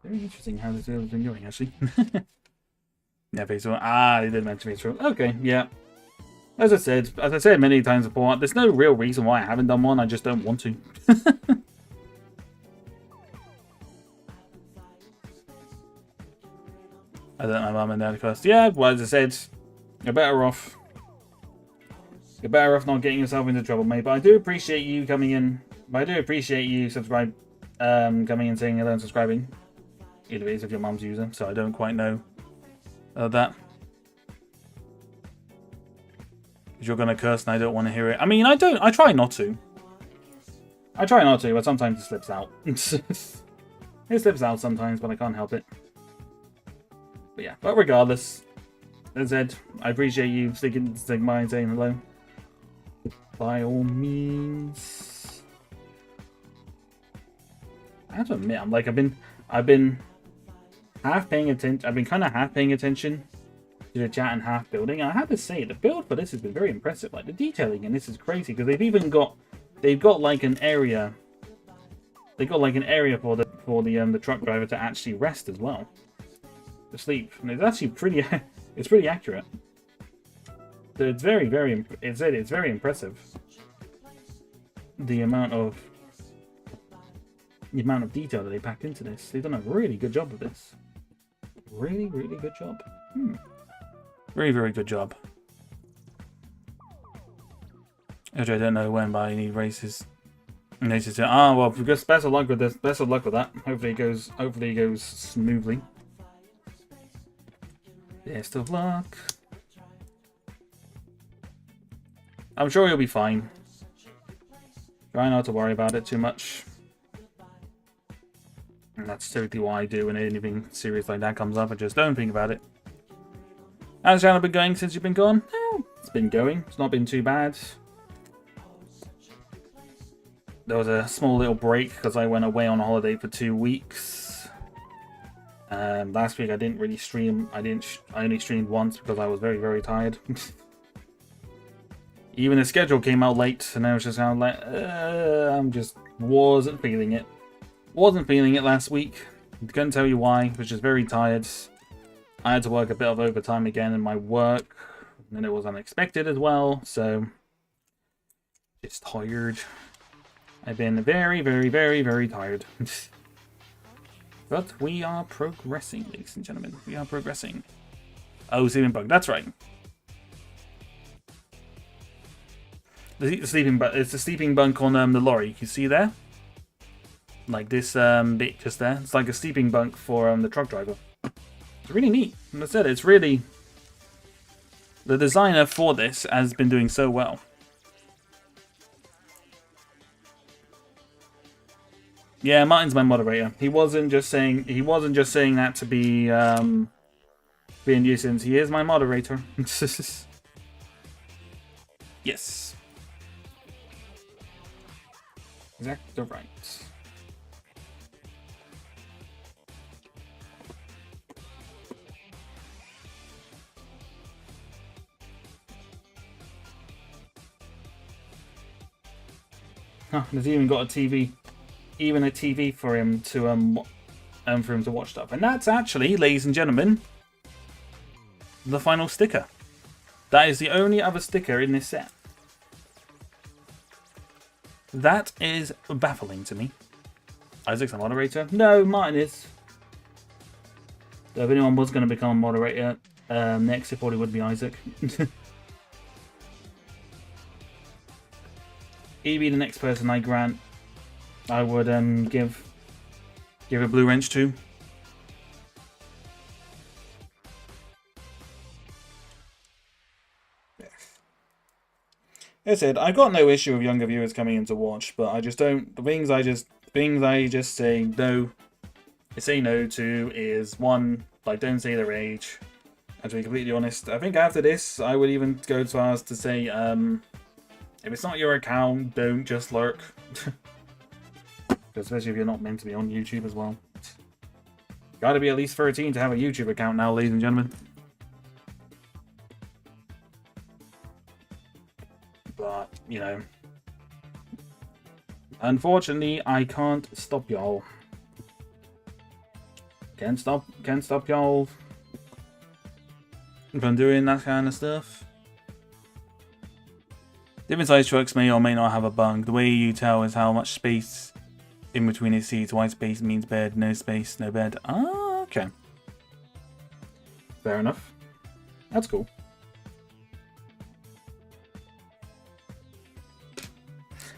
Very interesting how this has been going, actually. Yeah, Facebook. Ah, they did mention Facebook. Okay, yeah. As I said many times before, there's no real reason why I haven't done one. I just don't want to. I don't know, my mum and dad first. Yeah, well, as I said, you're better off. You're better off not getting yourself into trouble, mate. But I do appreciate you coming in. But I do appreciate you coming in, saying hello and subscribing. Either way, if your mum's user, so I don't quite know that. Because you're gonna curse and I don't want to hear it. I mean, I try not to. But sometimes it slips out. It slips out sometimes, but I can't help it. But yeah, but regardless, as I said, I appreciate you sticking by and saying hello. By all means. I have to admit, I've been half paying attention. I've been kind of half paying attention to the chat and half building. And I have to say, the build for this has been very impressive. Like the detailing in this is crazy, because they've got like an area. They've got like an area for the truck driver to actually rest as well, to sleep, and it's actually pretty. It's pretty accurate. So it's very impressive. The amount of detail that they packed into this. They've done a really good job of this. Really good job. Very good job. Which I don't know when, but I need races. Well, just best of luck with this. Best of luck with that. Hopefully it goes smoothly. Best of luck. I'm sure you'll be fine. Try not to worry about it too much. And that's typically what I do when anything serious like that comes up. I just don't think about it. How's the channel been going since you've been gone? It's been going. It's not been too bad. There was a small little break because I went away on holiday for 2 weeks. Last week I didn't really stream. I only streamed once because I was very tired. Even the schedule came out late, and I was just kind of like, wasn't feeling it. Wasn't feeling it last week. Couldn't tell you why. Was just very tired. I had to work a bit of overtime again in my work, and it was unexpected as well. So just tired. I've been very tired. But we are progressing, ladies and gentlemen. We are progressing. Oh, sleeping bug. That's right. The sleeping bug. It's the sleeping bunk on the lorry. You see there? Like this bit just there. It's like a sleeping bunk for the truck driver. It's really neat. And I said, it's really... The designer for this has been doing so well. Yeah, Martin's my moderator. He wasn't just saying that to be a nuisance. He is my moderator. Yes. Exactly right. Huh, there's even got a TV. Even a TV for him to watch stuff. And that's actually, ladies and gentlemen, the final sticker. That is the only other sticker in this set. That is baffling to me. Isaac's a moderator? No, Martin is. So if anyone was going to become a moderator next, it probably would be Isaac. He'd be the next person I grant I would give a blue wrench to. As I said, I've got no issue with younger viewers coming in to watch, but I just don't. The things I just say no. I say no to is one, like, don't say their age. And to be completely honest, I think after this, I would even go as far as to say, if it's not your account, don't just lurk. Especially if you're not meant to be on YouTube as well. Gotta be at least 13 to have a YouTube account now, ladies and gentlemen. But, you know, unfortunately, I can't stop y'all. Can't stop y'all from doing that kind of stuff. Different size trucks may or may not have a bunk. The way you tell is how much space in between its seats. White space means bed, no space, no bed. Ah, okay. Fair enough. That's cool.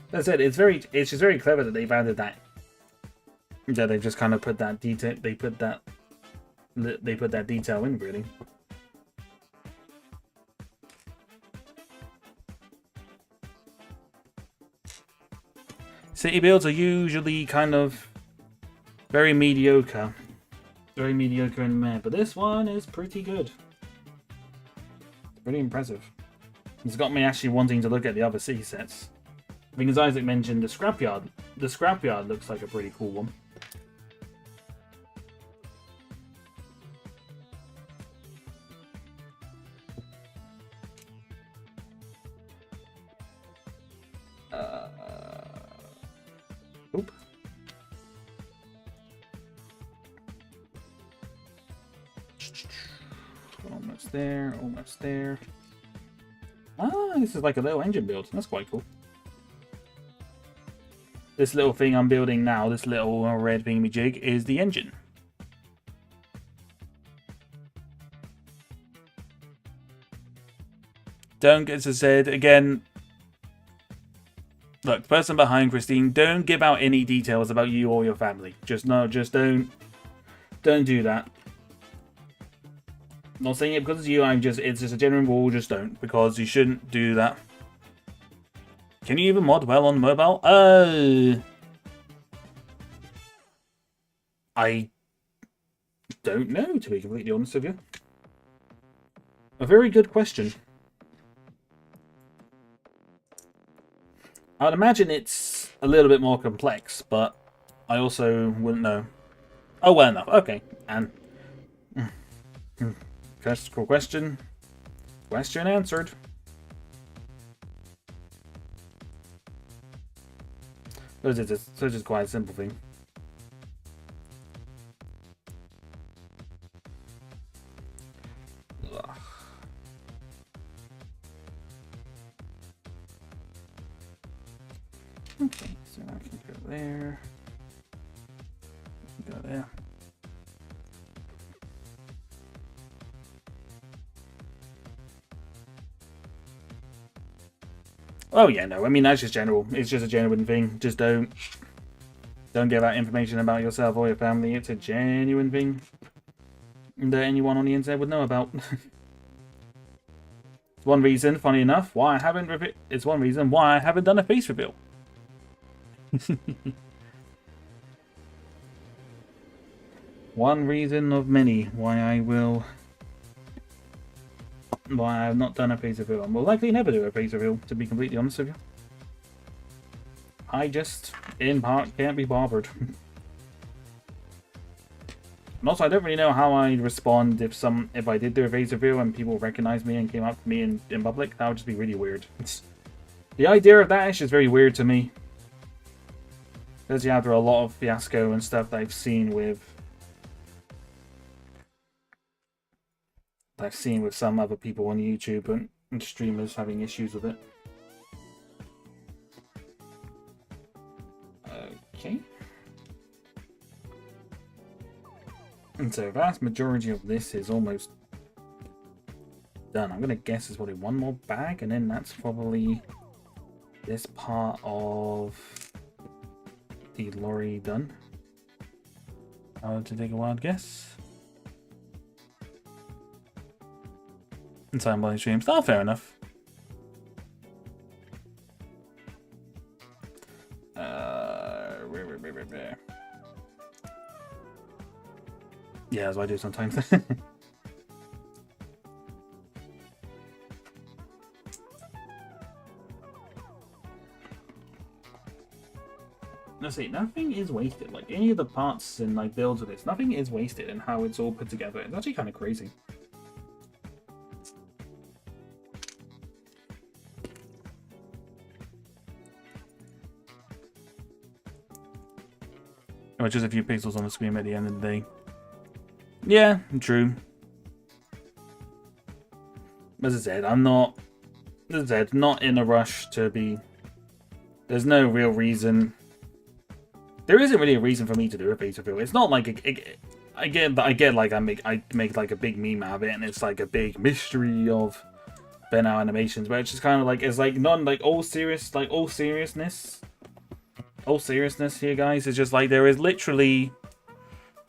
That said, it's just very clever that they've added that. Yeah, they've just kind of put that detail. They put that detail in, really. City builds are usually kind of very mediocre. Very mediocre in meh, but this one is pretty good. Pretty impressive. It's got me actually wanting to look at the other city sets. Because Isaac mentioned the scrapyard. The scrapyard looks like a pretty cool one. Oop. Almost there, almost there. Ah, this is like a little engine build. That's quite cool. This little thing I'm building now, this little red thingamajig, is the engine. Don't, as I said, again, look, the person behind Christine, don't give out any details about you or your family. Just don't do that. I'm not saying it because it's you, it's just a general rule, just don't, because you shouldn't do that. Can you even mod well on mobile? I don't know, to be completely honest with you. A very good question. I'd imagine it's a little bit more complex, but I also wouldn't know. Oh, well enough. Okay, and cool question. Question answered. So it's just quite a simple thing. Ugh. Okay, so I can go there. Go there. Oh yeah, no, I mean that's just general. It's just a genuine thing. Just don't give out information about yourself or your family. It's a genuine thing that anyone on the internet would know about. It's one reason, funny enough, why I haven't it's one reason why I haven't done a face reveal. One reason of many why I have not done a face reveal. And will likely never do a face reveal, to be completely honest with you. I just, in part, can't be bothered. And also, I don't really know how I'd respond if I did do a face reveal and people recognized me and came up to me in public. That would just be really weird. The idea of that is just very weird to me. Especially after a lot of fiasco and stuff that I've seen with some other people on YouTube and streamers having issues with it. Okay. And so, vast majority of this is almost done. I'm gonna guess there's probably one more bag, and then that's probably this part of the lorry done. To take a wild guess. Inside body streams. Oh, fair enough. Yeah, that's what I do sometimes. No, see, nothing is wasted. Like, any of the parts and like builds of this, nothing is wasted in how it's all put together. It's actually kind of crazy. Or just a few pixels on the screen at the end of the day. Yeah, true. As I said, I'm not... As I said, not in a rush to be... There's no real reason... There isn't really a reason for me to do a face reveal. It's not like... I get like I make like a big meme out of it, and it's like a big mystery of Benau animations, where it's just kind of like... It's like not like all seriousness here, guys. It's just like there is literally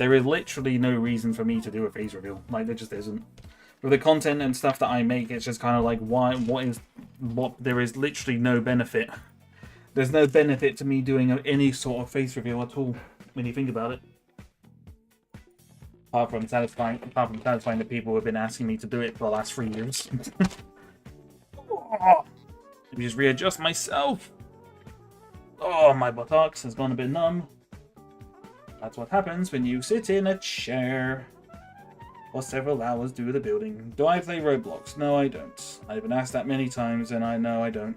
no reason for me to do a face reveal. Like, there just isn't. With the content and stuff that I make, it's just kind of like, there is literally no benefit. There's no benefit to me doing any sort of face reveal at all, when you think about it. Apart from satisfying the people who have been asking me to do it for the last 3 years. Let me just readjust myself. Oh, my buttocks has gone a bit numb. That's what happens when you sit in a chair for several hours due to the building. Do I play Roblox? No, I don't. I've been asked that many times, and I know I don't.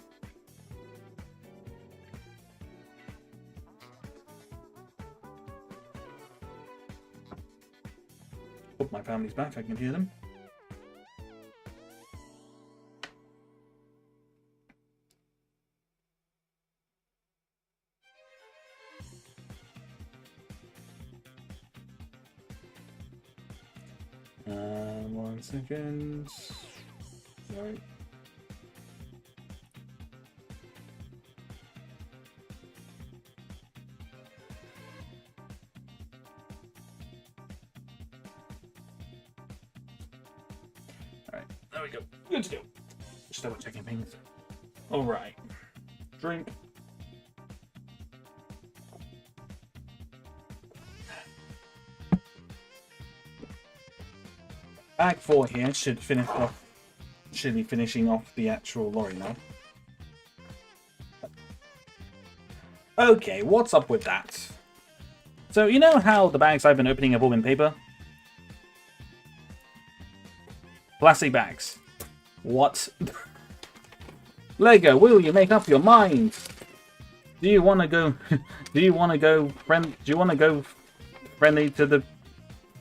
Hope my family's back. I can hear them. One second. Sorry. Alright, there we go. Good to go. Just double checking things. Alright. Drink. Bag 4 here should be finishing off the actual lorry now. Okay, what's up with that? So, you know how the bags I've been opening have all been paper? Plastic bags. What? Lego, will you make up your mind? Do you want to go? Do you want to go friendly to the?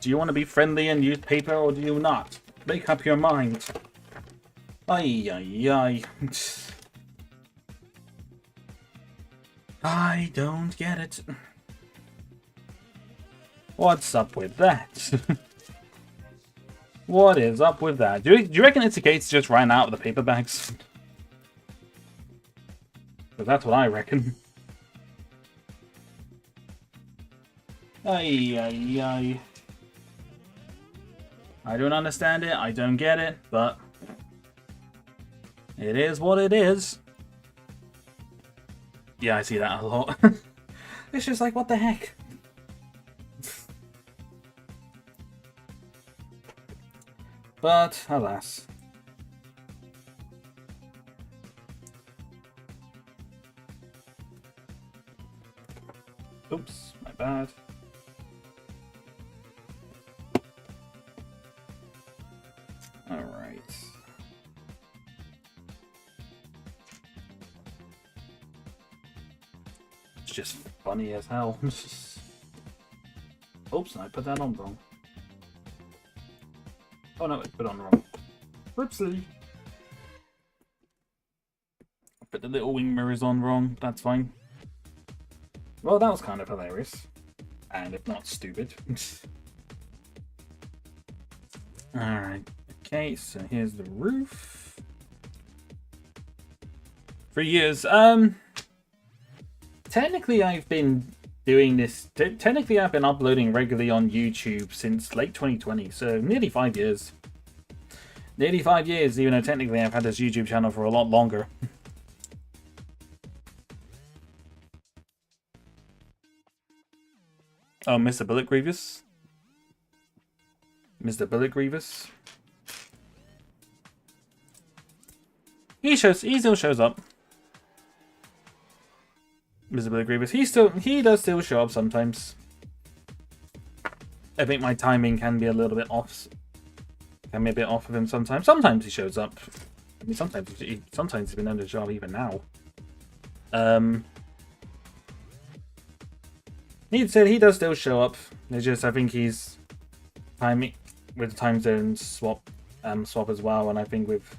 Do you want to be friendly and use paper, or do you not? Make up your mind. Ay, ay, ay. I don't get it. What's up with that? What is up with that? Do you reckon it's a case just ran out of the paper bags? Because that's what I reckon. Ay, ay, ay. I don't understand it, I don't get it, but it is what it is. Yeah, I see that a lot. It's just like, what the heck? But, alas. Oops, my bad. Alright. It's just funny as hell. Oops, I put that on wrong. Oh no, I put it on wrong. Whoopsie. I put the little wing mirrors on wrong, that's fine. Well, that was kind of hilarious. And if not stupid. Alright. Okay, so here's the roof. 3 years. Technically I've been doing this. Technically, I've been uploading regularly on YouTube since late 2020, so nearly 5 years. Nearly 5 years, even though technically I've had this YouTube channel for a lot longer. Oh, Mr. Bullet Grievous. Mr. Bullet Grievous. He still shows up. Mr. Bullet Grievous. He does still show up sometimes. I think my timing can be a little bit off. Can be a bit off of him sometimes. Sometimes he shows up. I mean, sometimes he's been under the job even now. He said he does still show up. It's just I think he's timing with the time zone swap as well, and I think with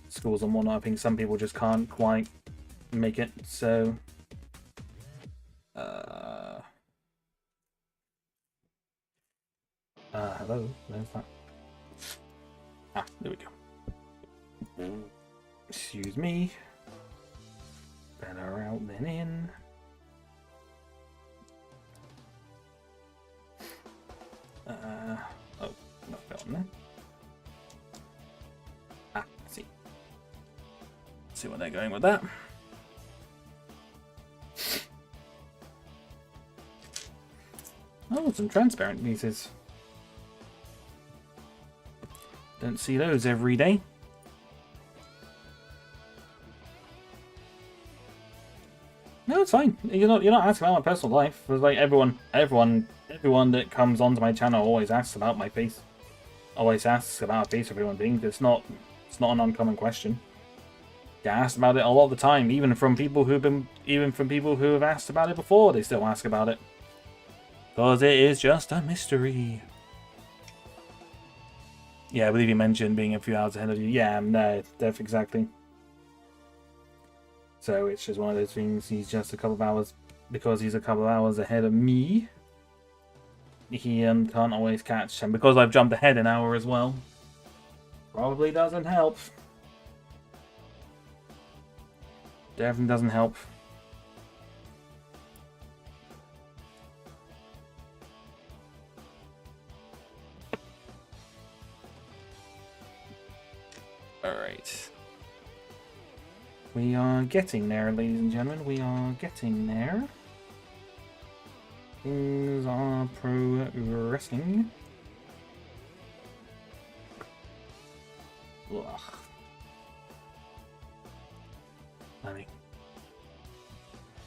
schools and whatnot, I think some people just can't quite make it. So, hello, there's that. Ah, there we go. Excuse me. Better out than in. Oh, not got on there. Ah, I see. Let's see where they're going with that. Oh, some transparent pieces. Don't see those every day. No, it's fine. You're not asking about my personal life. It's like everyone that comes onto my channel always asks about my face. Always asks about a face of everyone thing. It's not an uncommon question. Get asked about it a lot of the time, even from people who have asked about it before. They still ask about it because it is just a mystery. Yeah, I believe you mentioned being a few hours ahead of you. Yeah, no, that's exactly. So it's just one of those things. He's just a couple of hours, because he's a couple of hours ahead of me. He can't always catch, and because I've jumped ahead an hour as well, probably doesn't help. Definitely doesn't help. All right. We are getting there, ladies and gentlemen. We are getting there. Things are progressing. Ugh. I mean,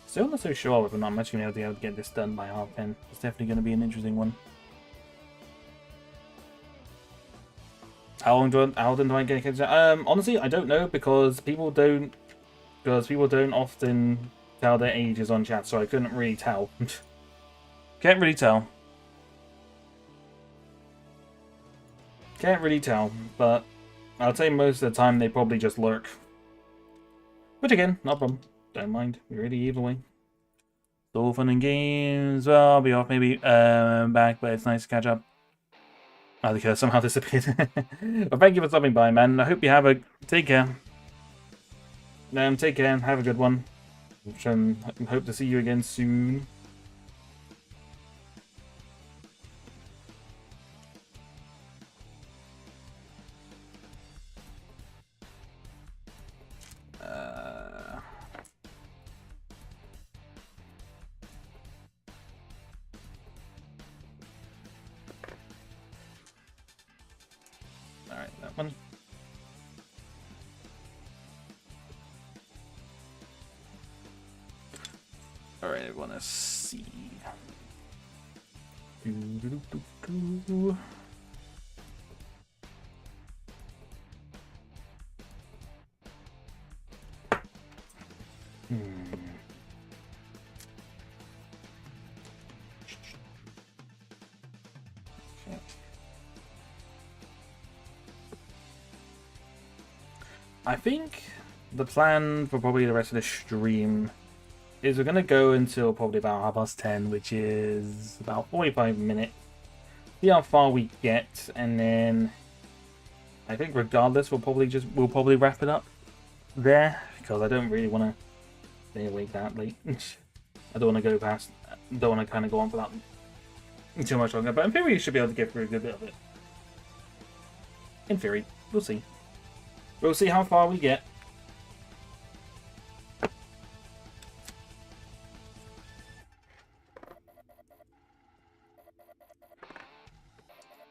still not so sure whether or not I'm actually going to be able to get this done by half 10. It's definitely going to be an interesting one. How often do I get kids? Honestly, I don't know, because people don't often tell their ages on chat, so I couldn't really tell. Can't really tell. Can't really tell, but I'd say most of the time they probably just lurk. Which again, no problem. Don't mind. Really, either way. It's all fun and games. Well, I'll be off maybe back, but it's nice to catch up. Oh, the curse somehow disappeared. Well, thank you for stopping by, man. I hope you have a... Take care. Take care. Have a good one. Hope to see you again soon. Alright, that one. Alright, I want to see. I think the plan for probably the rest of the stream is we're going to go until probably about 10:30, which is about 45 minutes. See how far we get, and then I think regardless we'll probably wrap it up there, because I don't really want to stay awake that late. I don't want to go past. Don't want to kind of go on for that too much longer. But in theory, you should be able to get through a good bit of it. In theory, we'll see. We'll see how far we get.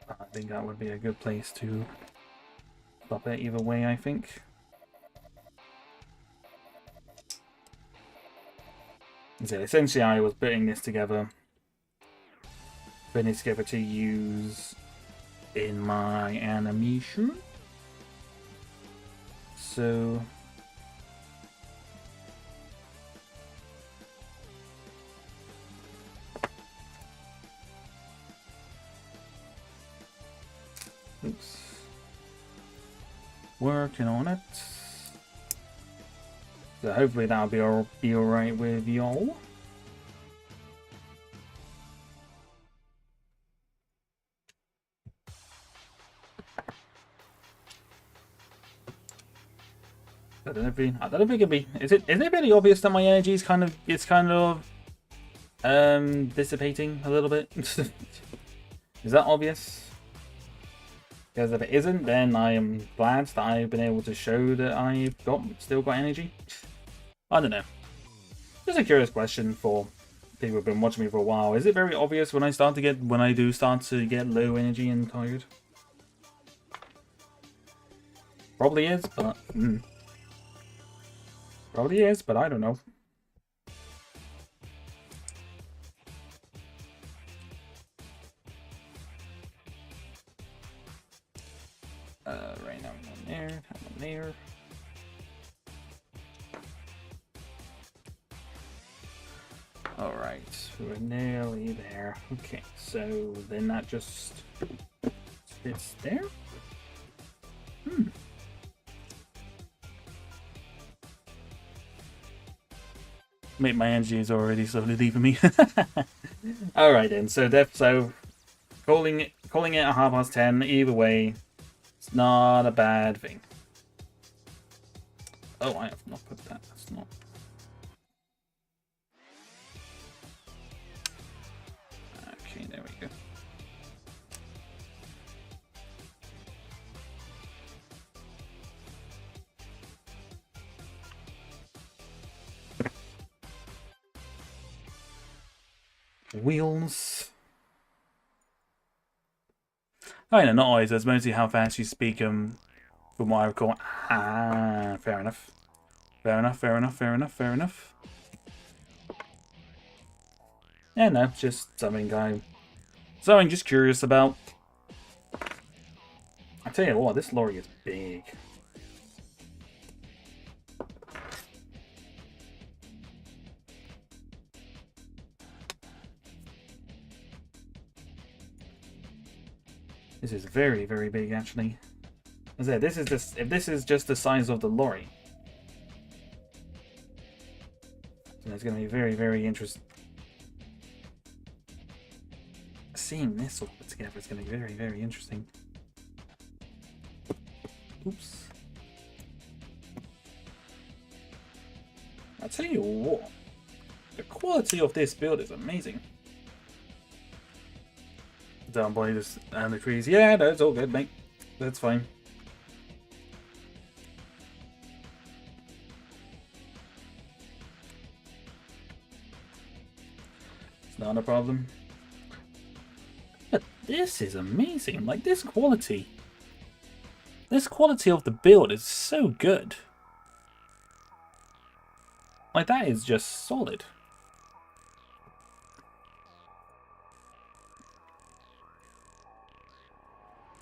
I think that would be a good place to stop it either way, I think. So essentially I was putting this together to use in my animation. So oops. Working on it. So hopefully that'll be alright with y'all. I don't know if it can be. Is it really obvious that my energy is kind of dissipating a little bit? Is that obvious? Because if it isn't, then I am glad that I've been able to show that I've still got energy. I don't know. Just a curious question for people who've been watching me for a while. Is it very obvious when I do start to get low energy and tired? Probably is, but probably is, but I don't know. Right now I'm on there, I'm on there. Alright, we're nearly there. Okay, so then that just fits there. Mate, my energy is already slowly leaving me. Alright then, so calling it at 10:30, either way, it's not a bad thing. Oh, I have not put that. That's not. Okay, there we go. Wheels. Oh, no, not always. That's mostly how fast you speak from what I recall. Ah, fair enough. Fair enough. Yeah, no, just something just curious about. I tell you what, this lorry is big. This is very, very big, actually. As I said, if this is just the size of the lorry, then it's going to be very, very interesting. Seeing this all put together is going to be very, very interesting. Oops. I tell you what, the quality of this build is amazing. Down by this and the trees. Yeah, no, it's all good, mate. That's fine. It's not a problem. But this is amazing. Like, this quality of the build is so good. Like, that is just solid.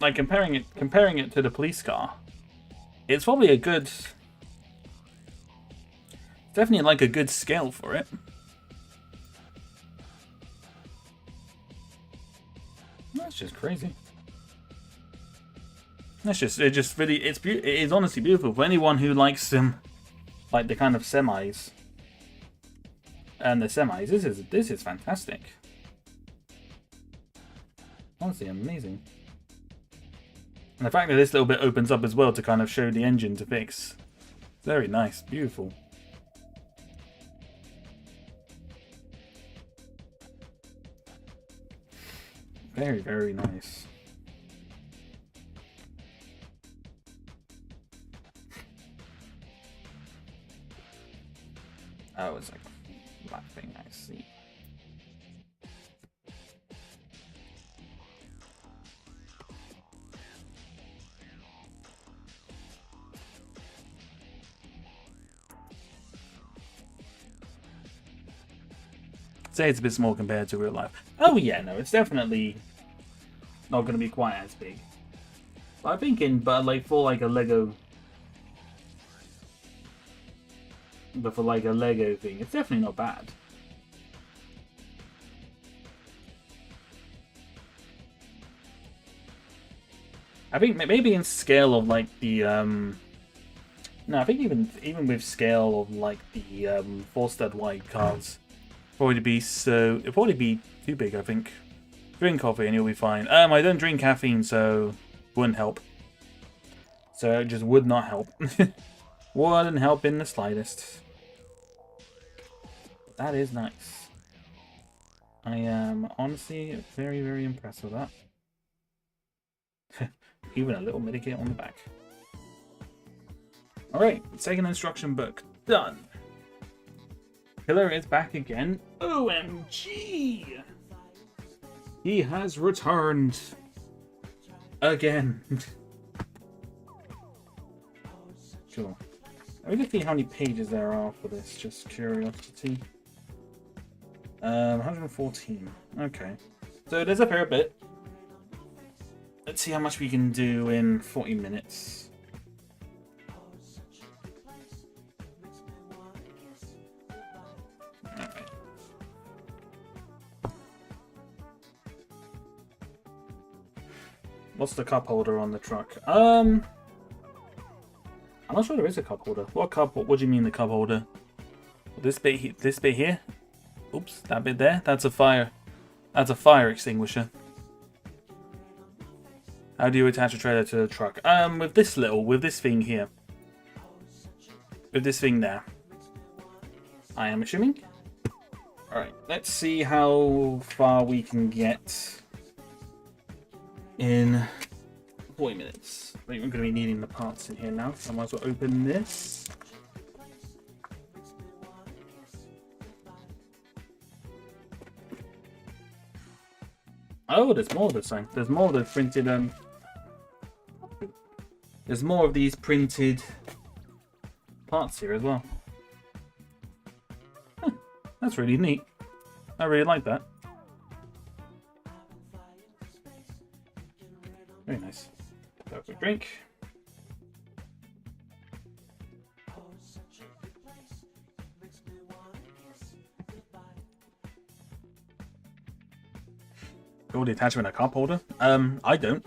Like, comparing it to the police car, it's probably a good, definitely like a good scale for it. That's just crazy. It is honestly beautiful for anyone who likes them, like the kind of semis. And the semis, this is fantastic. Honestly, amazing. And the fact that this little bit opens up as well to kind of show the engine to fix. Very nice, beautiful. Very, very nice. Oh, it's like a black thing, I see. Say it's a bit small compared to real life. Oh yeah, no, it's definitely not going to be quite as big. But I'm thinking, like for like a Lego, but for like a Lego thing, it's definitely not bad. I think maybe in scale of like the no, I think even with scale of like the 4-stud wide cards, it'd probably be too big. I think. Drink coffee and you'll be fine. I don't drink caffeine, so wouldn't help. So it just would not help. Wouldn't help in the slightest. That is nice. I am honestly very, very impressed with that. Even a little medikit on the back. Alright, second instruction book. Done. Killer is back again. OMG! He has returned. Again. Sure. Let me just see how many pages there are for this, just curiosity. 114. Okay. So there's a fair bit. Let's see how much we can do in 40 minutes. Alright. What's the cup holder on the truck? I'm not sure there is a cup holder. What do you mean the cup holder? This bit here? Oops, that bit there? That's a fire extinguisher. How do you attach a trailer to the truck? With this thing here. With this thing there. I am assuming. Alright, let's see how far we can get in 40 minutes. I think we're going to be needing the parts in here now, so I might as well open this. Oh, there's more of this thing. There's more of the printed, there's more of these printed parts here as well. Huh, that's really neat. I really like that. Very nice. Have a quick drink. Oh, the attachment a cup holder? I don't.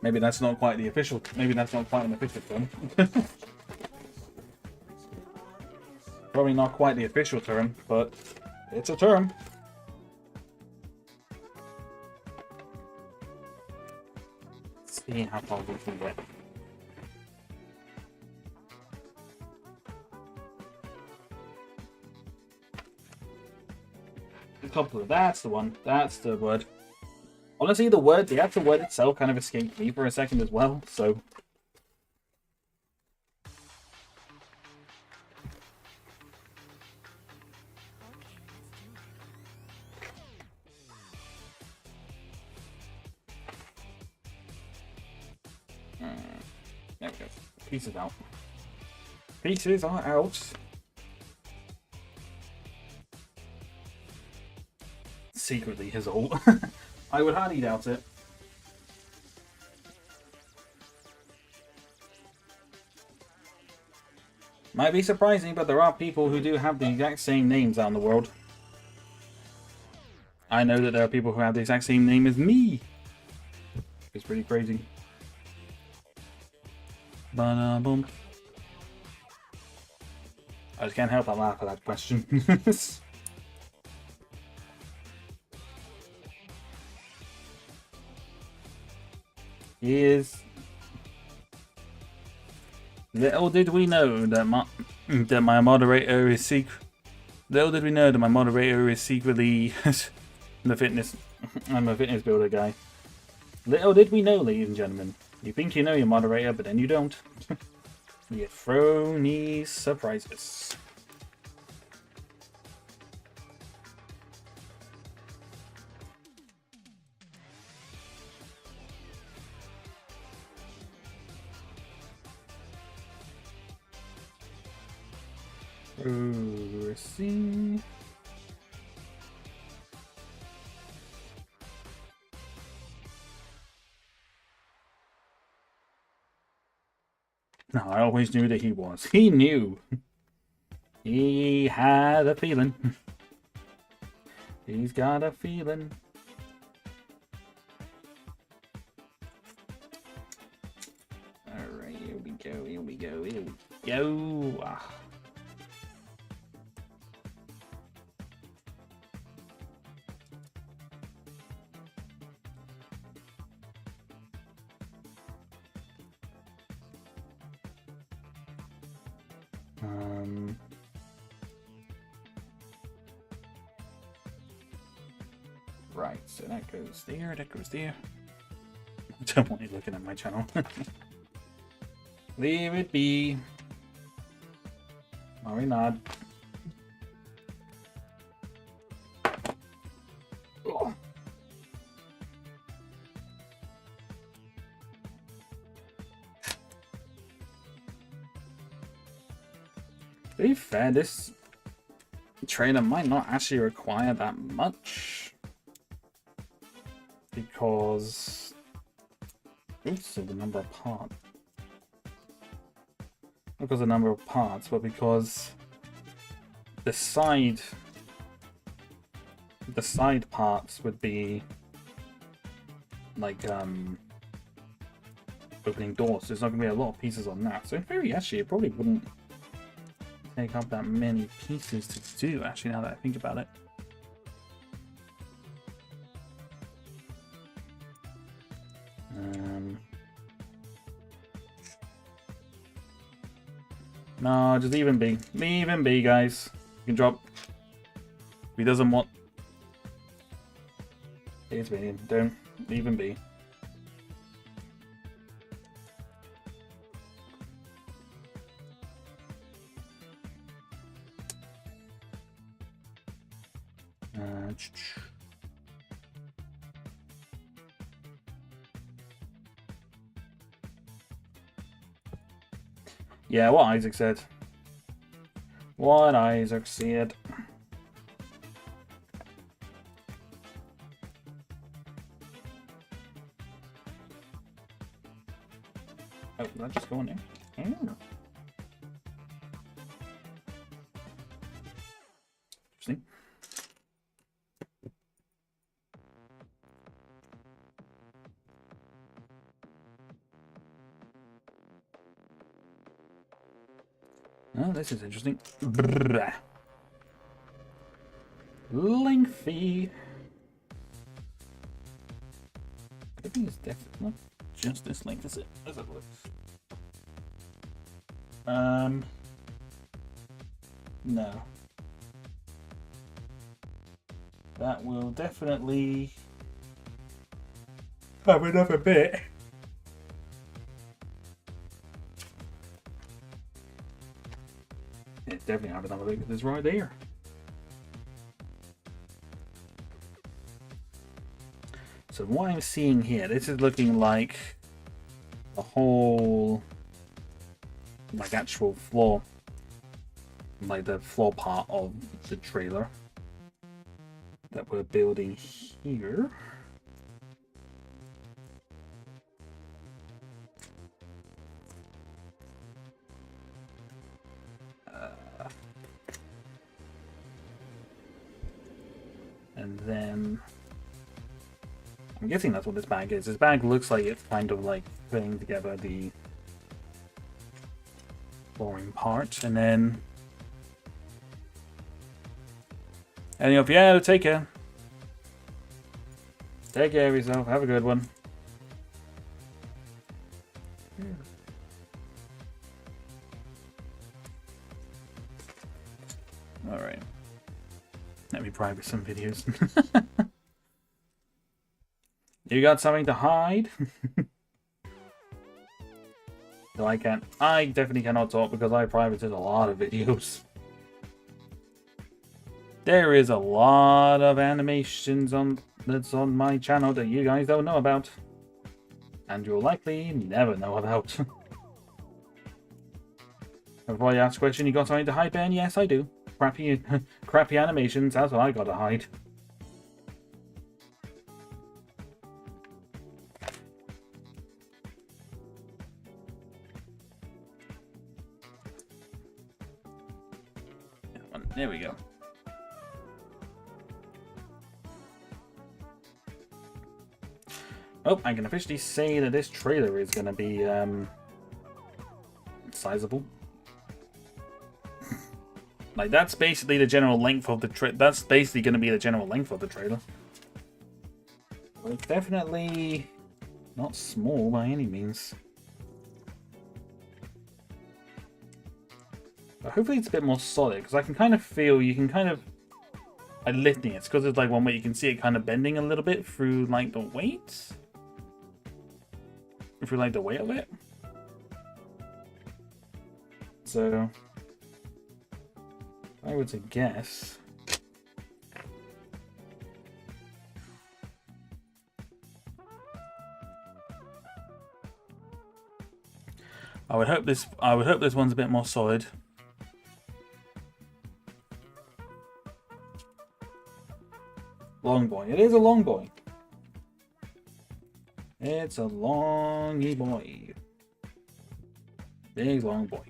Maybe that's not quite the official. Maybe that's not quite an official term. Probably not quite the official term, but it's a term. Let's see how far we can get. That's the one. That's the word. Honestly, the actual word itself kind of escaped me for a second as well, so. There we go. Pieces out. Pieces are out. Secretly his old. I would hardly doubt it. Might be surprising, but there are people who do have the exact same names out in the world. I know that there are people who have the exact same name as me. It's pretty crazy. Ba-da-bum. I just can't help but laugh at that question. He is. Little did we know that my moderator is secret. Little did we know that my moderator is secretly The fitness. I'm a fitness builder guy. Little did we know, ladies and gentlemen. You think you know your moderator, but then you don't. You get thrown these surprises. Let's see. No, I always knew that he was. He knew. He had a feeling. He's got a feeling. Alright, here we go, here we go, here we go. Ah. Right, so that goes there, that goes there. I don't want you looking at my channel. Leave it be. Or not. Oh. To be fair, this trailer might not actually require that much. Because oops, of the number of parts. Not because of the number of parts, but because the side parts would be like opening doors. There's not gonna be a lot of pieces on that. So in theory, actually, it probably wouldn't take up that many pieces to do. Actually, now that I think about it. No, just leave him be. Leave him be, guys. You can drop. If he doesn't want. It's me. Don't leave him be. Yeah, what Isaac said. What Isaac said. Oh, did I just go in there? Oh. Interesting. Oh, this is interesting. Brrr. Lengthy. I think it's definitely not just this length, is it? As it looks. No. That will definitely have another bit. It definitely have another bit because it's right there. So what I'm seeing here, this is looking like the whole, like actual floor, like the floor part of the trailer that we're building here. And then I'm guessing that's what this bag is. This bag looks like it's kind of like putting together the flooring part, and then yeah, take care. Take care of yourself. Have a good one. All right. Let me private some videos. You got something to hide? No, I can't. I definitely cannot talk because I privated a lot of videos. There is a lot of animations that's on my channel that you guys don't know about. And you'll likely never know about. Before you ask a question, you got something to hide, Ben? Yes, I do. Crappy animations, that's what I gotta hide. There we go. Oh, I can officially say that this trailer is going to be sizable. Like, that's basically the general length of the trailer. That's basically going to be the general length of the trailer. But it's definitely not small by any means. But hopefully it's a bit more solid, because I can kind of feel, you can kind of, like, lifting it. It's because there's like one way you can see it kind of bending a little bit through like the weight. Through like the weight of it. So, if I were to guess, I would hope this one's a bit more solid. Long boy. It is a long boy. It's a longy boy. Big long boy.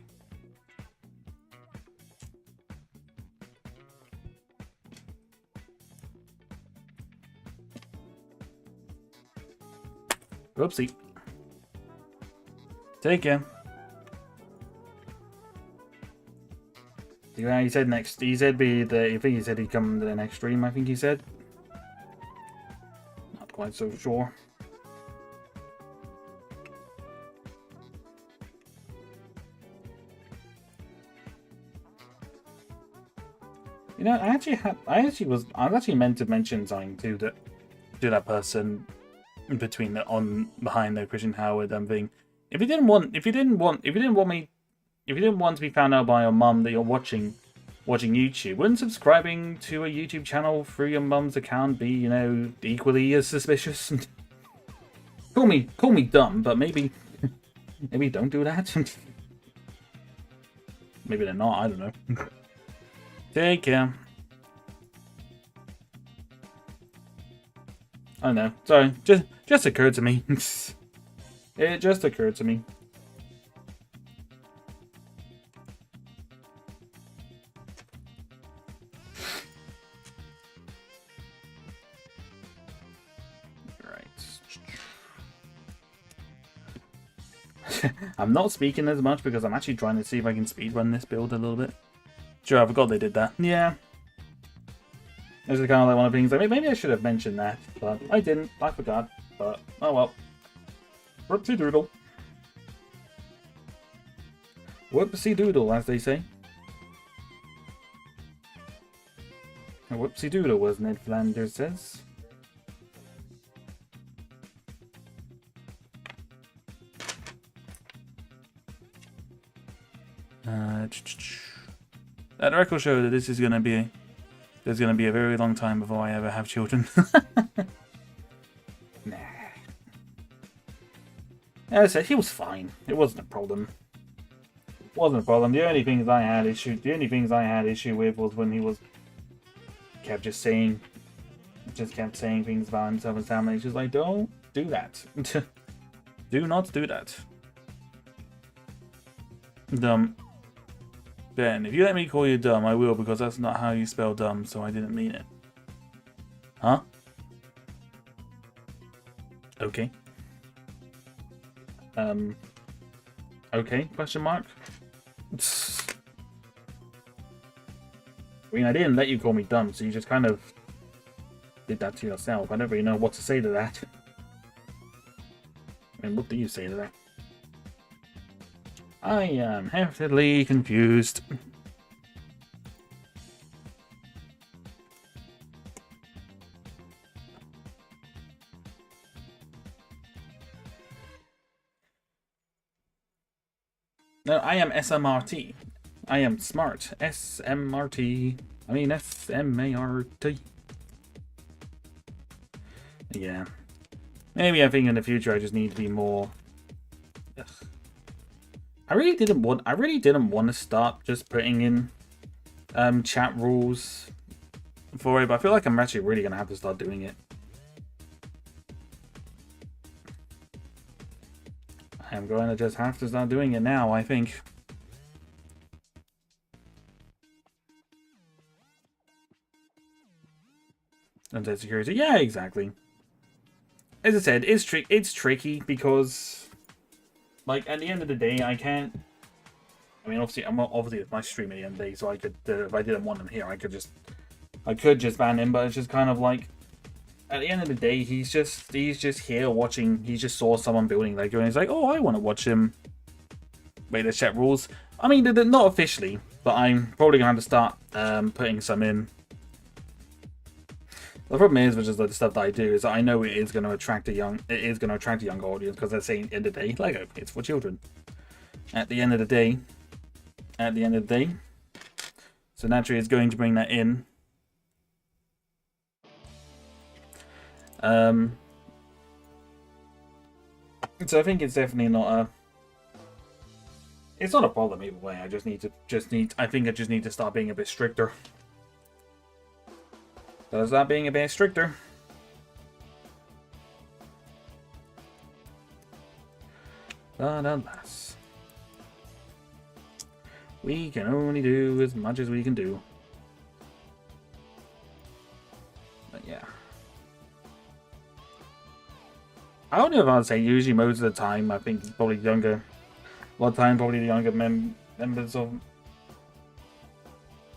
Oopsie. Take care. Yeah, he said next. He said I think he said he'd come to the next stream. I think he said. Not quite so sure. You know, I was actually meant to mention something to that person between behind the Christian Howard thing. If you didn't want to be found out by your mum that you're watching YouTube, wouldn't subscribing to a YouTube channel through your mum's account be, you know, equally as suspicious? Call me dumb, but maybe don't do that. Maybe they're not, I don't know. Take care. I don't know. Sorry, just occurred to me. It just occurred to me. Right. I'm not speaking as much because I'm actually trying to see if I can speedrun this build a little bit. Sure, I forgot they did that. Yeah. This is kind of like one of the things, like, maybe I should have mentioned that, but I didn't. I forgot. But, oh well. Whoopsie doodle. Whoopsie doodle, as they say. A whoopsie doodle, as Ned Flanders says. That record show that this is going to be there's going to be a very long time before I ever have children. Nah. As I said, he was fine. It wasn't a problem. It wasn't a problem. The only things I had issue with was when he kept saying things about himself and family. It's just like, don't do that. Do not do that. Dumb. Ben, if you let me call you dumb, I will, because that's not how you spell dumb, so I didn't mean it. Huh? Okay. Okay, question mark? I mean, I didn't let you call me dumb, so you just kind of did that to yourself. I don't really know what to say to that. I mean, what do you say to that? I am heavily confused. No, I am SMRT. I am smart. SMRT. I mean SMART. Yeah. Maybe I think in the future I just need to be more. Ugh. I really didn't want to start just putting in chat rules for it, but I feel like I'm actually really gonna have to start doing it. I am going to just have to start doing it now, I think. Undead security, yeah, exactly. As I said, it's tricky because, like, at the end of the day, I can't. I mean, obviously it's my stream at the end of the day, so I could, if I didn't want him here, I could just ban him. But it's just kind of like, at the end of the day, he's just here watching. He just saw someone building Lego, and he's like, oh, I want to watch him. Wait, there's chat rules. I mean, they're not officially, but I'm probably gonna have to start putting some in. The problem is, which is the stuff that I do, is that I know it is going to attract a younger audience because they're saying, end of the day, Lego, it's for children. At the end of the day, so naturally, it's going to bring that in. So I think it's definitely not it's not a problem either way. I think I just need to start being a bit stricter. So start being a bit stricter. But alas, we can only do as much as we can do. But yeah. I don't know if I'd say usually most of the time. I think it's probably younger. A lot of time, probably the younger members of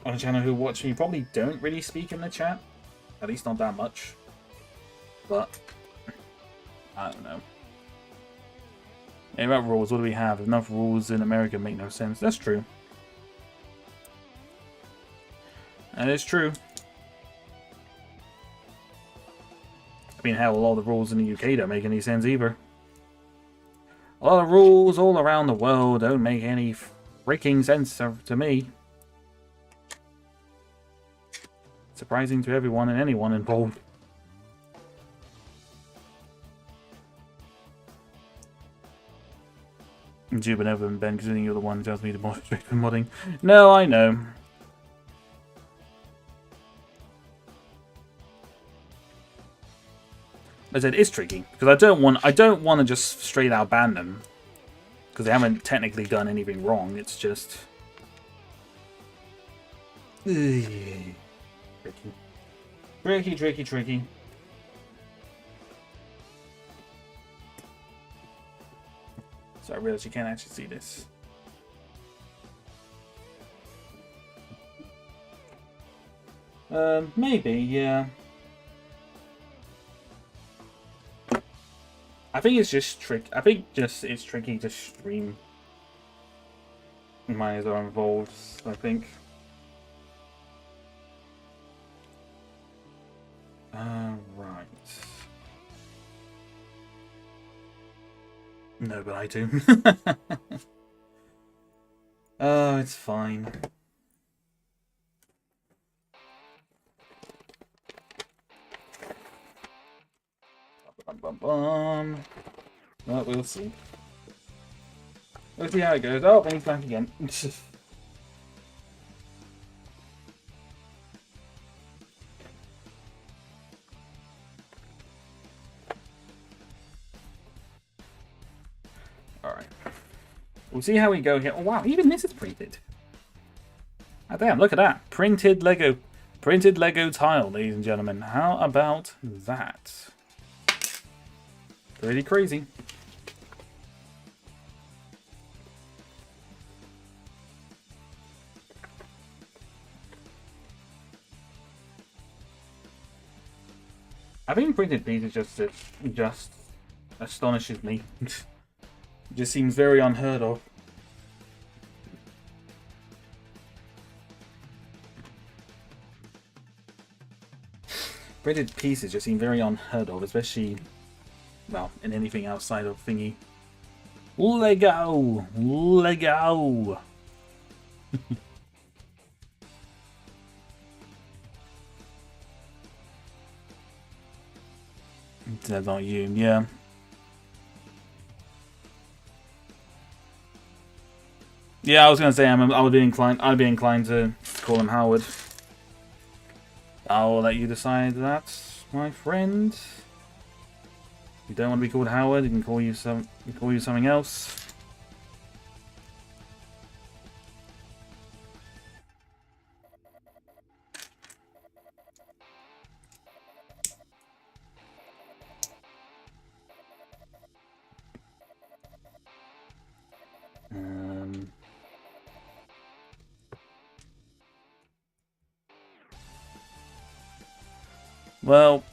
on the channel who watch me probably don't really speak in the chat. At least not that much. But I don't know. Hey, about rules, what do we have? Enough rules in America make no sense. That's true. That is true. I mean, hell, a lot of the rules in the UK don't make any sense either. A lot of rules all around the world don't make any freaking sense to me. Surprising to everyone and anyone involved. Juba never and Ben, considering you're the one who tells me to more strict for modding. No, I know. As I said, it's tricky because I don't want to just straight out ban them because they haven't technically done anything wrong. It's just tricky. So I realize you can't actually see this. Maybe, yeah. I think it's just it's tricky to stream minors are involved, I think. Right. No, but I do. Oh, it's fine. Well, we'll see. We'll see how it goes. Oh, he's back again. Alright. We'll see how we go here. Oh, wow, even this is printed. Oh, damn, look at that. Printed Lego tile, ladies and gentlemen. How about that? Pretty crazy. I think printed pieces just astonishes me. It just seems very unheard of. Printed pieces just seem very unheard of, especially, well, in anything outside of thingy. Lego! Lego! That's not you, yeah. Yeah, I was gonna say I would be inclined. I'd be inclined to call him Howard. I'll let you decide that, my friend. If you don't want to be called Howard, you can call you something else. Well,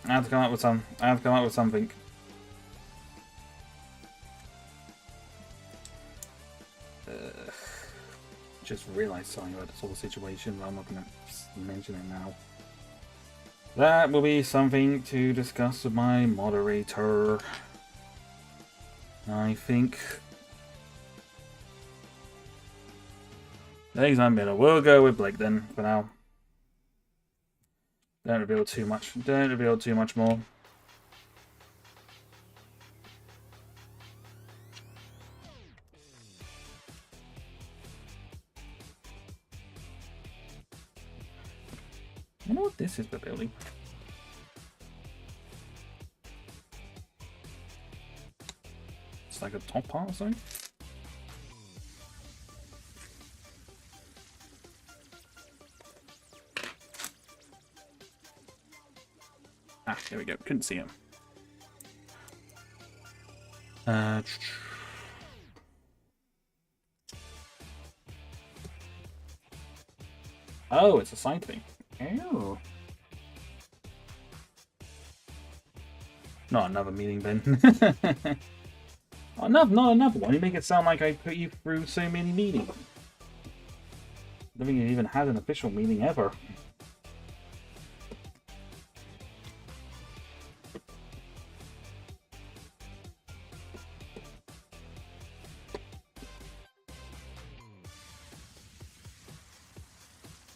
I have to come up with something. Just realised something about this whole situation, but I'm not going to mention it now. That will be something to discuss with my moderator, I think. Thanks, I'm better. We'll go with Blake then, for now. Don't reveal too much. Don't reveal too much more. I wonder what this is for building. It's like a top part or something? Ah, there we go. Couldn't see him. Oh, it's a side thing. Oh. Not another meeting, Ben. Not another one. You make it sound like I put you through so many meetings. I don't think you even had an official meeting ever.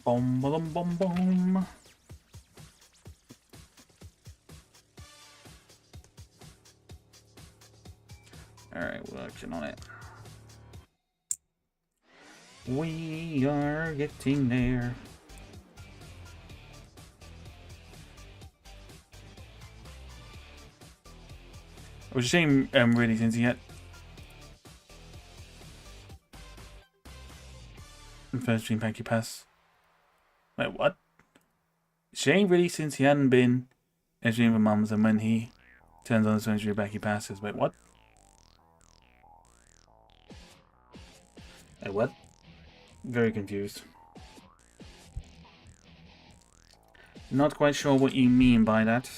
Boom, boom, boom, boom. Alright, working on it. We are getting there. I was ashamed, really, since he had first stream Packy Pass. Wait, what? Shane really, since he hadn't been in stream for mums, and when he turns on the swing stream back, he passes. Wait, what? Wait, what? Very confused. Not quite sure what you mean by that.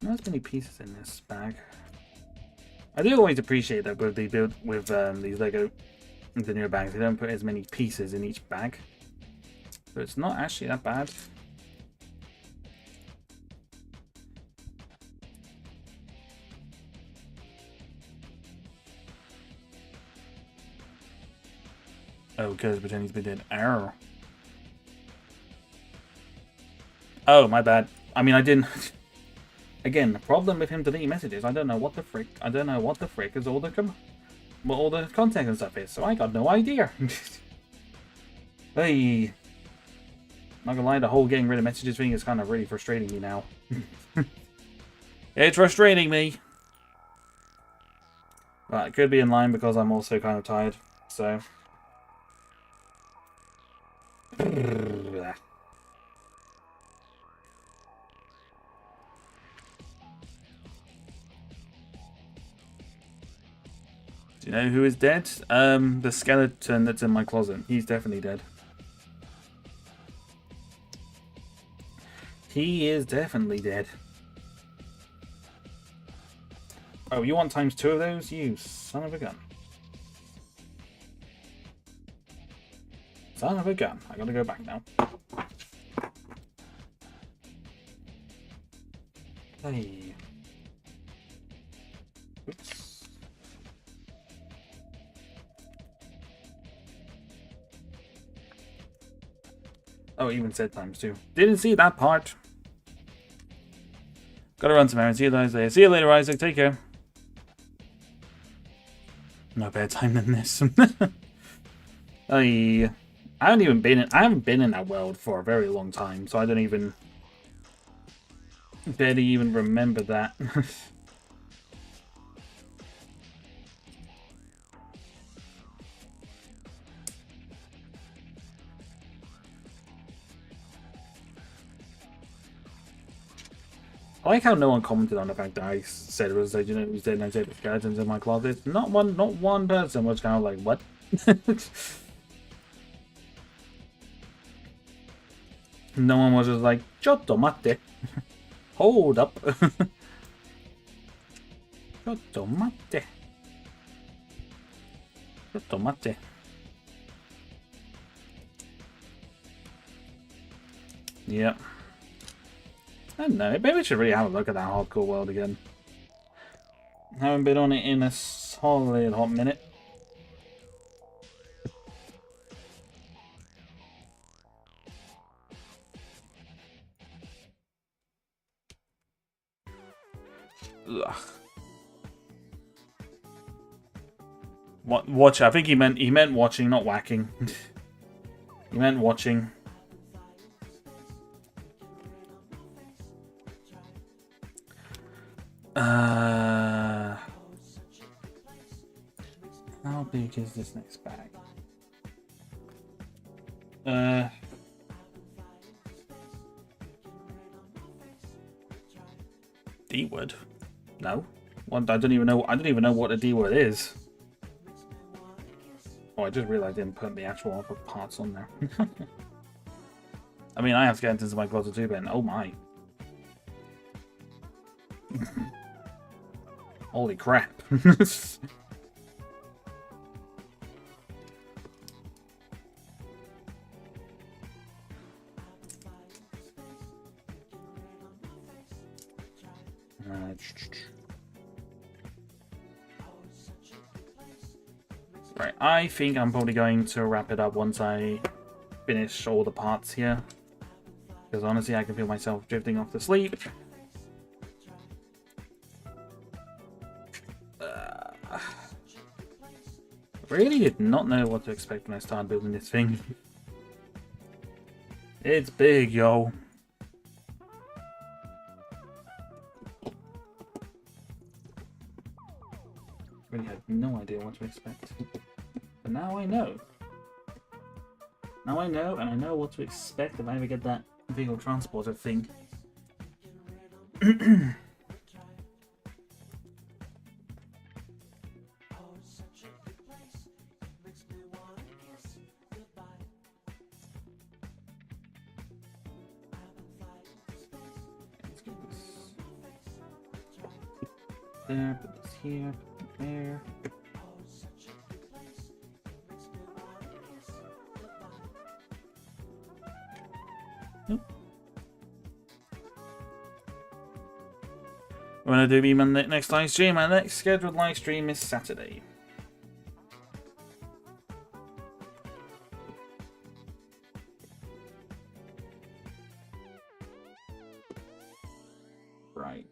Not as many pieces in this bag. I do always appreciate that with the build with these Lego engineer bags, they don't put as many pieces in each bag, so it's not actually that bad. Oh, because pretending he's been dead. Error. Oh, my bad. I mean, I didn't. Again, the problem with him deleting messages, I don't know what the frick. I don't know what the frick is all the what all the content and stuff is. So I got no idea. Hey, not gonna lie, the whole getting rid of messages thing is kind of really frustrating me now. It's frustrating me. Well, it could be in line because I'm also kind of tired. So. Do you know who is dead? The skeleton that's in my closet. He's definitely dead. He is definitely dead. Oh, you want times 2 of those? You son of a gun. Son of a gun. I gotta go back now. Hey. Oops. Oh, it even said times 2. Didn't see that part. Gotta run some errands. See you later. See you later, Isaac. Take care. No better time than this. I haven't been in that world for a very long time, so I don't even barely even remember that. I like how no one commented on the fact that I said it was like, you know, it was dead and I said skeletons in my closet. Not one person was kind of like, what? No one was just like, Chotto mate. Hold up. Chotto mate. Chotto mate. Yep. I don't know, maybe we should really have a look at that hardcore world again. Haven't been on it in a solid hot minute. Ugh. What? Watch? I think he meant watching, not whacking. He meant watching. How big is this next bag? D word? No. What? I don't even know what a D word is. Oh, I just realized I didn't put the actual other parts on there. I mean, I have skeletons in my closet too, Ben. Oh my. Holy crap. Right, I think I'm probably going to wrap it up once I finish all the parts here. Because honestly, I can feel myself drifting off to sleep. Really did not know what to expect when I started building this thing. It's big, yo. Really had no idea what to expect. But now I know. Now I know, and I know what to expect if I ever get that vehicle transporter thing. There, put this here, put it there. Nope. We're going to do my next live stream. My next scheduled live stream is Saturday. Right.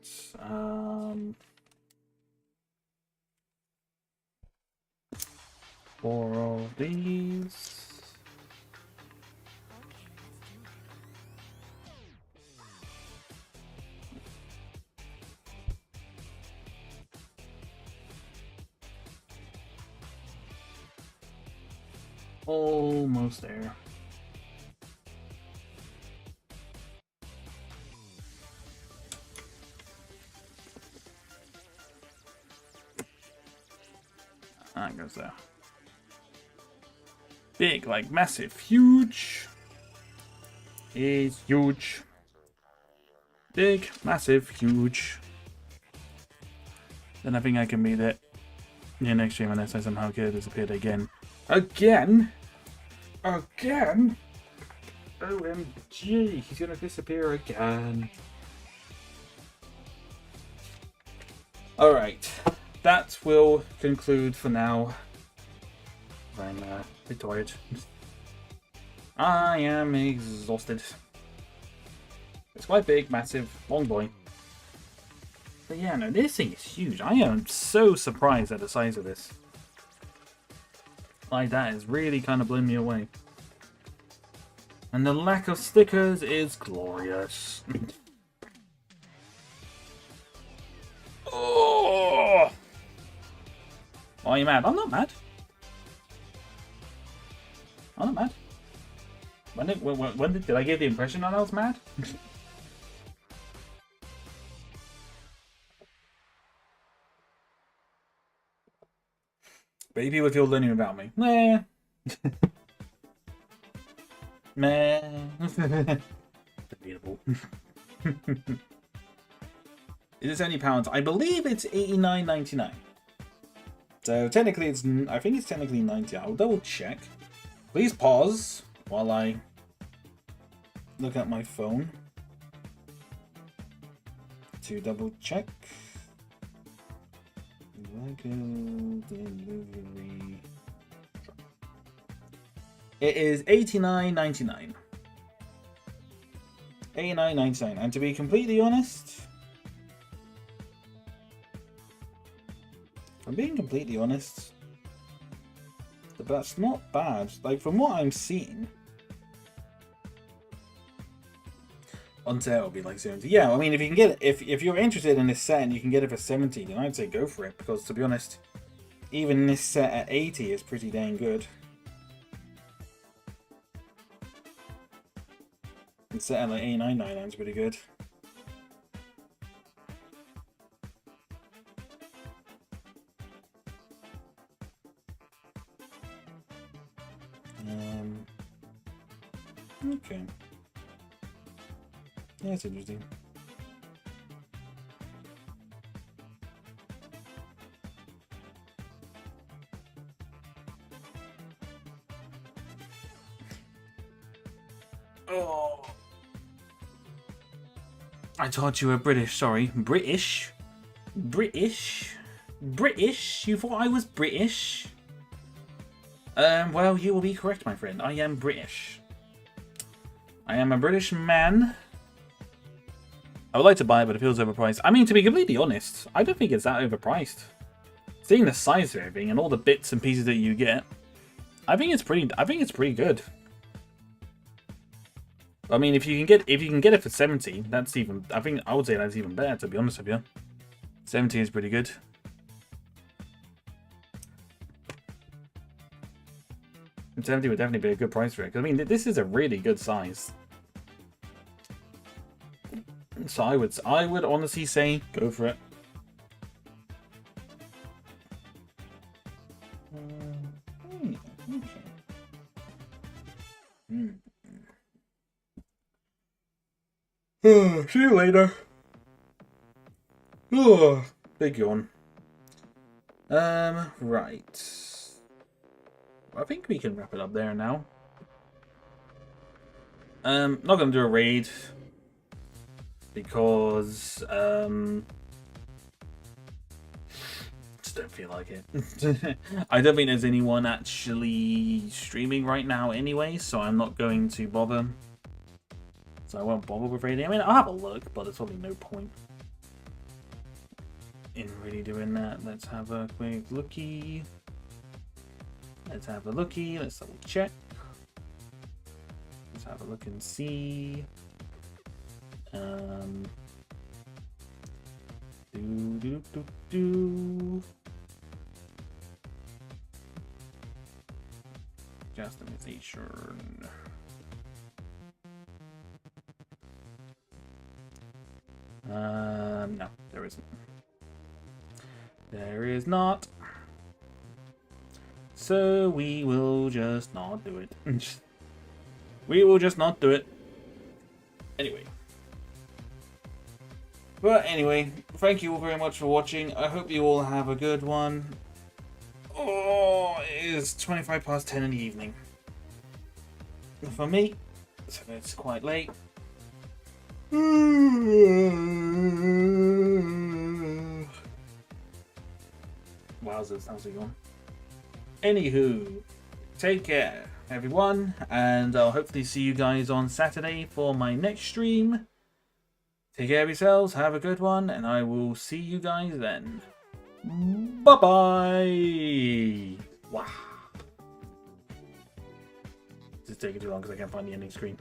For all these. Almost there. That goes there. Big, like massive, huge. Is huge. Big, massive, huge. then I think I can beat it. Yeah, next stream unless I somehow get disappeared again. Again? Again? OMG, he's gonna disappear again. Alright, that will conclude for now. I'm a bit tired. I am exhausted. It's quite big, massive, long boy. But yeah, no, this thing is huge. I am so surprised at the size of this. Like, that is really kind of blown me away. And the lack of stickers is glorious. Oh! Why are you mad? I'm not mad. I'm not mad. When did I give the impression that I was mad? Maybe people feel learning about me. Meh. Meh. Debatable. Is this any pounds? I believe it's $89.99. So technically it's, I think it's technically 90. I'll double check. Please pause while I look at my phone to double check. Lego delivery. It is $89.99. $89.99. And to be completely honest, I'm being completely honest, that's not bad. Like, from what I'm seeing, on sale it'll be like 70. Yeah, I mean, if you can get it, if you're interested in this set and you can get it for 70, then I'd say go for it, because to be honest, even this set at 80 is pretty dang good. The set at like $89.99 is pretty good. Okay. Yeah, it's interesting. Oh. I thought you were British, sorry. British? British? British? You thought I was British? Well, you will be correct, my friend. I am British. I am a British man. I would like to buy it, but it feels overpriced. I mean, to be completely honest, I don't think it's that overpriced. Seeing the size of everything and all the bits and pieces that you get, I think it's pretty good. I mean, if you can get it for 70, that's even, I would say that's even better, to be honest with you. 70 is pretty good. And 70 would definitely be a good price for it. Because I mean, this is a really good size. So I would honestly say go for it. Okay. See you later. Oh, big yawn. Right. I think we can wrap it up there now. Not gonna do a raid because just don't feel like it. I don't think there's anyone actually streaming right now anyway, so I'm not going to bother. So I won't bother with raiding. I mean, I'll have a look, but there's probably no point in really doing that. Let's have a quick looky. Let's have a looky. Let's double check. Let's have a look and see. Customization. No, there isn't. There is not. So we will just not do it. We will just not do it. Anyway. But anyway, thank you all very much for watching. I hope you all have a good one. Oh, it is 25 past 10 in the evening. For me, so it's quite late. Wowzers, how's it going? Anywho, take care, everyone, and I'll hopefully see you guys on Saturday for my next stream. Take care of yourselves, have a good one, and I will see you guys then. Bye-bye! Wow. This is taking too long because I can't find the ending screen.